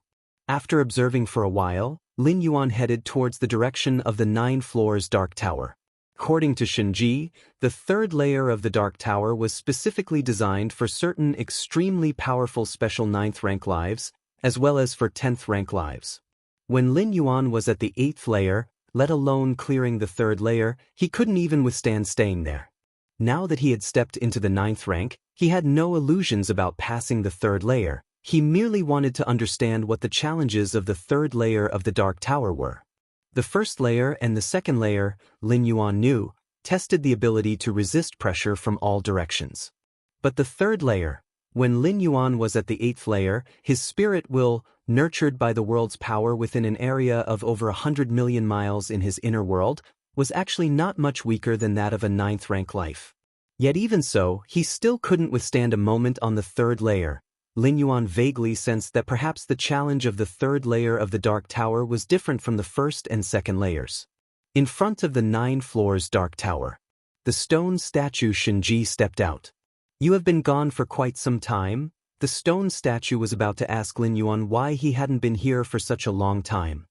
After observing for a while, Lin Yuan headed towards the direction of the 9 floors Dark Tower. According to Xianxia, the 3rd layer of the Dark Tower was specifically designed for certain extremely powerful special 9th rank lives, as well as for 10th rank lives. When Lin Yuan was at the 8th layer, let alone clearing the 3rd layer, he couldn't even withstand staying there. Now that he had stepped into the 9th rank, he had no illusions about passing the 3rd layer. He merely wanted to understand what the challenges of the 3rd layer of the Dark Tower were. The 1st layer and the 2nd layer, Lin Yuan knew, tested the ability to resist pressure from all directions. But the 3rd layer, when Lin Yuan was at the 8th layer, his spirit will, nurtured by the world's power within an area of over 100 million miles in his inner world, was actually not much weaker than that of a 9th rank life. Yet even so, he still couldn't withstand a moment on the 3rd layer. Lin Yuan vaguely sensed that perhaps the challenge of the 3rd layer of the Dark Tower was different from the 1st and 2nd layers. In front of the 9 floors Dark Tower, the stone statue Xianxia stepped out. "You have been gone for quite some time?" The stone statue was about to ask Lin Yuan why he hadn't been here for such a long time.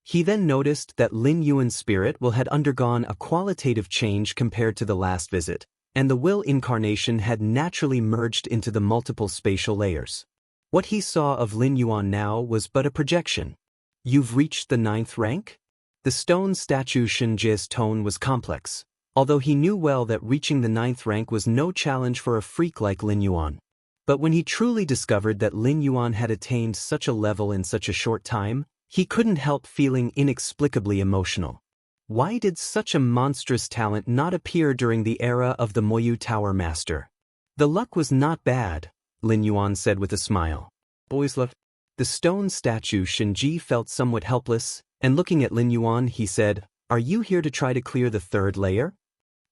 He then noticed that Lin Yuan's spirit had undergone a qualitative change compared to the last visit, and the will incarnation had naturally merged into the multiple spatial layers. What he saw of Lin Yuan now was but a projection. "You've reached the 9th rank?" The stone statue Xianxia's tone was complex, although he knew well that reaching the 9th rank was no challenge for a freak like Lin Yuan. But when he truly discovered that Lin Yuan had attained such a level in such a short time, he couldn't help feeling inexplicably emotional. Why did such a monstrous talent not appear during the era of the Moyu Tower Master? "The luck was not bad," Lin Yuan said with a smile. "Boys left." The stone statue Xianxia felt somewhat helpless, and looking at Lin Yuan he said, "Are you here to try to clear the 3rd layer?"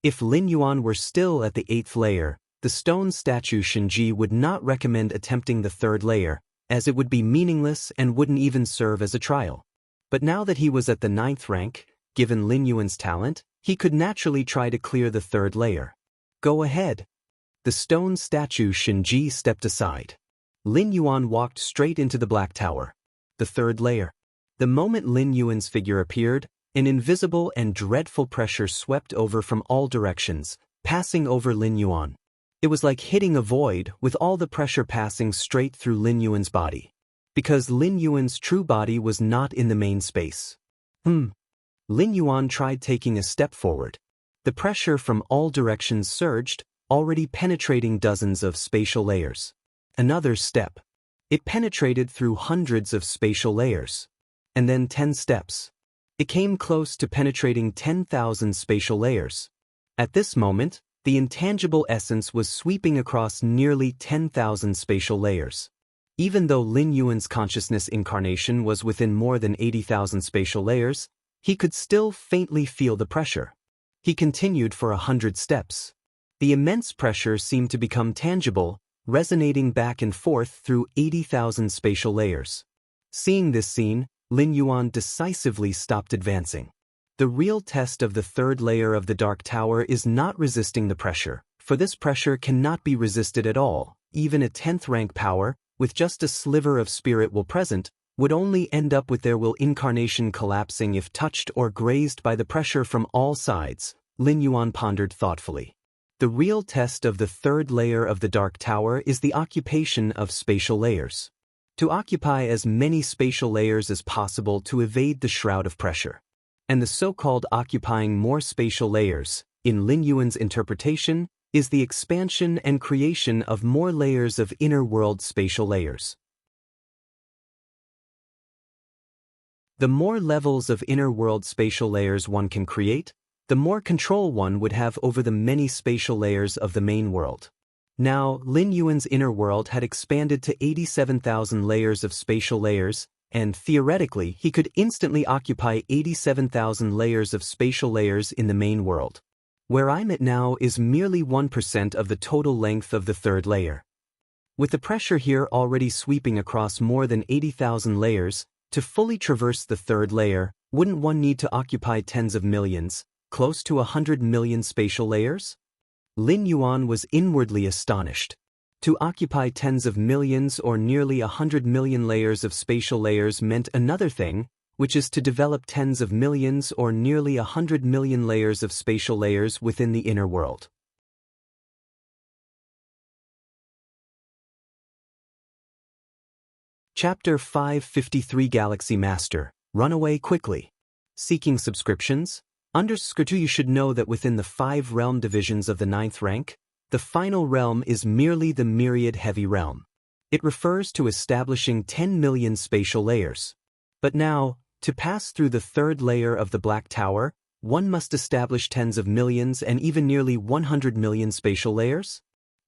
If Lin Yuan were still at the 8th layer, the stone statue Xianxia would not recommend attempting the 3rd layer, as it would be meaningless and wouldn't even serve as a trial. But now that he was at the 9th rank, given Lin Yuan's talent, he could naturally try to clear the 3rd layer. Go ahead. The stone statue Xianxia stepped aside. Lin Yuan walked straight into the Black Tower. The 3rd layer. The moment Lin Yuan's figure appeared, an invisible and dreadful pressure swept over from all directions, passing over Lin Yuan. It was like hitting a void, with all the pressure passing straight through Lin Yuan's body. Because Lin Yuan's true body was not in the main space. Lin Yuan tried taking a step forward. The pressure from all directions surged, already penetrating dozens of spatial layers. Another step. It penetrated through hundreds of spatial layers. And then 10 steps. It came close to penetrating 10,000 spatial layers. At this moment, the intangible essence was sweeping across nearly 10,000 spatial layers. Even though Lin Yuan's consciousness incarnation was within more than 80,000 spatial layers, he could still faintly feel the pressure. He continued for 100 steps. The immense pressure seemed to become tangible, resonating back and forth through 80,000 spatial layers. Seeing this scene, Lin Yuan decisively stopped advancing. The real test of the 3rd layer of the Dark Tower is not resisting the pressure, for this pressure cannot be resisted at all. Even a 10th rank power, with just a sliver of spirit will present, would only end up with their will incarnation collapsing if touched or grazed by the pressure from all sides, Lin Yuan pondered thoughtfully. The real test of the 3rd layer of the Dark Tower is the occupation of spatial layers. To occupy as many spatial layers as possible to evade the shroud of pressure. And the so-called occupying more spatial layers, in Lin Yuan's interpretation, is the expansion and creation of more layers of inner world spatial layers. The more levels of inner world spatial layers one can create, the more control one would have over the many spatial layers of the main world. Now, Lin Yuan's inner world had expanded to 87,000 layers of spatial layers, and theoretically, he could instantly occupy 87,000 layers of spatial layers in the main world. Where I'm at now is merely 1% of the total length of the 3rd layer. With the pressure here already sweeping across more than 80,000 layers, to fully traverse the 3rd layer, wouldn't one need to occupy tens of millions, close to 100 million spatial layers? Lin Yuan was inwardly astonished. To occupy tens of millions or nearly 100 million layers of spatial layers meant another thing, which is to develop tens of millions or nearly 100 million layers of spatial layers within the inner world. Chapter 553 Galaxy Master, Run away quickly. Seeking subscriptions? You should know that within the 5 realm divisions of the 9th rank, the final realm is merely the Myriad Heavy Realm. It refers to establishing 10 million spatial layers. But now, to pass through the 3rd layer of the Black Tower, one must establish tens of millions and even nearly 100 million spatial layers?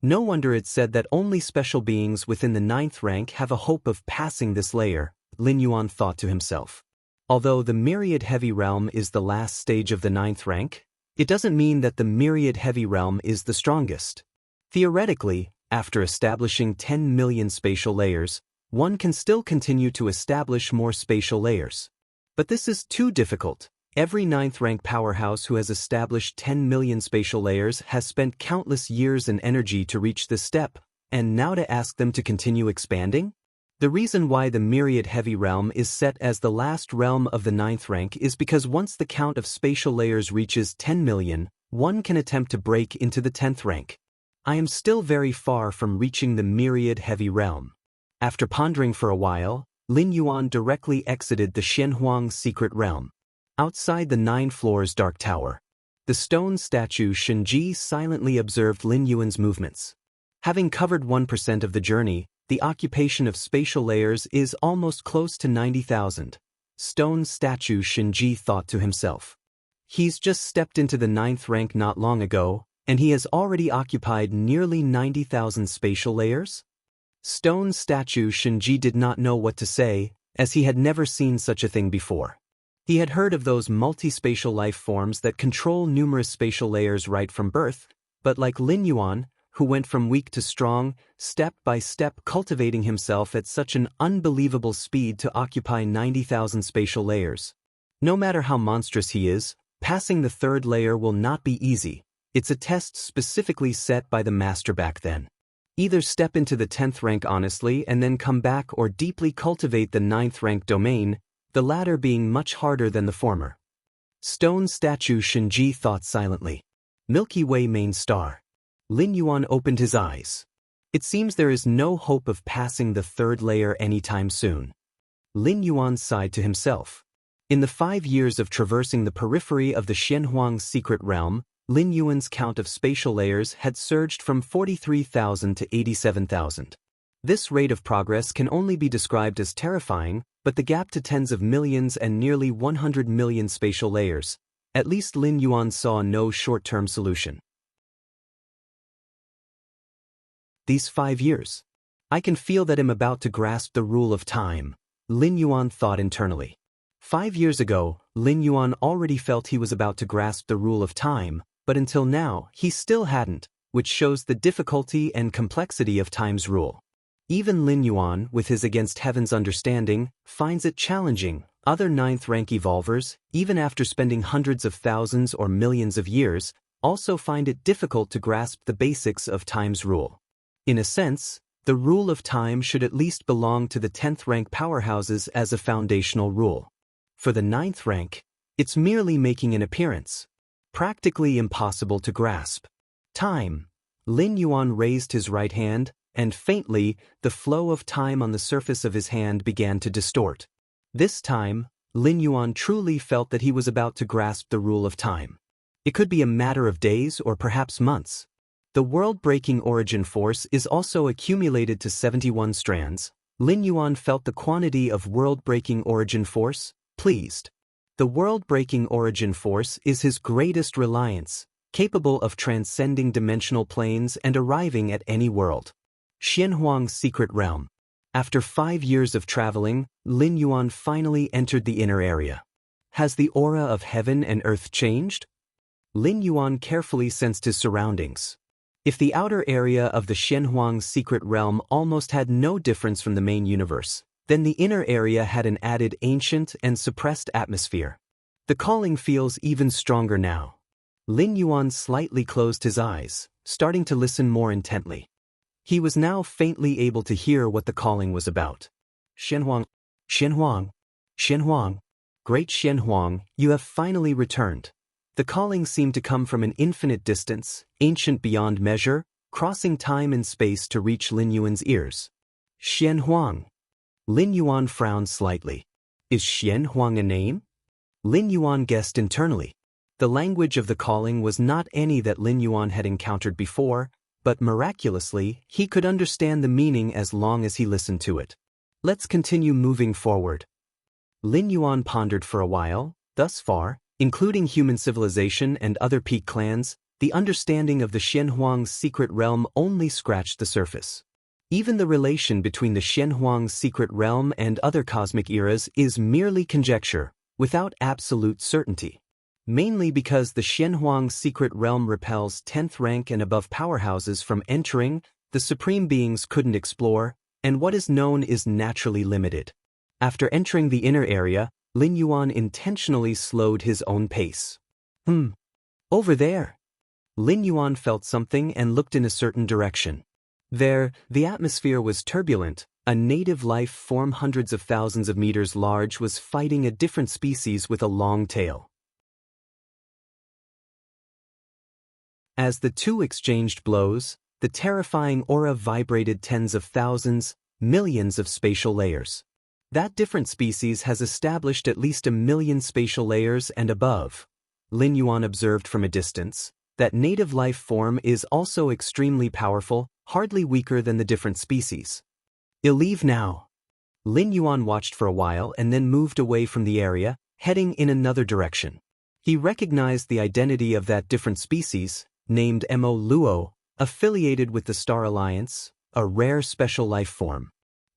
No wonder it's said that only special beings within the 9th rank have a hope of passing this layer, Lin Yuan thought to himself. Although the Myriad Heavy Realm is the last stage of the 9th rank, it doesn't mean that the Myriad Heavy Realm is the strongest. Theoretically, after establishing 10 million spatial layers, one can still continue to establish more spatial layers. But this is too difficult. Every 9th rank powerhouse who has established 10 million spatial layers has spent countless years and energy to reach this step, and now to ask them to continue expanding? The reason why the Myriad Heavy Realm is set as the last realm of the 9th rank is because once the count of spatial layers reaches 10 million, one can attempt to break into the 10th rank. I am still very far from reaching the Myriad Heavy Realm. After pondering for a while, Lin Yuan directly exited the Shenhuang Secret Realm. Outside the 9 floors Dark Tower, the stone statue Xianxia silently observed Lin Yuan's movements. Having covered 1% of the journey, the occupation of spatial layers is almost close to 90,000. Stone statue Xianxia thought to himself. He's just stepped into the 9th rank not long ago, and he has already occupied nearly 90,000 spatial layers? Stone statue Xianxia did not know what to say, as he had never seen such a thing before. He had heard of those multispatial life forms that control numerous spatial layers right from birth, but like Lin Yuan, who went from weak to strong, step by step cultivating himself at such an unbelievable speed to occupy 90,000 spatial layers. No matter how monstrous he is, passing the third layer will not be easy. It's a test specifically set by the master back then. Either step into the 10th rank honestly and then come back, or deeply cultivate the 9th rank domain, the latter being much harder than the former. Stone statue. Shinji thought silently. Milky Way main star. Lin Yuan opened his eyes. It seems there is no hope of passing the third layer anytime soon. Lin Yuan sighed to himself. In the 5 years of traversing the periphery of the Xianxia secret realm, Lin Yuan's count of spatial layers had surged from 43,000 to 87,000. This rate of progress can only be described as terrifying, but the gap to tens of millions and nearly 100 million spatial layers, at least Lin Yuan saw no short-term solution. These 5 years. I can feel that I'm about to grasp the rule of time, Lin Yuan thought internally. 5 years ago, Lin Yuan already felt he was about to grasp the rule of time, but until now, he still hadn't, which shows the difficulty and complexity of time's rule. Even Lin Yuan, with his against heaven's understanding, finds it challenging. Other 9th rank evolvers, even after spending hundreds of thousands or millions of years, also find it difficult to grasp the basics of time's rule. In a sense, the rule of time should at least belong to the 10th rank powerhouses as a foundational rule. For the 9th rank, it's merely making an appearance. Practically impossible to grasp. Time. Lin Yuan raised his right hand, and faintly, the flow of time on the surface of his hand began to distort. This time, Lin Yuan truly felt that he was about to grasp the rule of time. It could be a matter of days or perhaps months. The world-breaking origin force is also accumulated to 71 strands. Lin Yuan felt the quantity of world-breaking origin force, pleased. The world-breaking origin force is his greatest reliance, capable of transcending dimensional planes and arriving at any world. Xianxia secret realm. After 5 years of traveling, Lin Yuan finally entered the inner area. Has the aura of heaven and earth changed? Lin Yuan carefully sensed his surroundings. If the outer area of the Xianxia secret realm almost had no difference from the main universe, then the inner area had an added ancient and suppressed atmosphere. The calling feels even stronger now. Lin Yuan slightly closed his eyes, starting to listen more intently. He was now faintly able to hear what the calling was about. Xianxia, Xianxia, Xianxia, Great Xianxia, you have finally returned. The calling seemed to come from an infinite distance, ancient beyond measure, crossing time and space to reach Lin Yuan's ears. Xianxia. Lin Yuan frowned slightly. Is Xianxia a name? Lin Yuan guessed internally. The language of the calling was not any that Lin Yuan had encountered before, but miraculously, he could understand the meaning as long as he listened to it. Let's continue moving forward. Lin Yuan pondered for a while. Thus far, including human civilization and other peak clans, the understanding of the Xianxia secret realm only scratched the surface. Even the relation between the Xianxia secret realm and other cosmic eras is merely conjecture, without absolute certainty. Mainly because the Xianxia secret realm repels 10th rank and above powerhouses from entering, the supreme beings couldn't explore, and what is known is naturally limited. After entering the inner area, Lin Yuan intentionally slowed his own pace. Over there. Lin Yuan felt something and looked in a certain direction. There, the atmosphere was turbulent. A native life form hundreds of thousands of meters large was fighting a different species with a long tail. As the two exchanged blows, the terrifying aura vibrated tens of thousands, millions of spatial layers. That different species has established at least 1 million spatial layers and above. Lin Yuan observed from a distance. That native life form is also extremely powerful, hardly weaker than the different species. You'll leave now. Lin Yuan watched for a while and then moved away from the area, heading in another direction. He recognized the identity of that different species, named Mo Luo, affiliated with the Star Alliance, a rare special life form.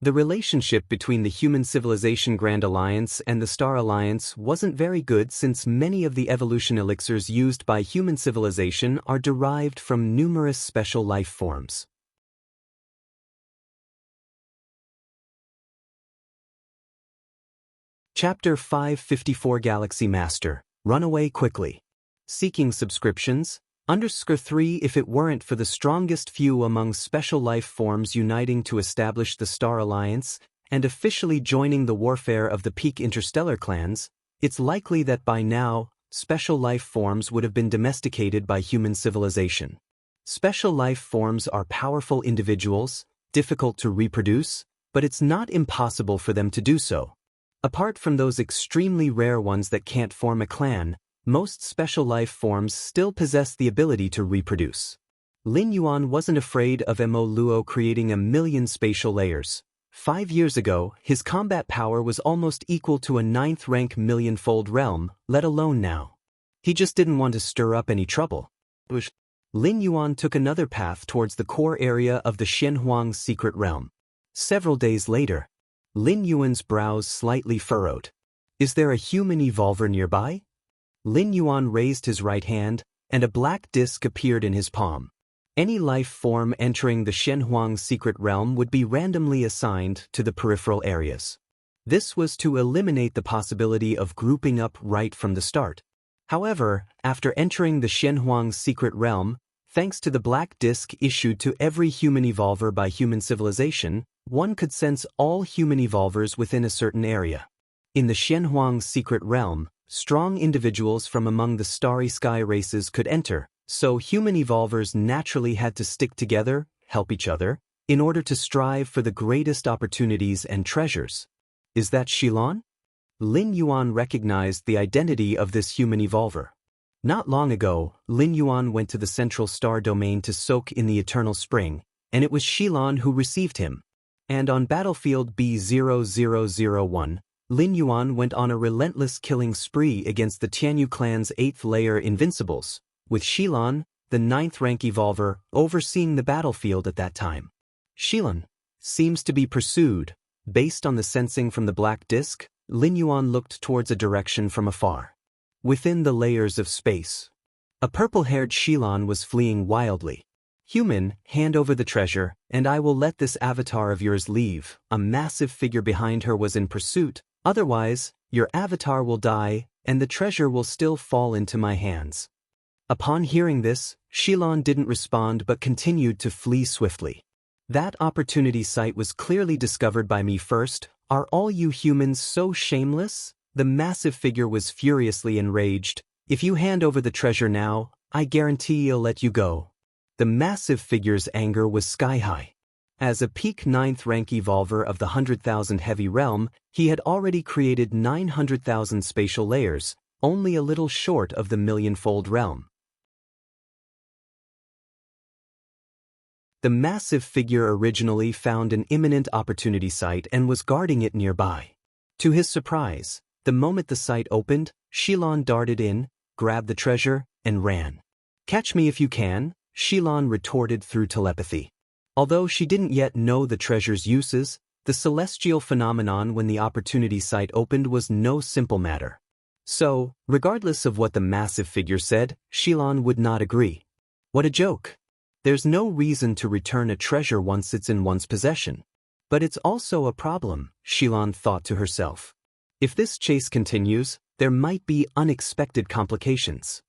The relationship between the Human Civilization Grand Alliance and the Star Alliance wasn't very good since many of the evolution elixirs used by human civilization are derived from numerous special life forms. Chapter 554 Galaxy Master, Run Away Quickly. Seeking subscriptions? _3 If it weren't for the strongest few among special life forms uniting to establish the Star Alliance and officially joining the warfare of the peak interstellar clans, it's likely that by now, special life forms would have been domesticated by human civilization. Special life forms are powerful individuals, difficult to reproduce, but it's not impossible for them to do so. Apart from those extremely rare ones that can't form a clan, most special life forms still possess the ability to reproduce. Lin Yuan wasn't afraid of Mo Luo creating 1,000,000 spatial layers. 5 years ago, his combat power was almost equal to a 9th rank millionfold realm, let alone now. He just didn't want to stir up any trouble. Lin Yuan took another path towards the core area of the Xianxia secret realm. Several days later, Lin Yuan's brows slightly furrowed. Is there a human evolver nearby? Lin Yuan raised his right hand, and a black disc appeared in his palm. Any life form entering the Xianxia secret realm would be randomly assigned to the peripheral areas. This was to eliminate the possibility of grouping up right from the start. However, after entering the Xianxia secret realm, thanks to the black disc issued to every human evolver by human civilization, one could sense all human evolvers within a certain area. In the Xianxia secret realm, strong individuals from among the starry sky races could enter, so human evolvers naturally had to stick together, help each other, in order to strive for the greatest opportunities and treasures. Is that Xilan? Lin Yuan recognized the identity of this human evolver. Not long ago, Lin Yuan went to the central star domain to soak in the eternal spring, and it was Xilan who received him. And on battlefield B0001, Lin Yuan went on a relentless killing spree against the Tianyu clan's 8th layer invincibles, with Xilan, the 9th rank evolver, overseeing the battlefield at that time. Xilan seems to be pursued. Based on the sensing from the black disc, Lin Yuan looked towards a direction from afar. Within the layers of space, a purple-haired Xilan was fleeing wildly. Human, hand over the treasure, and I will let this avatar of yours leave. A massive figure behind her was in pursuit. Otherwise, your avatar will die, and the treasure will still fall into my hands. Upon hearing this, Xilan didn't respond but continued to flee swiftly. That opportunity site was clearly discovered by me first. Are all you humans so shameless? The massive figure was furiously enraged. If you hand over the treasure now, I guarantee I'll let you go. The massive figure's anger was sky-high. As a peak 9th rank evolver of the 100,000 heavy realm, he had already created 900,000 spatial layers, only a little short of the millionfold realm. The massive figure originally found an imminent opportunity site and was guarding it nearby. To his surprise, the moment the site opened, Xilan darted in, grabbed the treasure, and ran. Catch me if you can, Xilan retorted through telepathy. Although she didn't yet know the treasure's uses, the celestial phenomenon when the opportunity site opened was no simple matter. So, regardless of what the massive figure said, Xilan would not agree. What a joke! There's no reason to return a treasure once it's in one's possession. But it's also a problem, Xilan thought to herself. If this chase continues, there might be unexpected complications.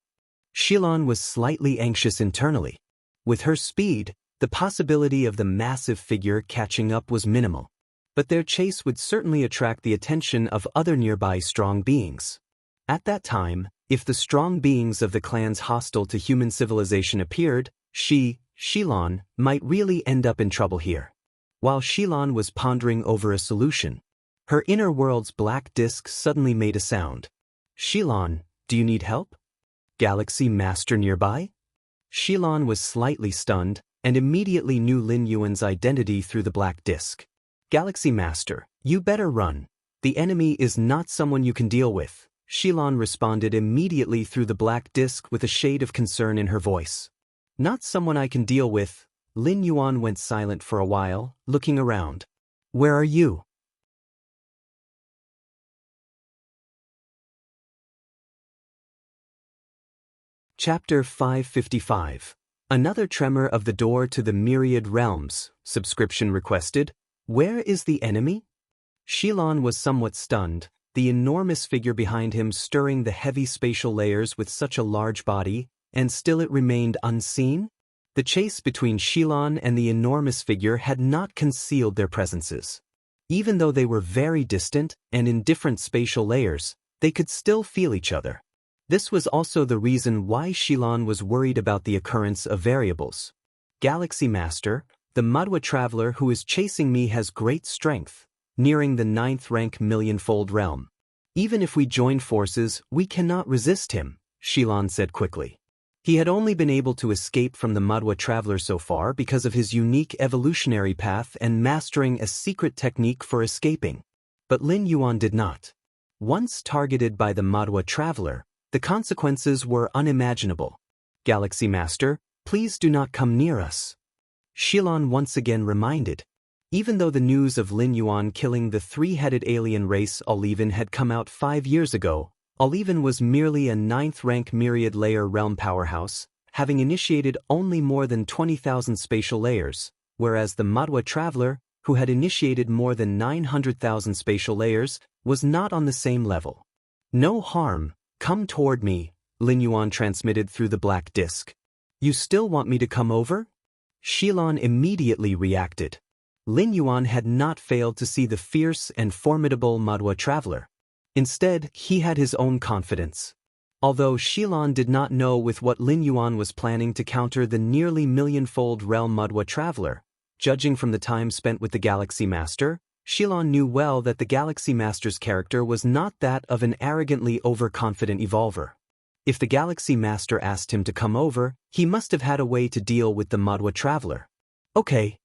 Xilan was slightly anxious internally. With her speed, the possibility of the massive figure catching up was minimal. But their chase would certainly attract the attention of other nearby strong beings. At that time, if the strong beings of the clans hostile to human civilization appeared, Xilan, might really end up in trouble here. While Xilan was pondering over a solution, her inner world's black disc suddenly made a sound. Xilan, do you need help? Galaxy Master nearby? Xilan was slightly stunned, and immediately knew Lin Yuan's identity through the black disc. Galaxy Master, you better run. The enemy is not someone you can deal with. Xilan responded immediately through the black disc with a shade of concern in her voice. Not someone I can deal with. Lin Yuan went silent for a while, looking around. Where are you? Chapter 555. Another tremor of the door to the myriad realms. Subscription requested. Where is the enemy? Xilan was somewhat stunned, the enormous figure behind him stirring the heavy spatial layers with such a large body, and still it remained unseen? The chase between Xilan and the enormous figure had not concealed their presences. Even though they were very distant and in different spatial layers, they could still feel each other. This was also the reason why Xilan was worried about the occurrence of variables. Galaxy Master, the Madwa traveler who is chasing me has great strength, nearing the 9th rank millionfold realm. Even if we join forces, we cannot resist him, Xilan said quickly. He had only been able to escape from the Madwa traveler so far because of his unique evolutionary path and mastering a secret technique for escaping. But Lin Yuan did not. Once targeted by the Madwa traveler, the consequences were unimaginable. Galaxy Master, please do not come near us. Xilan once again reminded. Even though the news of Lin Yuan killing the three-headed alien race Oliven had come out 5 years ago, Oliven was merely a 9th-rank myriad-layer realm powerhouse, having initiated only more than 20,000 spatial layers, whereas the Madwa traveler, who had initiated more than 900,000 spatial layers, was not on the same level. No harm. Come toward me, Lin Yuan transmitted through the black disk. You still want me to come over? Xilan immediately reacted. Lin Yuan had not failed to see the fierce and formidable Madwa traveler. Instead, he had his own confidence. Although Xilan did not know with what Lin Yuan was planning to counter the nearly millionfold realm Madwa traveler, judging from the time spent with the Galaxy Master, Xilan knew well that the Galaxy Master's character was not that of an arrogantly overconfident evolver. If the Galaxy Master asked him to come over, he must have had a way to deal with the Madwa traveler. Okay.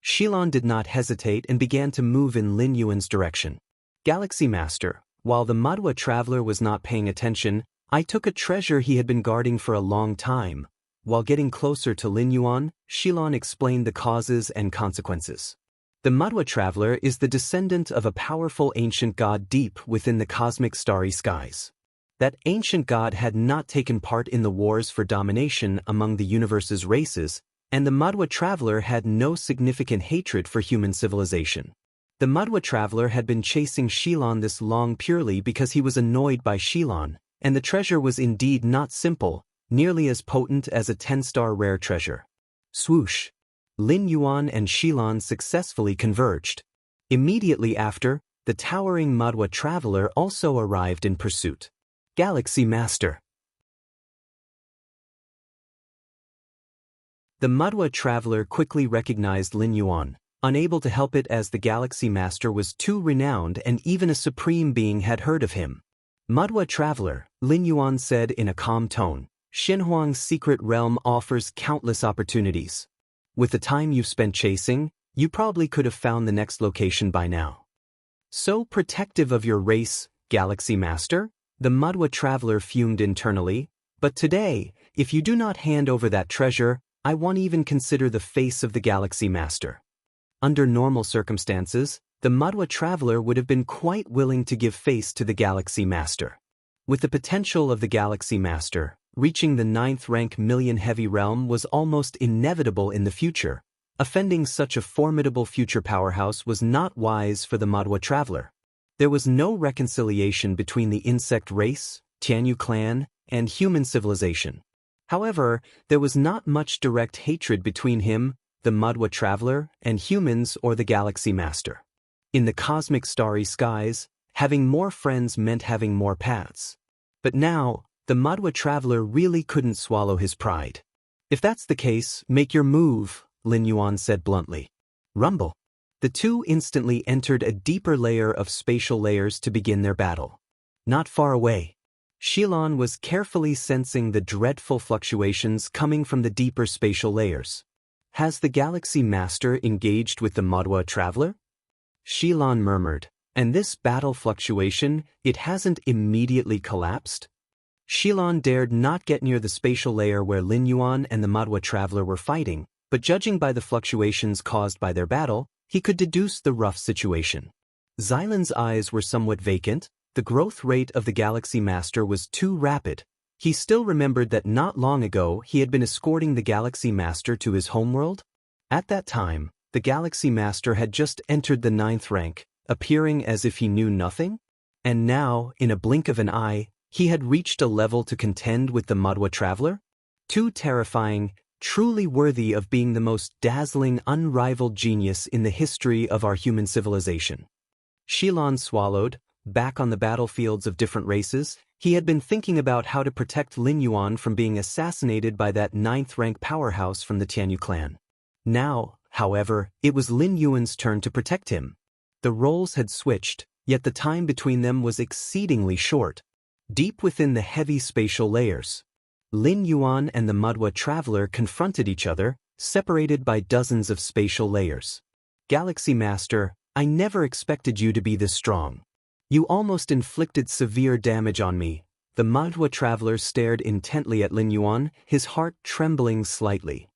Xilan did not hesitate and began to move in Lin Yuan's direction. Galaxy Master, while the Madwa traveler was not paying attention, I took a treasure he had been guarding for a long time. While getting closer to Lin Yuan, Xilan explained the causes and consequences. The Madwa traveler is the descendant of a powerful ancient god deep within the cosmic starry skies. That ancient god had not taken part in the wars for domination among the universe's races, and the Madwa traveler had no significant hatred for human civilization. The Madwa traveler had been chasing Xilan this long purely because he was annoyed by Xilan, and the treasure was indeed not simple, nearly as potent as a 10-star rare treasure. Swoosh! Lin Yuan and Xilan successfully converged. Immediately after, the towering Madwa traveler also arrived in pursuit. Galaxy Master. The Madwa traveler quickly recognized Lin Yuan, unable to help it as the Galaxy Master was too renowned and even a supreme being had heard of him. Madwa traveler, Lin Yuan said in a calm tone, Xinhuang's secret realm offers countless opportunities. With the time you've spent chasing, you probably could have found the next location by now. So protective of your race, Galaxy Master? The Madwa traveler fumed internally. But today, if you do not hand over that treasure, I won't even consider the face of the Galaxy Master. Under normal circumstances, the Madwa traveler would have been quite willing to give face to the Galaxy Master. With the potential of the Galaxy Master, reaching the 9th rank million heavy realm was almost inevitable in the future. Offending such a formidable future powerhouse was not wise for the Madwa traveler. There was no reconciliation between the insect race, Tianyu clan, and human civilization. However, there was not much direct hatred between him, the Madwa traveler, and humans or the Galaxy Master. In the cosmic starry skies, having more friends meant having more paths. But now, the Madwa traveler really couldn't swallow his pride. If that's the case, make your move, Lin Yuan said bluntly. Rumble. The two instantly entered a deeper layer of spatial layers to begin their battle. Not far away, Xilan was carefully sensing the dreadful fluctuations coming from the deeper spatial layers. Has the Galaxy Master engaged with the Madwa traveler? Xilan murmured, and this battle fluctuation, it hasn't immediately collapsed? Xilan dared not get near the spatial layer where Lin Yuan and the Madwa traveler were fighting, but judging by the fluctuations caused by their battle, he could deduce the rough situation. Xylan's eyes were somewhat vacant. The growth rate of the Galaxy Master was too rapid. He still remembered that not long ago he had been escorting the Galaxy Master to his homeworld. At that time, the Galaxy Master had just entered the 9th rank, appearing as if he knew nothing. And now, in a blink of an eye, he had reached a level to contend with the Madwa Traveler? Too terrifying, truly worthy of being the most dazzling, unrivaled genius in the history of our human civilization. Xilan swallowed. Back on the battlefields of different races, he had been thinking about how to protect Lin Yuan from being assassinated by that 9th rank powerhouse from the Tianyu clan. Now, however, it was Lin Yuan's turn to protect him. The roles had switched, yet the time between them was exceedingly short. Deep within the heavy spatial layers, Lin Yuan and the Madwa Traveler confronted each other, separated by dozens of spatial layers. Galaxy Master, I never expected you to be this strong. You almost inflicted severe damage on me. The Madwa Traveler stared intently at Lin Yuan, his heart trembling slightly.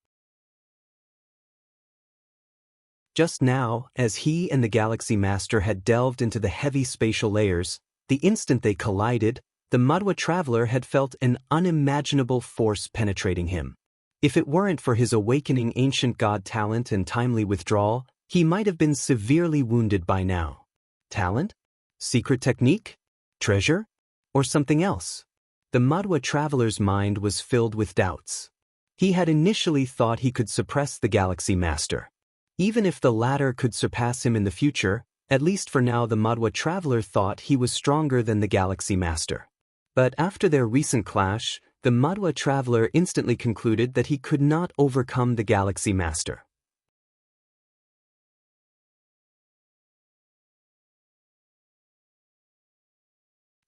Just now, as he and the Galaxy Master had delved into the heavy spatial layers, the instant they collided, the Madwa Traveler had felt an unimaginable force penetrating him. If it weren't for his awakening ancient god talent and timely withdrawal, he might have been severely wounded by now. Talent? Secret technique? Treasure? Or something else? The Madwa Traveler's mind was filled with doubts. He had initially thought he could suppress the Galaxy Master. Even if the latter could surpass him in the future, at least for now the Madwa Traveler thought he was stronger than the Galaxy Master. But after their recent clash, the Madwa Traveler instantly concluded that he could not overcome the Galaxy Master.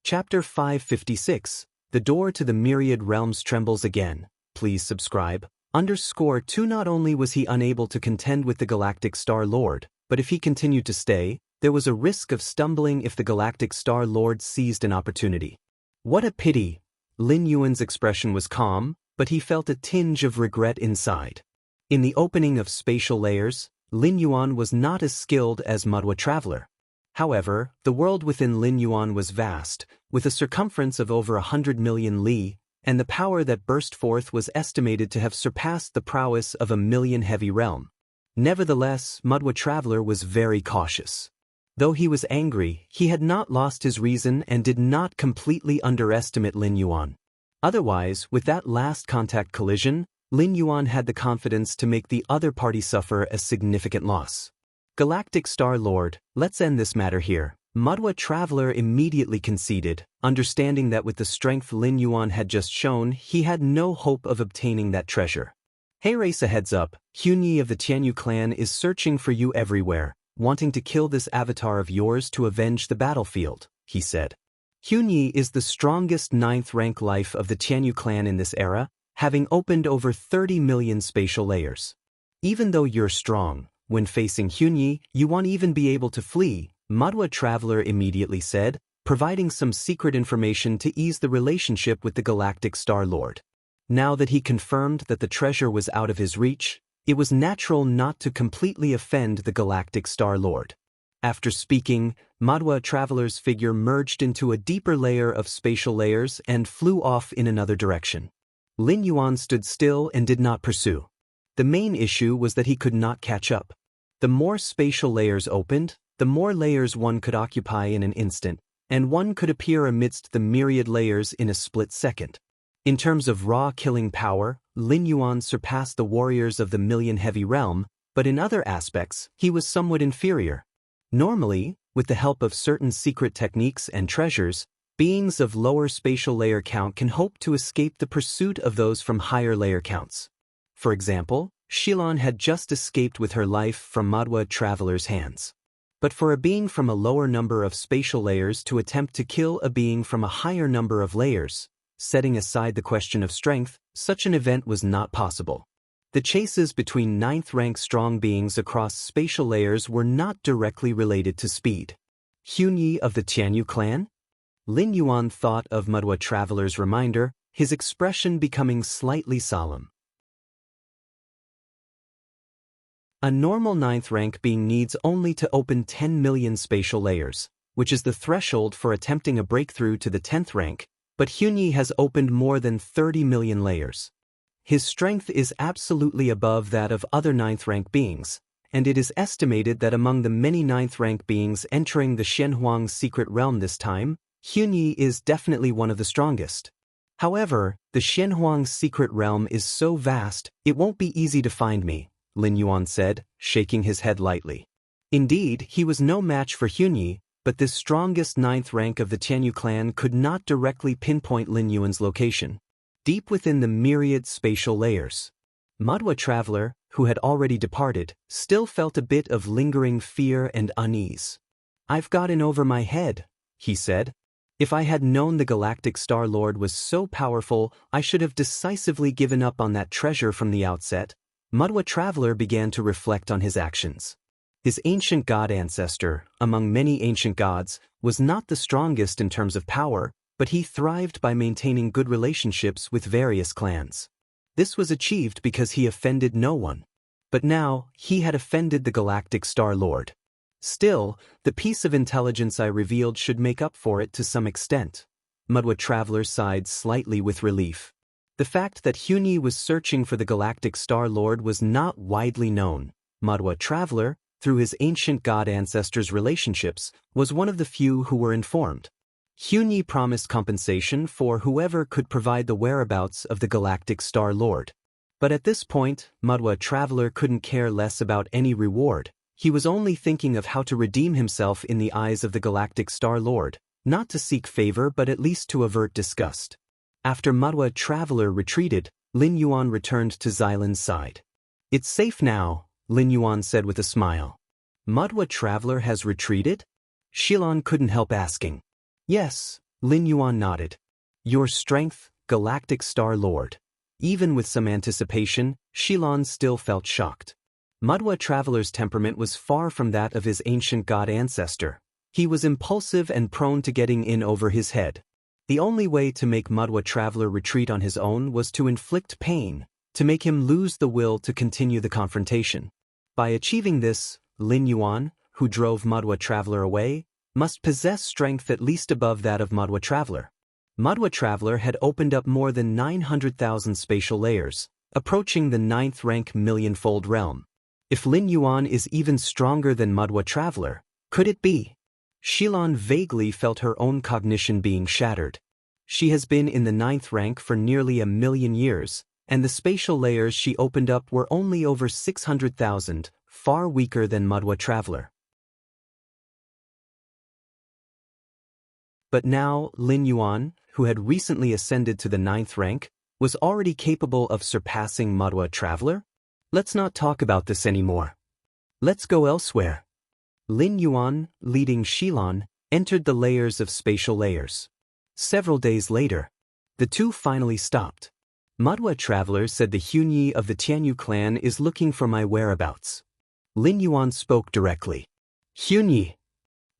Chapter 556, The Door to the Myriad Realms trembles again. Please subscribe. _2 Not only was he unable to contend with the Galactic Star Lord, but if he continued to stay, there was a risk of stumbling if the Galactic Star Lord seized an opportunity. What a pity! Lin Yuan's expression was calm, but he felt a tinge of regret inside. In the opening of spatial layers, Lin Yuan was not as skilled as Madwa Traveler. However, the world within Lin Yuan was vast, with a circumference of over 100 million li, and the power that burst forth was estimated to have surpassed the prowess of 1,000,000 heavy realm. Nevertheless, Madwa Traveler was very cautious. Though he was angry, he had not lost his reason and did not completely underestimate Lin Yuan. Otherwise, with that last contact collision, Lin Yuan had the confidence to make the other party suffer a significant loss. Galactic Star Lord, let's end this matter here. Madwa Traveler immediately conceded, understanding that with the strength Lin Yuan had just shown, he had no hope of obtaining that treasure. Hey race, a heads up, Xianxia of the Tianyu clan is searching for you everywhere, wanting to kill this avatar of yours to avenge the battlefield, he said. Xianxia is the strongest 9th rank life of the Tianyu clan in this era, having opened over 30 million spatial layers. Even though you're strong, when facing Xianxia, you won't even be able to flee, Madwa Traveler immediately said, providing some secret information to ease the relationship with the Galactic Star Lord. Now that he confirmed that the treasure was out of his reach, it was natural not to completely offend the Galactic Star Lord. After speaking, Madwa Traveler's figure merged into a deeper layer of spatial layers and flew off in another direction. Lin Yuan stood still and did not pursue. The main issue was that he could not catch up. The more spatial layers opened, the more layers one could occupy in an instant, and one could appear amidst the myriad layers in a split second. In terms of raw killing power, Lin Yuan surpassed the warriors of the 1,000,000 heavy realm, but in other aspects, he was somewhat inferior. Normally, with the help of certain secret techniques and treasures, beings of lower spatial layer count can hope to escape the pursuit of those from higher layer counts. For example, Xilan had just escaped with her life from Madwa Traveler's hands. But for a being from a lower number of spatial layers to attempt to kill a being from a higher number of layers, setting aside the question of strength, such an event was not possible. The chases between 9th rank strong beings across spatial layers were not directly related to speed. Xianxia of the Tianyu clan? Lin Yuan thought of Madwa Traveler's reminder, his expression becoming slightly solemn. A normal 9th rank being needs only to open 10 million spatial layers, which is the threshold for attempting a breakthrough to the 10th rank, but Xianxia has opened more than 30 million layers. His strength is absolutely above that of other 9th rank beings, and it is estimated that among the many 9th rank beings entering the Xianxuang's secret realm this time, Xianxia is definitely one of the strongest. However, the Xianxuang's secret realm is so vast, it won't be easy to find me, Lin Yuan said, shaking his head lightly. Indeed, he was no match for Xianxia, but this strongest 9th rank of the Tianyu clan could not directly pinpoint Lin Yuan's location. Deep within the myriad spatial layers, Madwa Traveler, who had already departed, still felt a bit of lingering fear and unease. "I've got in over my head," he said. "If I had known the Galactic Star Lord was so powerful, I should have decisively given up on that treasure from the outset." Madwa Traveler began to reflect on his actions. His ancient god ancestor, among many ancient gods, was not the strongest in terms of power, but he thrived by maintaining good relationships with various clans. This was achieved because he offended no one. But now, he had offended the Galactic Star Lord. Still, the piece of intelligence I revealed should make up for it to some extent. Madwa Traveler sighed slightly with relief. The fact that Xianxia was searching for the Galactic Star Lord was not widely known. Madwa Traveler, through his ancient god ancestors' relationships, was one of the few who were informed. Xianxia promised compensation for whoever could provide the whereabouts of the Galactic Star Lord. But at this point, Madwa Traveler couldn't care less about any reward. He was only thinking of how to redeem himself in the eyes of the Galactic Star Lord, not to seek favor but at least to avert disgust. After Madwa Traveler retreated, Lin Yuan returned to Xilan's side. "It's safe now," Lin Yuan said with a smile. "Madwa Traveler has retreated?" Xilan couldn't help asking. "Yes," Lin Yuan nodded. "Your strength, Galactic Star Lord." Even with some anticipation, Xilan still felt shocked. Madwa Traveler's temperament was far from that of his ancient god ancestor. He was impulsive and prone to getting in over his head. The only way to make Madwa Traveler retreat on his own was to inflict pain, to make him lose the will to continue the confrontation. By achieving this, Lin Yuan, who drove Madwa Traveler away, must possess strength at least above that of Madwa Traveler. Madwa Traveler had opened up more than 900,000 spatial layers, approaching the 9th rank millionfold realm. If Lin Yuan is even stronger than Madwa Traveler, could it be? Xilan vaguely felt her own cognition being shattered. She has been in the 9th rank for nearly 1,000,000 years, and the spatial layers she opened up were only over 600,000, far weaker than Madwa Traveler. But now, Lin Yuan, who had recently ascended to the 9th rank, was already capable of surpassing Madwa Traveler? "Let's not talk about this anymore. Let's go elsewhere." Lin Yuan, leading Xilan, entered the layers of spatial layers. Several days later, the two finally stopped. "Madwa Traveler said the Xianxia of the Tianyu clan is looking for my whereabouts." Lin Yuan spoke directly. "Xianxia."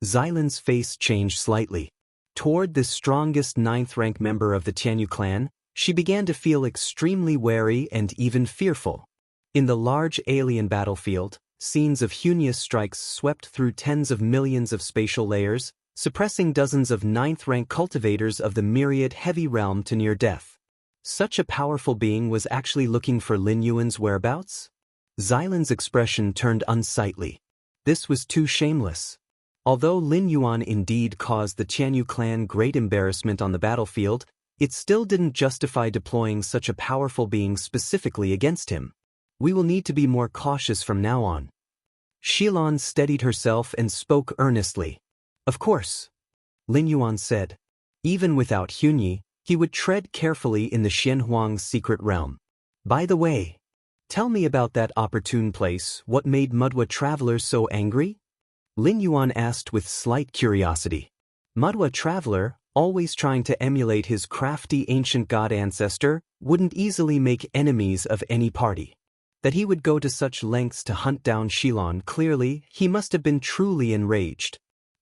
Xilan's face changed slightly. Toward this strongest 9th rank member of the Tianyu clan, she began to feel extremely wary and even fearful. In the large alien battlefield, scenes of Xianxia's strikes swept through tens of millions of spatial layers, suppressing dozens of 9th rank cultivators of the myriad heavy realm to near death. Such a powerful being was actually looking for Lin Yuan's whereabouts? Xilan's expression turned unsightly. This was too shameless. Although Lin Yuan indeed caused the Tianyu clan great embarrassment on the battlefield, it still didn't justify deploying such a powerful being specifically against him. "We will need to be more cautious from now on." Xilan steadied herself and spoke earnestly. "Of course," Lin Yuan said. Even without Xianxia, he would tread carefully in the Xianxuang's secret realm. "By the way, tell me about that opportune place. What made Madwa Traveler so angry?" Lin Yuan asked with slight curiosity. Madwa Traveler, always trying to emulate his crafty ancient god ancestor, wouldn't easily make enemies of any party. That he would go to such lengths to hunt down Xilan, clearly, he must have been truly enraged.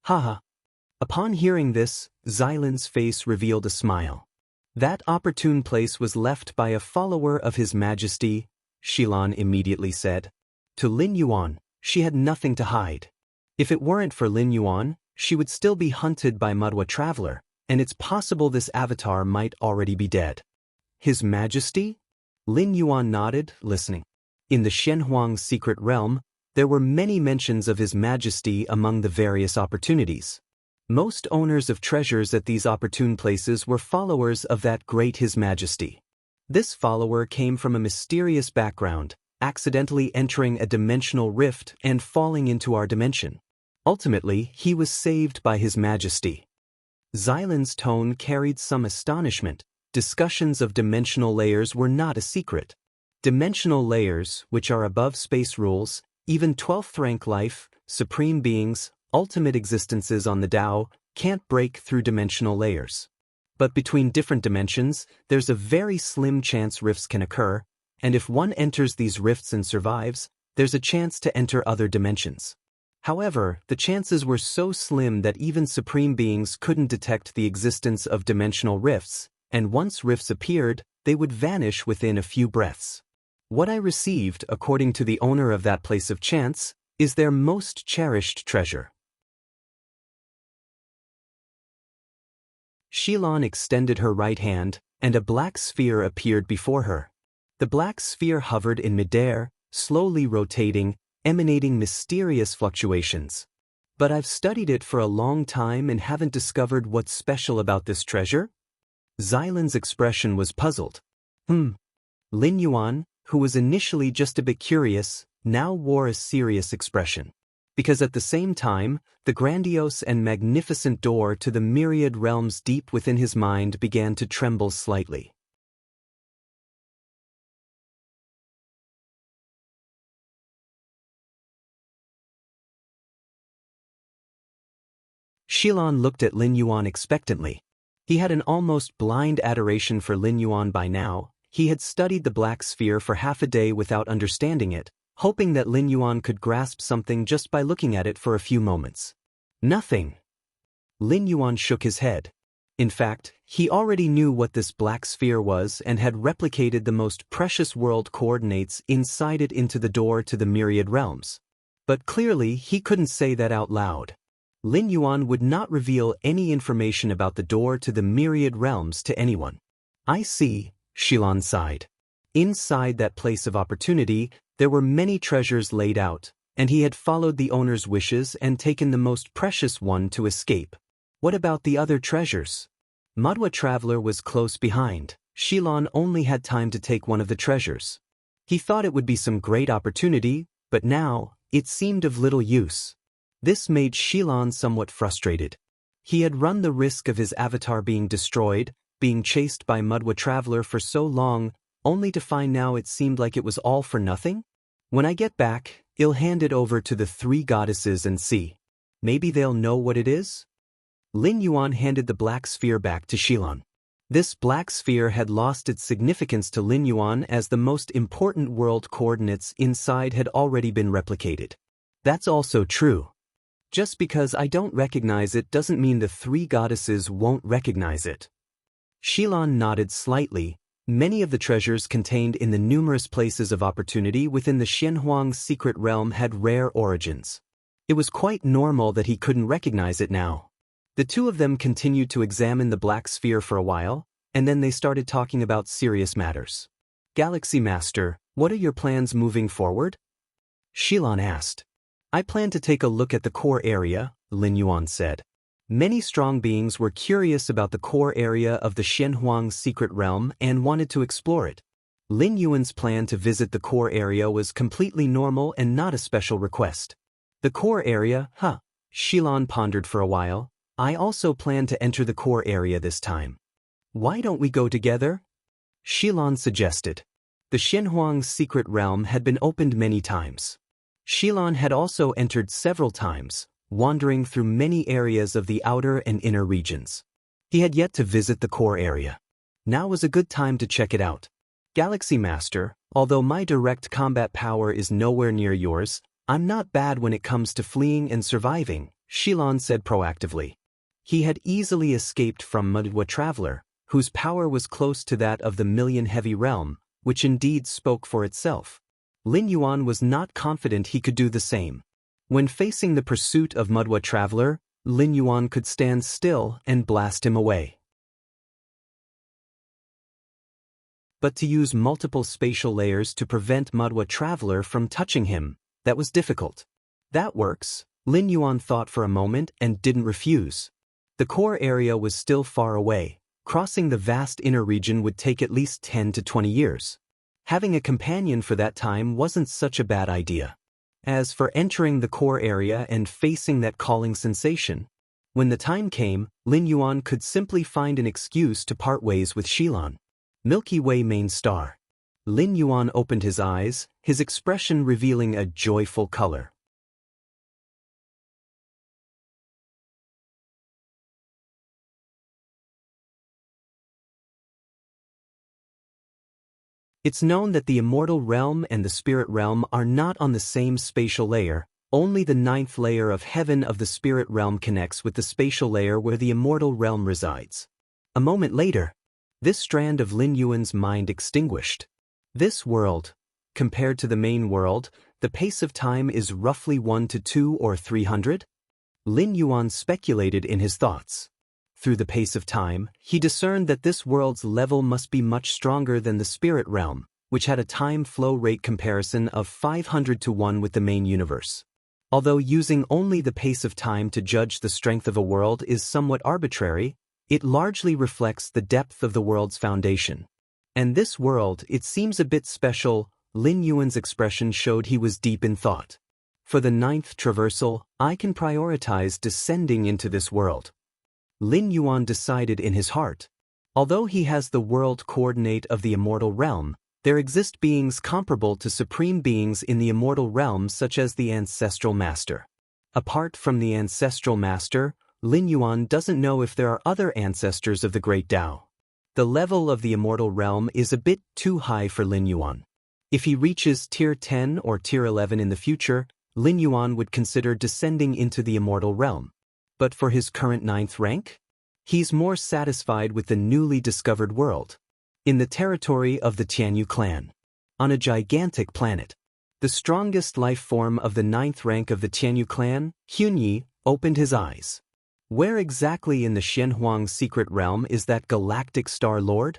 Haha. Upon hearing this, Xilan's face revealed a smile. "That opportune place was left by a follower of His Majesty," Xilan immediately said. To Lin Yuan, she had nothing to hide. If it weren't for Lin Yuan, she would still be hunted by Mudwa Traveler, and it's possible this avatar might already be dead. His Majesty? Lin Yuan nodded, listening. In the Xianxia secret realm, there were many mentions of His Majesty among the various opportunities. Most owners of treasures at these opportune places were followers of that great His Majesty. This follower came from a mysterious background, accidentally entering a dimensional rift and falling into our dimension. Ultimately, he was saved by His Majesty. Xylan's tone carried some astonishment. Discussions of dimensional layers were not a secret. Dimensional layers, which are above space rules, even 12th rank life, supreme beings, ultimate existences on the Tao, can't break through dimensional layers. But between different dimensions, there's a very slim chance rifts can occur, and if one enters these rifts and survives, there's a chance to enter other dimensions. However, the chances were so slim that even supreme beings couldn't detect the existence of dimensional rifts, and once rifts appeared, they would vanish within a few breaths. What I received, according to the owner of that place of chance, is their most cherished treasure. Xilan extended her right hand, and a black sphere appeared before her. The black sphere hovered in midair, slowly rotating, emanating mysterious fluctuations. But I've studied it for a long time and haven't discovered what's special about this treasure? Xylan's expression was puzzled. Lin Yuan, who was initially just a bit curious, now wore a serious expression. Because at the same time, the grandiose and magnificent door to the myriad realms deep within his mind began to tremble slightly. Xilan looked at Lin Yuan expectantly. He had an almost blind adoration for Lin Yuan by now. He had studied the black sphere for half a day without understanding it, hoping that Lin Yuan could grasp something just by looking at it for a few moments. Nothing. Lin Yuan shook his head. In fact, he already knew what this black sphere was and had replicated the most precious world coordinates inside it into the door to the myriad realms. But clearly, he couldn't say that out loud. Lin Yuan would not reveal any information about the door to the myriad realms to anyone. I see, Xilan sighed. Inside that place of opportunity, there were many treasures laid out, and he had followed the owner's wishes and taken the most precious one to escape. What about the other treasures? Mudwa Traveler was close behind. Xilan only had time to take one of the treasures. He thought it would be some great opportunity, but now, it seemed of little use. This made Xilan somewhat frustrated. He had run the risk of his avatar being destroyed, being chased by Mudwa Traveler for so long, only to find now it seemed like it was all for nothing? When I get back, I'll hand it over to the three goddesses and see. Maybe they'll know what it is? Lin Yuan handed the black sphere back to Xilan. This black sphere had lost its significance to Lin Yuan as the most important world coordinates inside had already been replicated. That's also true. Just because I don't recognize it doesn't mean the three goddesses won't recognize it. Xilan nodded slightly. Many of the treasures contained in the numerous places of opportunity within the Xianxia secret realm had rare origins. It was quite normal that he couldn't recognize it now. The two of them continued to examine the black sphere for a while, and then they started talking about serious matters. Galaxy Master, what are your plans moving forward? Xilan asked. I plan to take a look at the core area, Lin Yuan said. Many strong beings were curious about the core area of the Xianxia secret realm and wanted to explore it. Lin Yuan's plan to visit the core area was completely normal and not a special request. The core area, Xilan pondered for a while. I also plan to enter the core area this time. Why don't we go together? Xilan suggested. The Xianxia secret realm had been opened many times. Xilan had also entered several times, wandering through many areas of the outer and inner regions. He had yet to visit the core area. Now was a good time to check it out. Galaxy Master, although my direct combat power is nowhere near yours, I'm not bad when it comes to fleeing and surviving, Xilan said proactively. He had easily escaped from Mudwa Traveler, whose power was close to that of the Million Heavy realm, which indeed spoke for itself. Lin Yuan was not confident he could do the same. When facing the pursuit of Mudwa Traveler, Lin Yuan could stand still and blast him away. But to use multiple spatial layers to prevent Mudwa Traveler from touching him, that was difficult. That works, Lin Yuan thought for a moment and didn't refuse. The core area was still far away. Crossing the vast inner region would take at least 10 to 20 years. Having a companion for that time wasn't such a bad idea. As for entering the core area and facing that calling sensation, when the time came, Lin Yuan could simply find an excuse to part ways with Xilan. Milky Way main star. Lin Yuan opened his eyes, his expression revealing a joyful color. It's known that the immortal realm and the spirit realm are not on the same spatial layer. Only the 9th layer of heaven of the spirit realm connects with the spatial layer where the immortal realm resides. A moment later, this strand of Lin Yuan's mind extinguished. This world, compared to the main world, the pace of time is roughly 1 to 2 or 300? Lin Yuan speculated in his thoughts. Through the pace of time, he discerned that this world's level must be much stronger than the spirit realm, which had a time flow rate comparison of 500 to 1 with the main universe. Although using only the pace of time to judge the strength of a world is somewhat arbitrary, it largely reflects the depth of the world's foundation. And this world, it seems a bit special. Lin Yuan's expression showed he was deep in thought. For the 9th traversal, I can prioritize descending into this world. Lin Yuan decided in his heart. Although he has the world coordinate of the immortal realm, there exist beings comparable to supreme beings in the immortal realm such as the Ancestral Master. Apart from the Ancestral Master, Lin Yuan doesn't know if there are other ancestors of the Great Tao. The level of the immortal realm is a bit too high for Lin Yuan. If he reaches Tier 10 or Tier 11 in the future, Lin Yuan would consider descending into the immortal realm. But for his current 9th rank, he's more satisfied with the newly discovered world. In the territory of the Tianyu clan, on a gigantic planet, the strongest life form of the 9th rank of the Tianyu clan, Hunyi, opened his eyes. Where exactly in the Xianxia secret realm is that galactic Star Lord?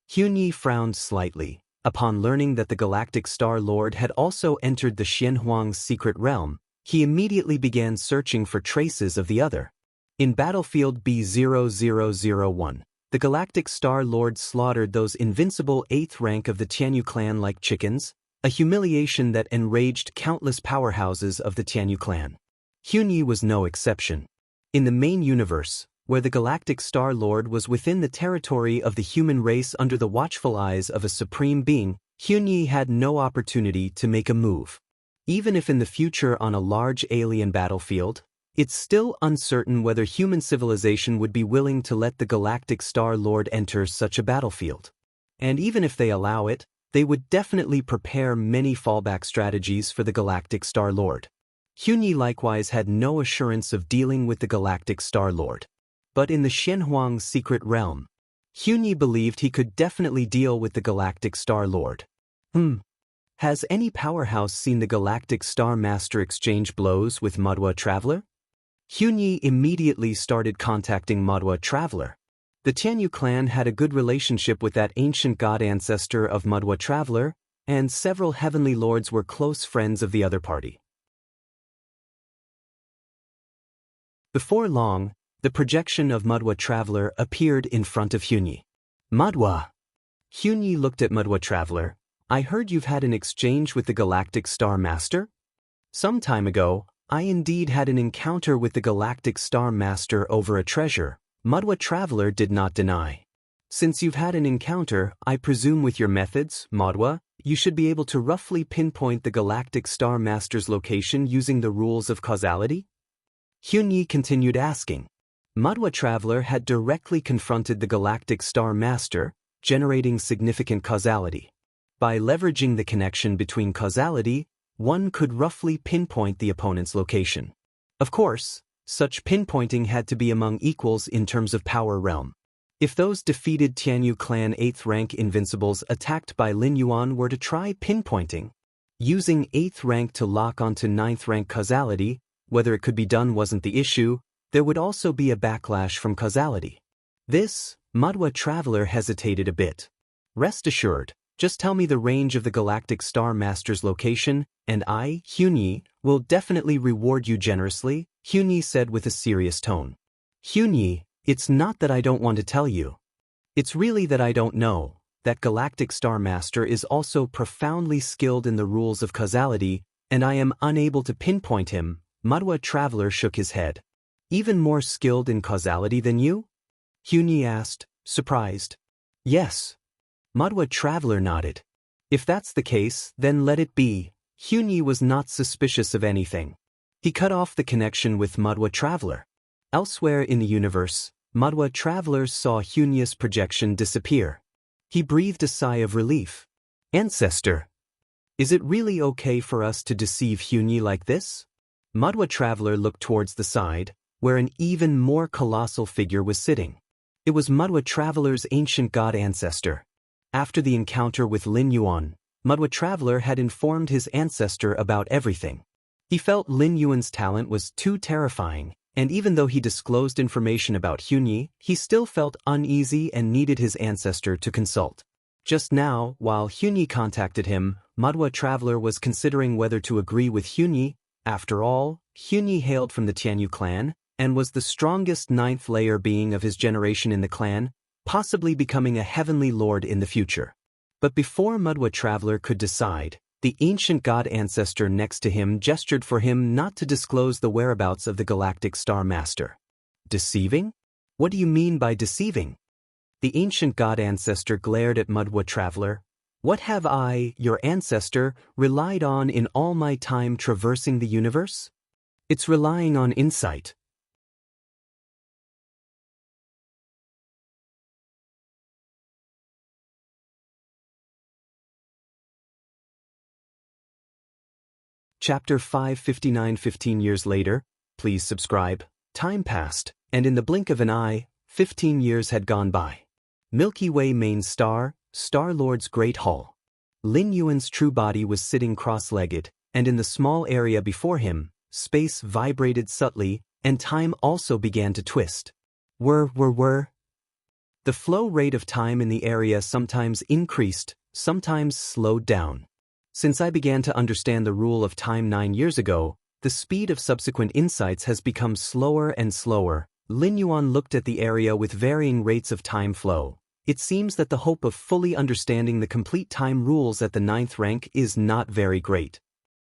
Hunyi frowned slightly. Upon learning that the galactic Star Lord had also entered the Xianxia secret realm, he immediately began searching for traces of the other. In Battlefield B0001, the Galactic Star Lord slaughtered those invincible 8th rank of the Tianyu clan like chickens, a humiliation that enraged countless powerhouses of the Tianyu clan. Hunyi was no exception. In the main universe, where the Galactic Star Lord was within the territory of the human race under the watchful eyes of a supreme being, Hunyi had no opportunity to make a move. Even if in the future on a large alien battlefield, it's still uncertain whether human civilization would be willing to let the Galactic Star Lord enter such a battlefield. And even if they allow it, they would definitely prepare many fallback strategies for the Galactic Star Lord. Hunyi likewise had no assurance of dealing with the Galactic Star Lord. But in the Xianxia secret realm, Hunyi believed he could definitely deal with the Galactic Star Lord. Has any powerhouse seen the Galactic Star Master exchange blows with Mudwa Traveler? Hunyi immediately started contacting Mudwa Traveler. The Tianyu clan had a good relationship with that ancient god ancestor of Mudwa Traveler, and several heavenly lords were close friends of the other party. Before long, the projection of Mudwa Traveler appeared in front of Hunyi. Mudwa. Hunyi looked at Mudwa Traveler. I heard you've had an exchange with the Galactic Star Master? Some time ago, I indeed had an encounter with the Galactic Star Master over a treasure, Mudwa Traveler did not deny. Since you've had an encounter, I presume with your methods, Mudwa, you should be able to roughly pinpoint the Galactic Star Master's location using the rules of causality? Hunyi continued asking. Mudwa Traveler had directly confronted the Galactic Star Master, generating significant causality. By leveraging the connection between causality, one could roughly pinpoint the opponent's location. Of course, such pinpointing had to be among equals in terms of power realm. If those defeated Tianyu clan 8th rank invincibles attacked by Lin Yuan were to try pinpointing, Using 8th rank to lock onto 9th rank causality, whether it could be done wasn't the issue, there would also be a backlash from causality. This, Madhwa Traveler hesitated a bit. Rest assured, just tell me the range of the Galactic Star Master's location, and I, Hunyi, will definitely reward you generously, Hunyi said with a serious tone. Hunyi, it's not that I don't want to tell you. It's really that I don't know. That Galactic Star Master is also profoundly skilled in the rules of causality, and I am unable to pinpoint him. Madhwa Traveler shook his head. Even more skilled in causality than you? Hunyi asked, surprised. Yes. Madhwa Traveler nodded. If that's the case, then let it be. Hunyi was not suspicious of anything. He cut off the connection with Madhwa Traveler. Elsewhere in the universe, Madhwa Traveler saw Hunyi's projection disappear. He breathed a sigh of relief. Ancestor. Is it really okay for us to deceive Hunyi like this? Madhwa Traveler looked towards the side, where an even more colossal figure was sitting. It was Madhwa Traveler's ancient god ancestor. After the encounter with Lin Yuan, Madhwa Traveler had informed his ancestor about everything. He felt Lin Yuan's talent was too terrifying, and even though he disclosed information about Hunyi, he still felt uneasy and needed his ancestor to consult. Just now, while Hunyi contacted him, Madhwa Traveler was considering whether to agree with Hunyi. After all, Hunyi hailed from the Tianyu clan, and was the strongest 9th layer being of his generation in the clan, possibly becoming a heavenly lord in the future. But before Madhwa Traveler could decide, the ancient god ancestor next to him gestured for him not to disclose the whereabouts of the Galactic Star Master. Deceiving? What do you mean by deceiving? The ancient god ancestor glared at Madhwa Traveler. What have I, your ancestor, relied on in all my time traversing the universe? It's relying on insight. Chapter 559. 15 years later, please subscribe. Time passed, and in the blink of an eye, 15 years had gone by. Milky Way main star, Star-Lord's Great Hall. Lin Yuan's true body was sitting cross-legged, and in the small area before him, space vibrated subtly, and time also began to twist. The flow rate of time in the area sometimes increased, sometimes slowed down. Since I began to understand the rule of time 9 years ago, the speed of subsequent insights has become slower and slower. Lin Yuan looked at the area with varying rates of time flow. It seems that the hope of fully understanding the complete time rules at the 9th rank is not very great.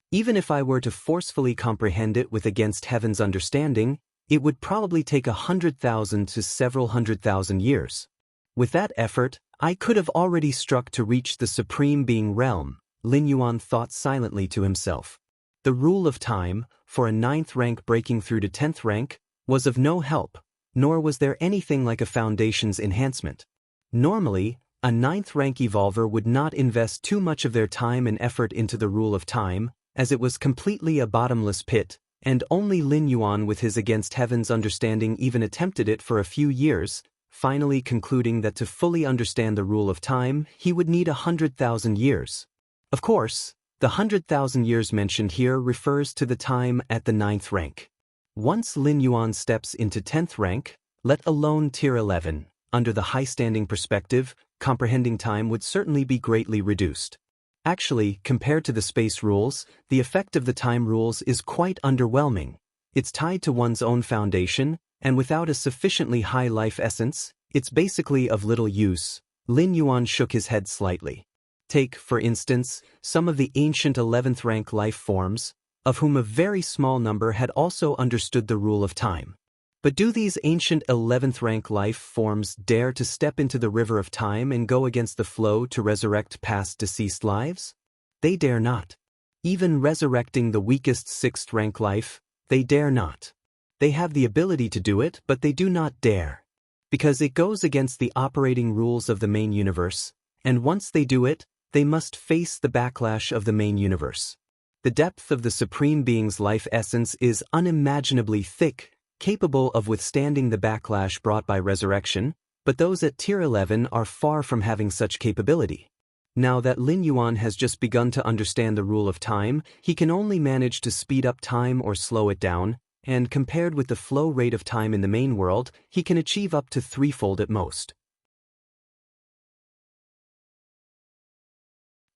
Even if I were to forcefully comprehend it with against heaven's understanding, it would probably take 100,000 to several 100,000 years. With that effort, I could have already struck to reach the Supreme Being realm, Lin Yuan thought silently to himself. The rule of time, for a 9th rank breaking through to 10th rank, was of no help, nor was there anything like a foundation's enhancement. Normally, a 9th rank evolver would not invest too much of their time and effort into the rule of time, as it was completely a bottomless pit, and only Lin Yuan with his against heaven's understanding even attempted it for a few years, finally concluding that to fully understand the rule of time, he would need 100,000 years. Of course, the 100,000 years mentioned here refers to the time at the 9th rank. Once Lin Yuan steps into 10th rank, let alone tier 11, under the high-standing perspective, comprehending time would certainly be greatly reduced. Actually, compared to the space rules, the effect of the time rules is quite underwhelming. It's tied to one's own foundation, and without a sufficiently high life essence, it's basically of little use. Lin Yuan shook his head slightly. Take, for instance, some of the ancient 11th rank life forms, of whom a very small number had also understood the rule of time. But do these ancient 11th rank life forms dare to step into the river of time and go against the flow to resurrect past deceased lives? They dare not. Even resurrecting the weakest 6th rank life, they dare not. They have the ability to do it, but they do not dare. Because it goes against the operating rules of the main universe, and once they do it, they must face the backlash of the main universe. The depth of the Supreme Being's life essence is unimaginably thick, capable of withstanding the backlash brought by resurrection, but those at tier 11 are far from having such capability. Now that Lin Yuan has just begun to understand the rule of time, he can only manage to speed up time or slow it down, and compared with the flow rate of time in the main world, he can achieve up to threefold at most.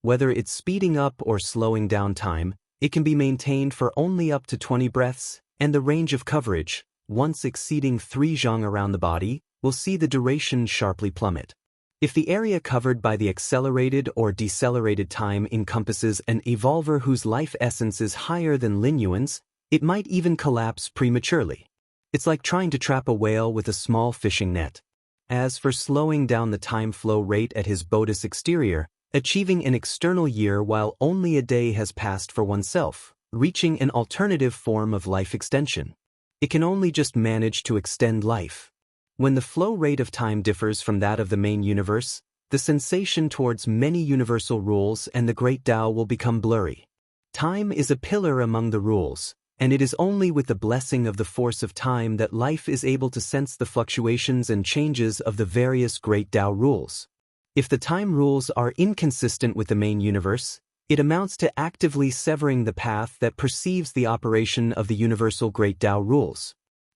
Whether it's speeding up or slowing down time, it can be maintained for only up to 20 breaths, and the range of coverage, once exceeding 3 zhang around the body, will see the duration sharply plummet. If the area covered by the accelerated or decelerated time encompasses an evolver whose life essence is higher than Lin Yuan's, it might even collapse prematurely. It's like trying to trap a whale with a small fishing net. As for slowing down the time flow rate at his Bodis exterior, achieving an external year while only a day has passed for oneself, reaching an alternative form of life extension. It can only just manage to extend life. When the flow rate of time differs from that of the main universe, the sensation towards many universal rules and the great Tao will become blurry. Time is a pillar among the rules, and it is only with the blessing of the force of time that life is able to sense the fluctuations and changes of the various great Tao rules. If the time rules are inconsistent with the main universe, it amounts to actively severing the path that perceives the operation of the universal great Tao rules.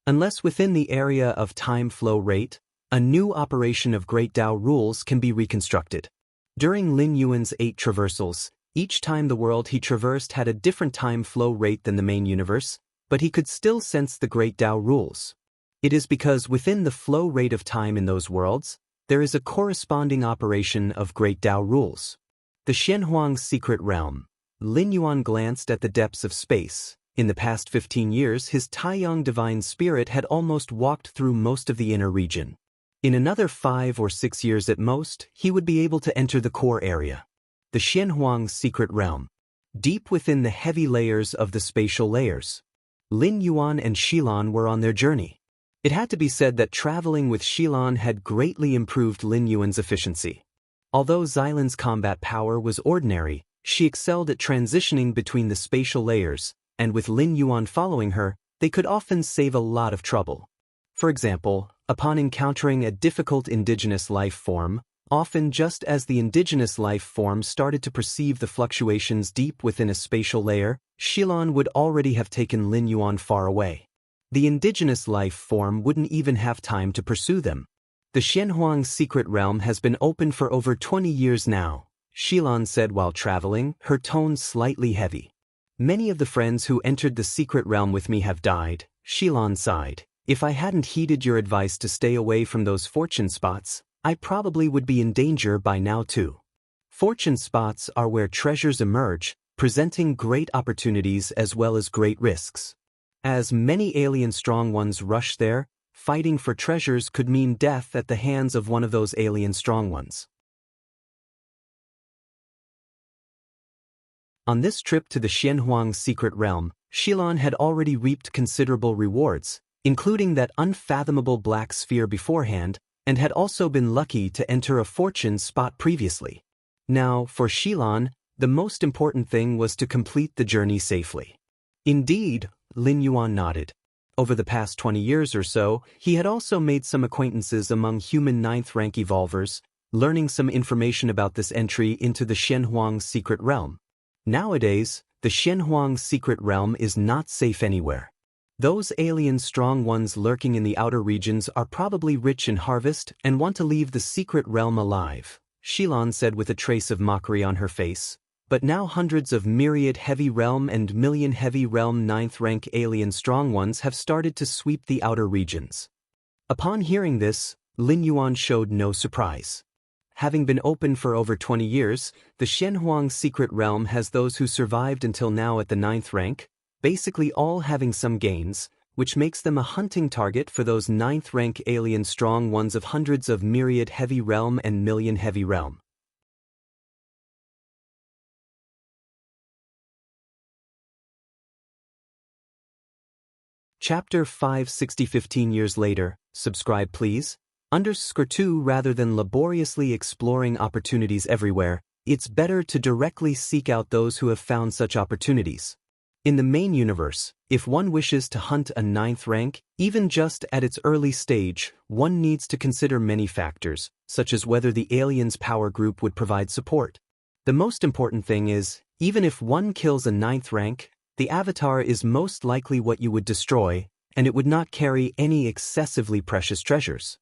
Unless within the area of time flow rate, a new operation of great Tao rules can be reconstructed. During Lin Yuan's 8 traversals, each time the world he traversed had a different time flow rate than the main universe, but he could still sense the great Tao rules. It is because within the flow rate of time in those worlds, there is a corresponding operation of great Tao rules. The Xianxia secret realm. Lin Yuan glanced at the depths of space. In the past 15 years, his Taiyang divine spirit had almost walked through most of the inner region. In another 5 or 6 years at most, he would be able to enter the core area. The Xianxia secret realm. Deep within the heavy layers of the spatial layers. Lin Yuan and Xilan were on their journey. It had to be said that traveling with Xilan had greatly improved Lin Yuan's efficiency. Although Xilan's combat power was ordinary, she excelled at transitioning between the spatial layers, and with Lin Yuan following her, they could often save a lot of trouble. For example, upon encountering a difficult indigenous life form, often just as the indigenous life form started to perceive the fluctuations deep within a spatial layer, Xilan would already have taken Lin Yuan far away. The indigenous life form wouldn't even have time to pursue them. The Xianxia secret realm has been open for over 20 years now, Xilan said while traveling, her tone slightly heavy. Many of the friends who entered the secret realm with me have died, Xilan sighed. If I hadn't heeded your advice to stay away from those fortune spots, I probably would be in danger by now too. Fortune spots are where treasures emerge, presenting great opportunities as well as great risks. As many alien strong ones rush there, fighting for treasures could mean death at the hands of one of those alien strong ones. On this trip to the Xianxia secret realm, Xilan had already reaped considerable rewards, including that unfathomable black sphere beforehand, and had also been lucky to enter a fortune spot previously. Now, for Xilan, the most important thing was to complete the journey safely. Indeed, Lin Yuan nodded. Over the past 20 years or so, he had also made some acquaintances among human 9th rank evolvers, learning some information about this entry into the Xianxia secret realm. Nowadays, the Xianxia secret realm is not safe anywhere. Those alien strong ones lurking in the outer regions are probably rich in harvest and want to leave the secret realm alive, Xilan said with a trace of mockery on her face. But now hundreds of myriad heavy realm and million heavy realm 9th rank alien strong ones have started to sweep the outer regions. Upon hearing this, Lin Yuan showed no surprise. Having been open for over 20 years, the Xianxia secret realm has those who survived until now at the 9th rank, basically all having some gains, which makes them a hunting target for those 9th rank alien strong ones of hundreds of myriad heavy realm and million heavy realm. Chapter 560 15 years later, subscribe please. _2 Rather than laboriously exploring opportunities everywhere, it's better to directly seek out those who have found such opportunities. In the main universe, if one wishes to hunt a 9th rank, even just at its early stage, one needs to consider many factors, such as whether the alien's power group would provide support. The most important thing is, even if one kills a 9th rank, the avatar is most likely what you would destroy, and it would not carry any excessively precious treasures.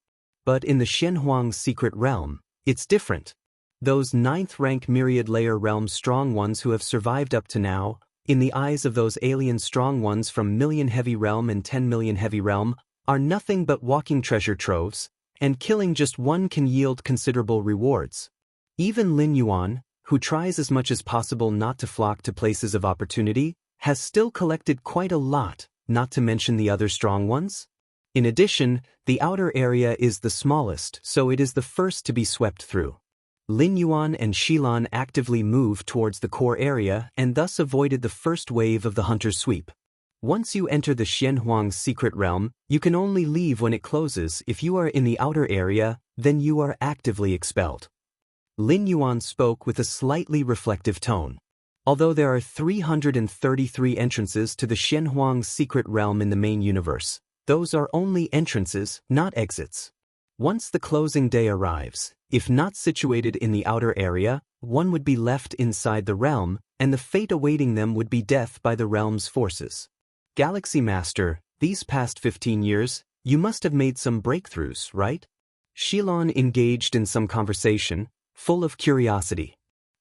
But in the Xianxia secret realm, it's different. Those 9th rank myriad layer realm strong ones who have survived up to now, in the eyes of those alien strong ones from million heavy realm and 10 million heavy realm, are nothing but walking treasure troves, and killing just one can yield considerable rewards. Even Lin Yuan, who tries as much as possible not to flock to places of opportunity, has still collected quite a lot, not to mention the other strong ones. In addition, the outer area is the smallest, so it is the first to be swept through. Lin Yuan and Xilan actively moved towards the core area and thus avoided the first wave of the hunter's sweep. Once you enter the Xianxia secret realm, you can only leave when it closes. If you are in the outer area, then you are actively expelled. Lin Yuan spoke with a slightly reflective tone. Although there are 333 entrances to the Xianxia secret realm in the main universe, those are only entrances, not exits. Once the closing day arrives, if not situated in the outer area, one would be left inside the realm, and the fate awaiting them would be death by the realm's forces. Galaxy Master, these past 15 years, you must have made some breakthroughs, right? Xilan engaged in some conversation, full of curiosity.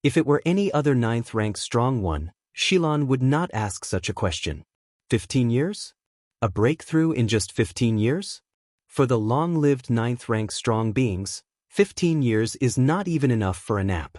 If it were any other 9th rank strong one, Xilan would not ask such a question. 15 years? A breakthrough in just 15 years? For the long-lived 9th rank strong beings, 15 years is not even enough for a nap.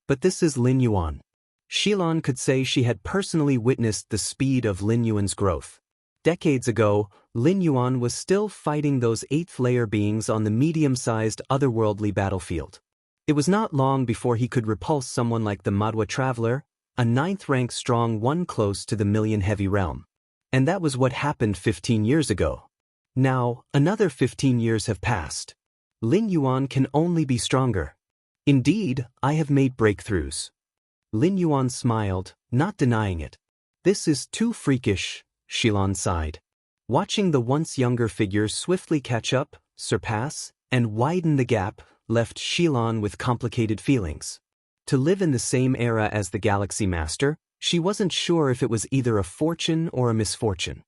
But this is Lin Yuan. Xilan could say she had personally witnessed the speed of Lin Yuan's growth. Decades ago, Lin Yuan was still fighting those 8th layer beings on the medium-sized otherworldly battlefield. It was not long before he could repulse someone like the Madwa Traveler, a 9th rank strong one close to the million heavy realm. And that was what happened 15 years ago. Now, another 15 years have passed. Lin Yuan can only be stronger. Indeed, I have made breakthroughs. Lin Yuan smiled, not denying it. This is too freakish, Xilan sighed. Watching the once younger figure swiftly catch up, surpass, and widen the gap, left Xilan with complicated feelings. To live in the same era as the Galaxy Master, she wasn't sure if it was either a fortune or a misfortune.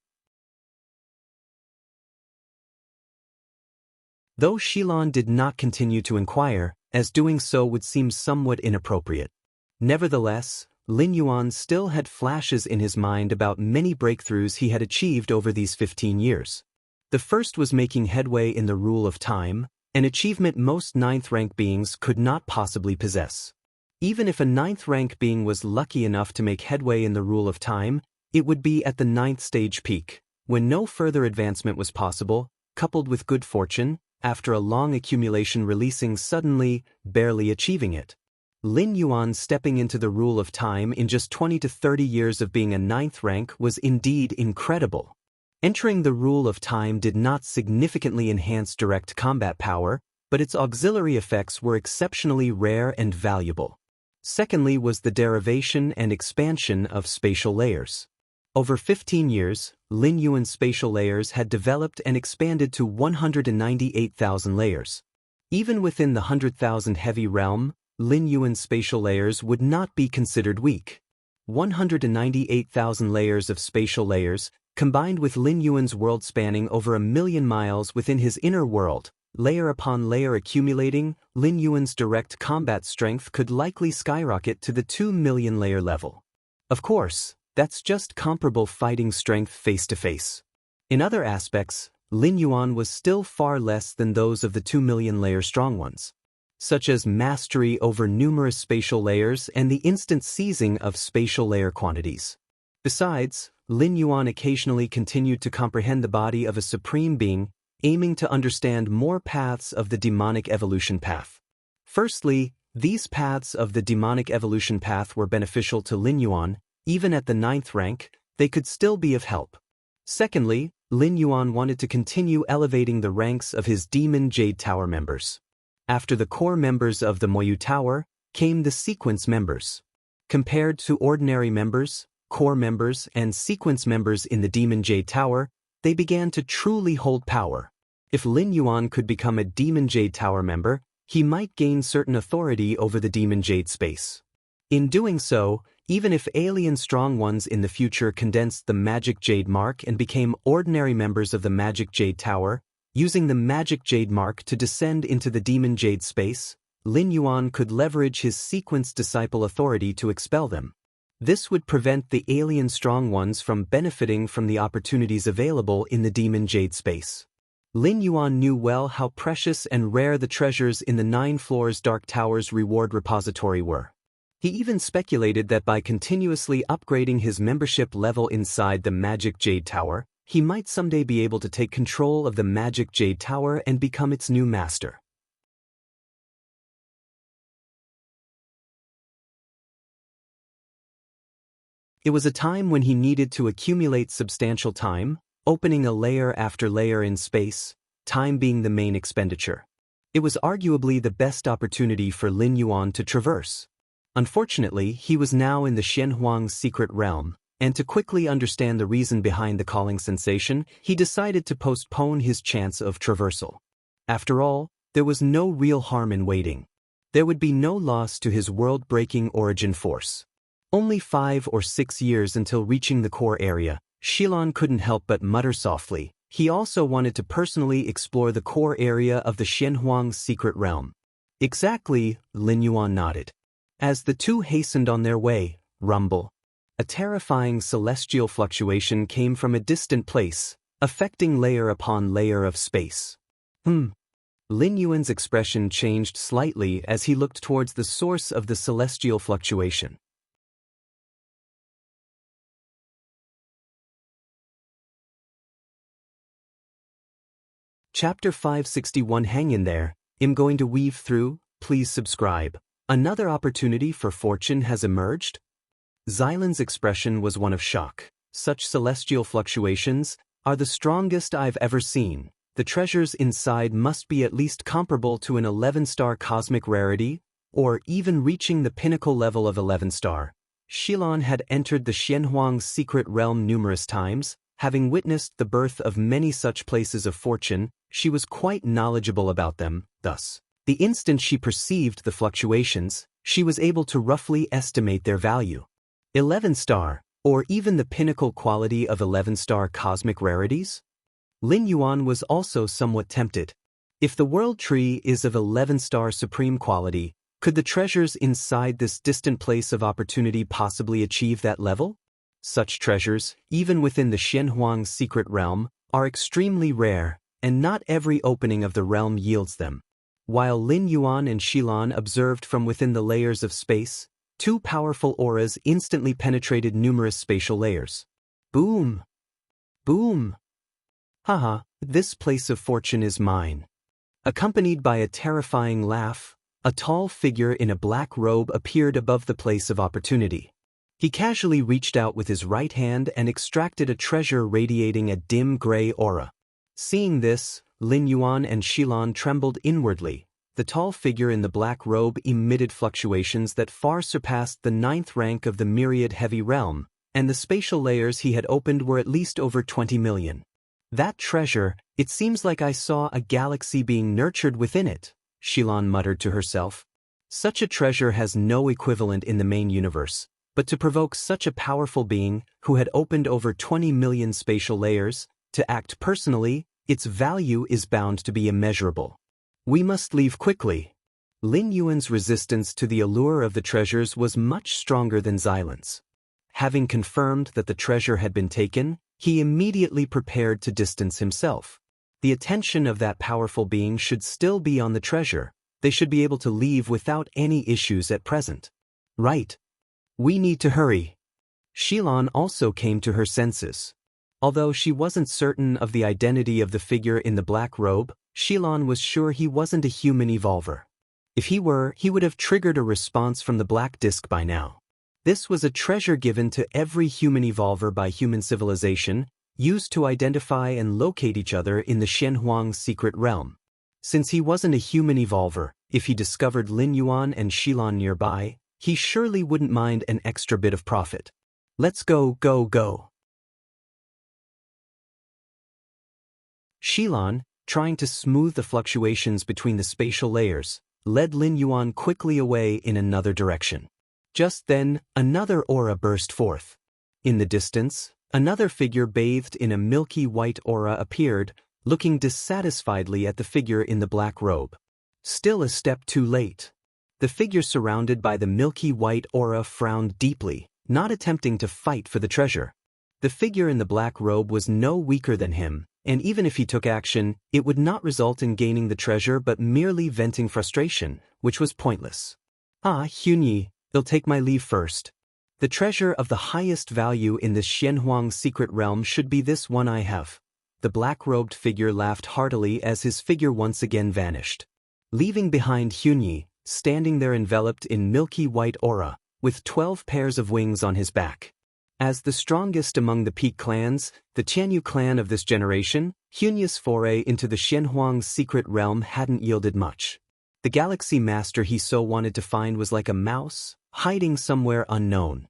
Though Xilan did not continue to inquire, as doing so would seem somewhat inappropriate. Nevertheless, Lin Yuan still had flashes in his mind about many breakthroughs he had achieved over these 15 years. The first was making headway in the rule of time, an achievement most 9th rank beings could not possibly possess. Even if a 9th rank being was lucky enough to make headway in the rule of time, it would be at the 9th stage peak, when no further advancement was possible, coupled with good fortune, after a long accumulation releasing suddenly, barely achieving it. Lin Yuan stepping into the rule of time in just 20 to 30 years of being a 9th rank was indeed incredible. Entering the rule of time did not significantly enhance direct combat power, but its auxiliary effects were exceptionally rare and valuable. Secondly was the derivation and expansion of spatial layers. Over 15 years, Lin Yuan's spatial layers had developed and expanded to 198,000 layers. Even within the 100,000 heavy realm, Lin Yuan's spatial layers would not be considered weak. 198,000 layers of spatial layers, combined with Lin Yuan's world spanning over 1 million miles within his inner world, layer upon layer accumulating, Lin Yuan's direct combat strength could likely skyrocket to the 2 million layer level. Of course, that's just comparable fighting strength face to face. In other aspects, Lin Yuan was still far less than those of the 2 million layer strong ones, such as mastery over numerous spatial layers and the instant seizing of spatial layer quantities. Besides, Lin Yuan occasionally continued to comprehend the body of a supreme being, aiming to understand more paths of the demonic evolution path. Firstly, these paths of the demonic evolution path were beneficial to Lin Yuan. Even at the 9th rank, they could still be of help. Secondly, Lin Yuan wanted to continue elevating the ranks of his Demon Jade Tower members. After the core members of the Moyu Tower, came the sequence members. Compared to ordinary members, core members, and sequence members in the Demon Jade Tower, they began to truly hold power. If Lin Yuan could become a Demon Jade Tower member, he might gain certain authority over the Demon Jade space. In doing so, even if alien strong ones in the future condensed the Magic Jade Mark and became ordinary members of the Magic Jade Tower, using the Magic Jade Mark to descend into the Demon Jade space, Lin Yuan could leverage his sequence disciple authority to expel them. This would prevent the alien strong ones from benefiting from the opportunities available in the Demon Jade space. Lin Yuan knew well how precious and rare the treasures in the 9 Floors Dark Tower's reward repository were. He even speculated that by continuously upgrading his membership level inside the Magic Jade Tower, he might someday be able to take control of the Magic Jade Tower and become its new master. It was a time when he needed to accumulate substantial time, opening a layer after layer in space, time being the main expenditure. It was arguably the best opportunity for Lin Yuan to traverse. Unfortunately, he was now in the Xianxia secret realm, and to quickly understand the reason behind the calling sensation, he decided to postpone his chance of traversal. After all, there was no real harm in waiting. There would be no loss to his world-breaking origin force. Only 5 or 6 years until reaching the core area, Xilan couldn't help but mutter softly. He also wanted to personally explore the core area of the Xianxia secret realm. Exactly, Lin Yuan nodded. As the two hastened on their way, rumble. A terrifying celestial fluctuation came from a distant place, affecting layer upon layer of space. Lin Yuan's expression changed slightly as he looked towards the source of the celestial fluctuation. Chapter 561. Hang in there, I'm going to weave through, please subscribe. Another opportunity for fortune has emerged? Xylan's expression was one of shock. Such celestial fluctuations are the strongest I've ever seen. The treasures inside must be at least comparable to an 11-star cosmic rarity, or even reaching the pinnacle level of 11-star. Xilan had entered the Xianxia secret realm numerous times. Having witnessed the birth of many such places of fortune, she was quite knowledgeable about them. Thus, the instant she perceived the fluctuations, she was able to roughly estimate their value. 11-star, or even the pinnacle quality of 11-star cosmic rarities? Lin Yuan was also somewhat tempted. If the world tree is of 11-star supreme quality, could the treasures inside this distant place of opportunity possibly achieve that level? Such treasures, even within the Xianxia secret realm, are extremely rare, and not every opening of the realm yields them. While Lin Yuan and Xilan observed from within the layers of space, 2 powerful auras instantly penetrated numerous spatial layers. Boom! Boom! Haha, this place of fortune is mine. Accompanied by a terrifying laugh, a tall figure in a black robe appeared above the place of opportunity. He casually reached out with his right hand and extracted a treasure radiating a dim gray aura. Seeing this, Lin Yuan and Xilan trembled inwardly. The tall figure in the black robe emitted fluctuations that far surpassed the 9th rank of the myriad heavy realm, and the spatial layers he had opened were at least over 20 million. That treasure, it seems like I saw a galaxy being nurtured within it, Xilan muttered to herself. Such a treasure has no equivalent in the main universe. But to provoke such a powerful being, who had opened over 20 million spatial layers, to act personally, its value is bound to be immeasurable. We must leave quickly. Lin Yuan's resistance to the allure of the treasures was much stronger than Xylan's. Having confirmed that the treasure had been taken, he immediately prepared to distance himself. The attention of that powerful being should still be on the treasure. They should be able to leave without any issues at present. Right. We need to hurry. Xilan also came to her senses. Although she wasn't certain of the identity of the figure in the black robe, Xilan was sure he wasn't a human evolver. If he were, he would have triggered a response from the black disk by now. This was a treasure given to every human evolver by human civilization, used to identify and locate each other in the Xianxia secret realm. Since he wasn't a human evolver, if he discovered Lin Yuan and Xilan nearby, he surely wouldn't mind an extra bit of profit. Let's go, go, go. Xilan, trying to smooth the fluctuations between the spatial layers, led Lin Yuan quickly away in another direction. Just then, another aura burst forth. In the distance, another figure bathed in a milky white aura appeared, looking dissatisfiedly at the figure in the black robe. Still a step too late. The figure surrounded by the milky white aura frowned deeply, not attempting to fight for the treasure. The figure in the black robe was no weaker than him, and even if he took action, it would not result in gaining the treasure but merely venting frustration, which was pointless. Ah, Xianxia, I'll take my leave first. The treasure of the highest value in this Xianhuang secret realm should be this one I have. The black-robed figure laughed heartily as his figure once again vanished, leaving behind Xianxia, standing there enveloped in milky white aura, with 12 pairs of wings on his back. As the strongest among the peak clans, the Qianyu clan of this generation, Xianxia's foray into the Xianhuang secret realm hadn't yielded much. The galaxy master he so wanted to find was like a mouse, hiding somewhere unknown.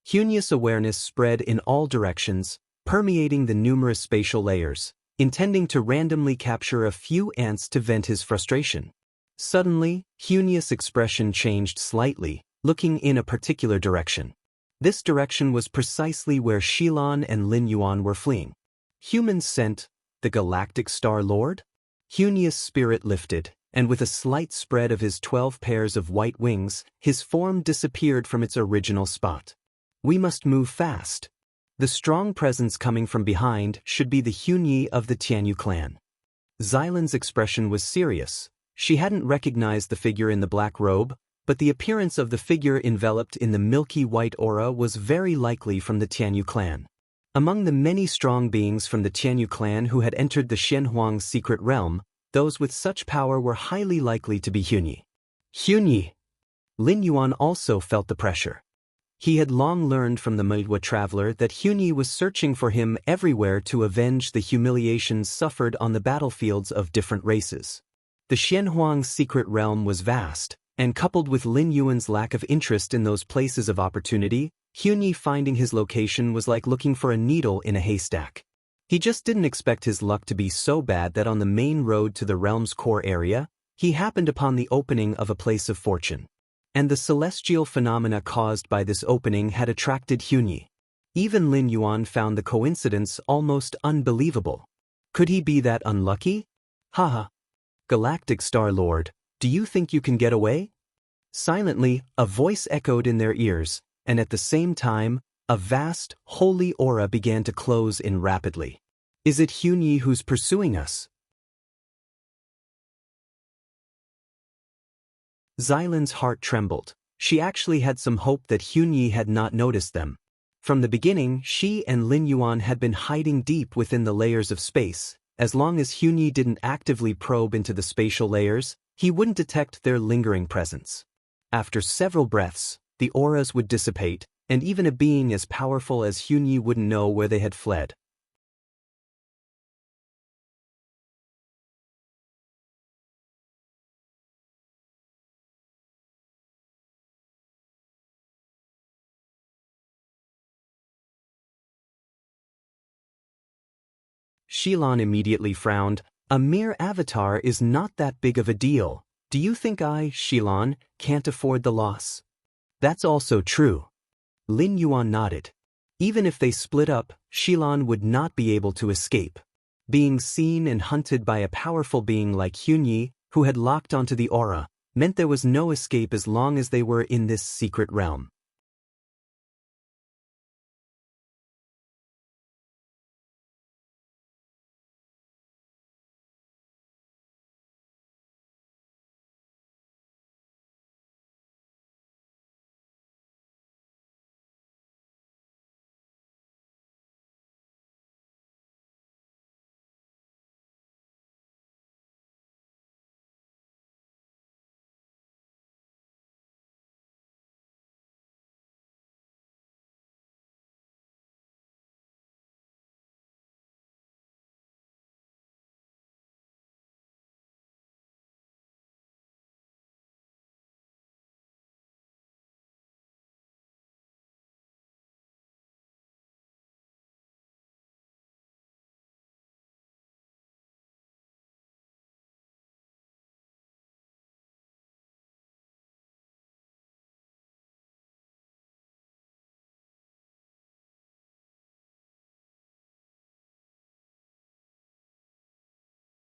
Xianxia's awareness spread in all directions, permeating the numerous spatial layers, intending to randomly capture a few ants to vent his frustration. Suddenly, Xianxia's expression changed slightly, looking in a particular direction. This direction was precisely where Xilan and Lin Yuan were fleeing. Human scent, the Galactic Star Lord? Xianxia's spirit lifted, and with a slight spread of his 12 pairs of white wings, his form disappeared from its original spot. We must move fast. The strong presence coming from behind should be the Xianxia of the Tianyu clan. Xilan's expression was serious. She hadn't recognized the figure in the black robe, but the appearance of the figure enveloped in the milky white aura was very likely from the Tianyu clan. Among the many strong beings from the Tianyu clan who had entered the Xianhuang secret realm, those with such power were highly likely to be Xianxia. Xianxia! Lin Yuan also felt the pressure. He had long learned from the Midwa traveler that Xianxia was searching for him everywhere to avenge the humiliations suffered on the battlefields of different races. The Xianhuang secret realm was vast, and coupled with Lin Yuan's lack of interest in those places of opportunity, Xianxia finding his location was like looking for a needle in a haystack. He just didn't expect his luck to be so bad that on the main road to the realm's core area, he happened upon the opening of a place of fortune. And the celestial phenomena caused by this opening had attracted Xianxia. Even Lin Yuan found the coincidence almost unbelievable. Could he be that unlucky? Haha. Galactic Star Lord, do you think you can get away? Silently, a voice echoed in their ears, and at the same time, a vast, holy aura began to close in rapidly. Is it Xianxia who's pursuing us? Xilan's heart trembled. She actually had some hope that Xianxia had not noticed them. From the beginning, she and Lin Yuan had been hiding deep within the layers of space. As long as Xianxia didn't actively probe into the spatial layers, he wouldn't detect their lingering presence. After several breaths, the auras would dissipate, and even a being as powerful as Xianxia wouldn't know where they had fled. Xilan immediately frowned. A mere avatar is not that big of a deal. Do you think I, Xilan, can't afford the loss? That's also true. Lin Yuan nodded. Even if they split up, Xilan would not be able to escape. Being seen and hunted by a powerful being like Xianxia, who had locked onto the aura, meant there was no escape as long as they were in this secret realm.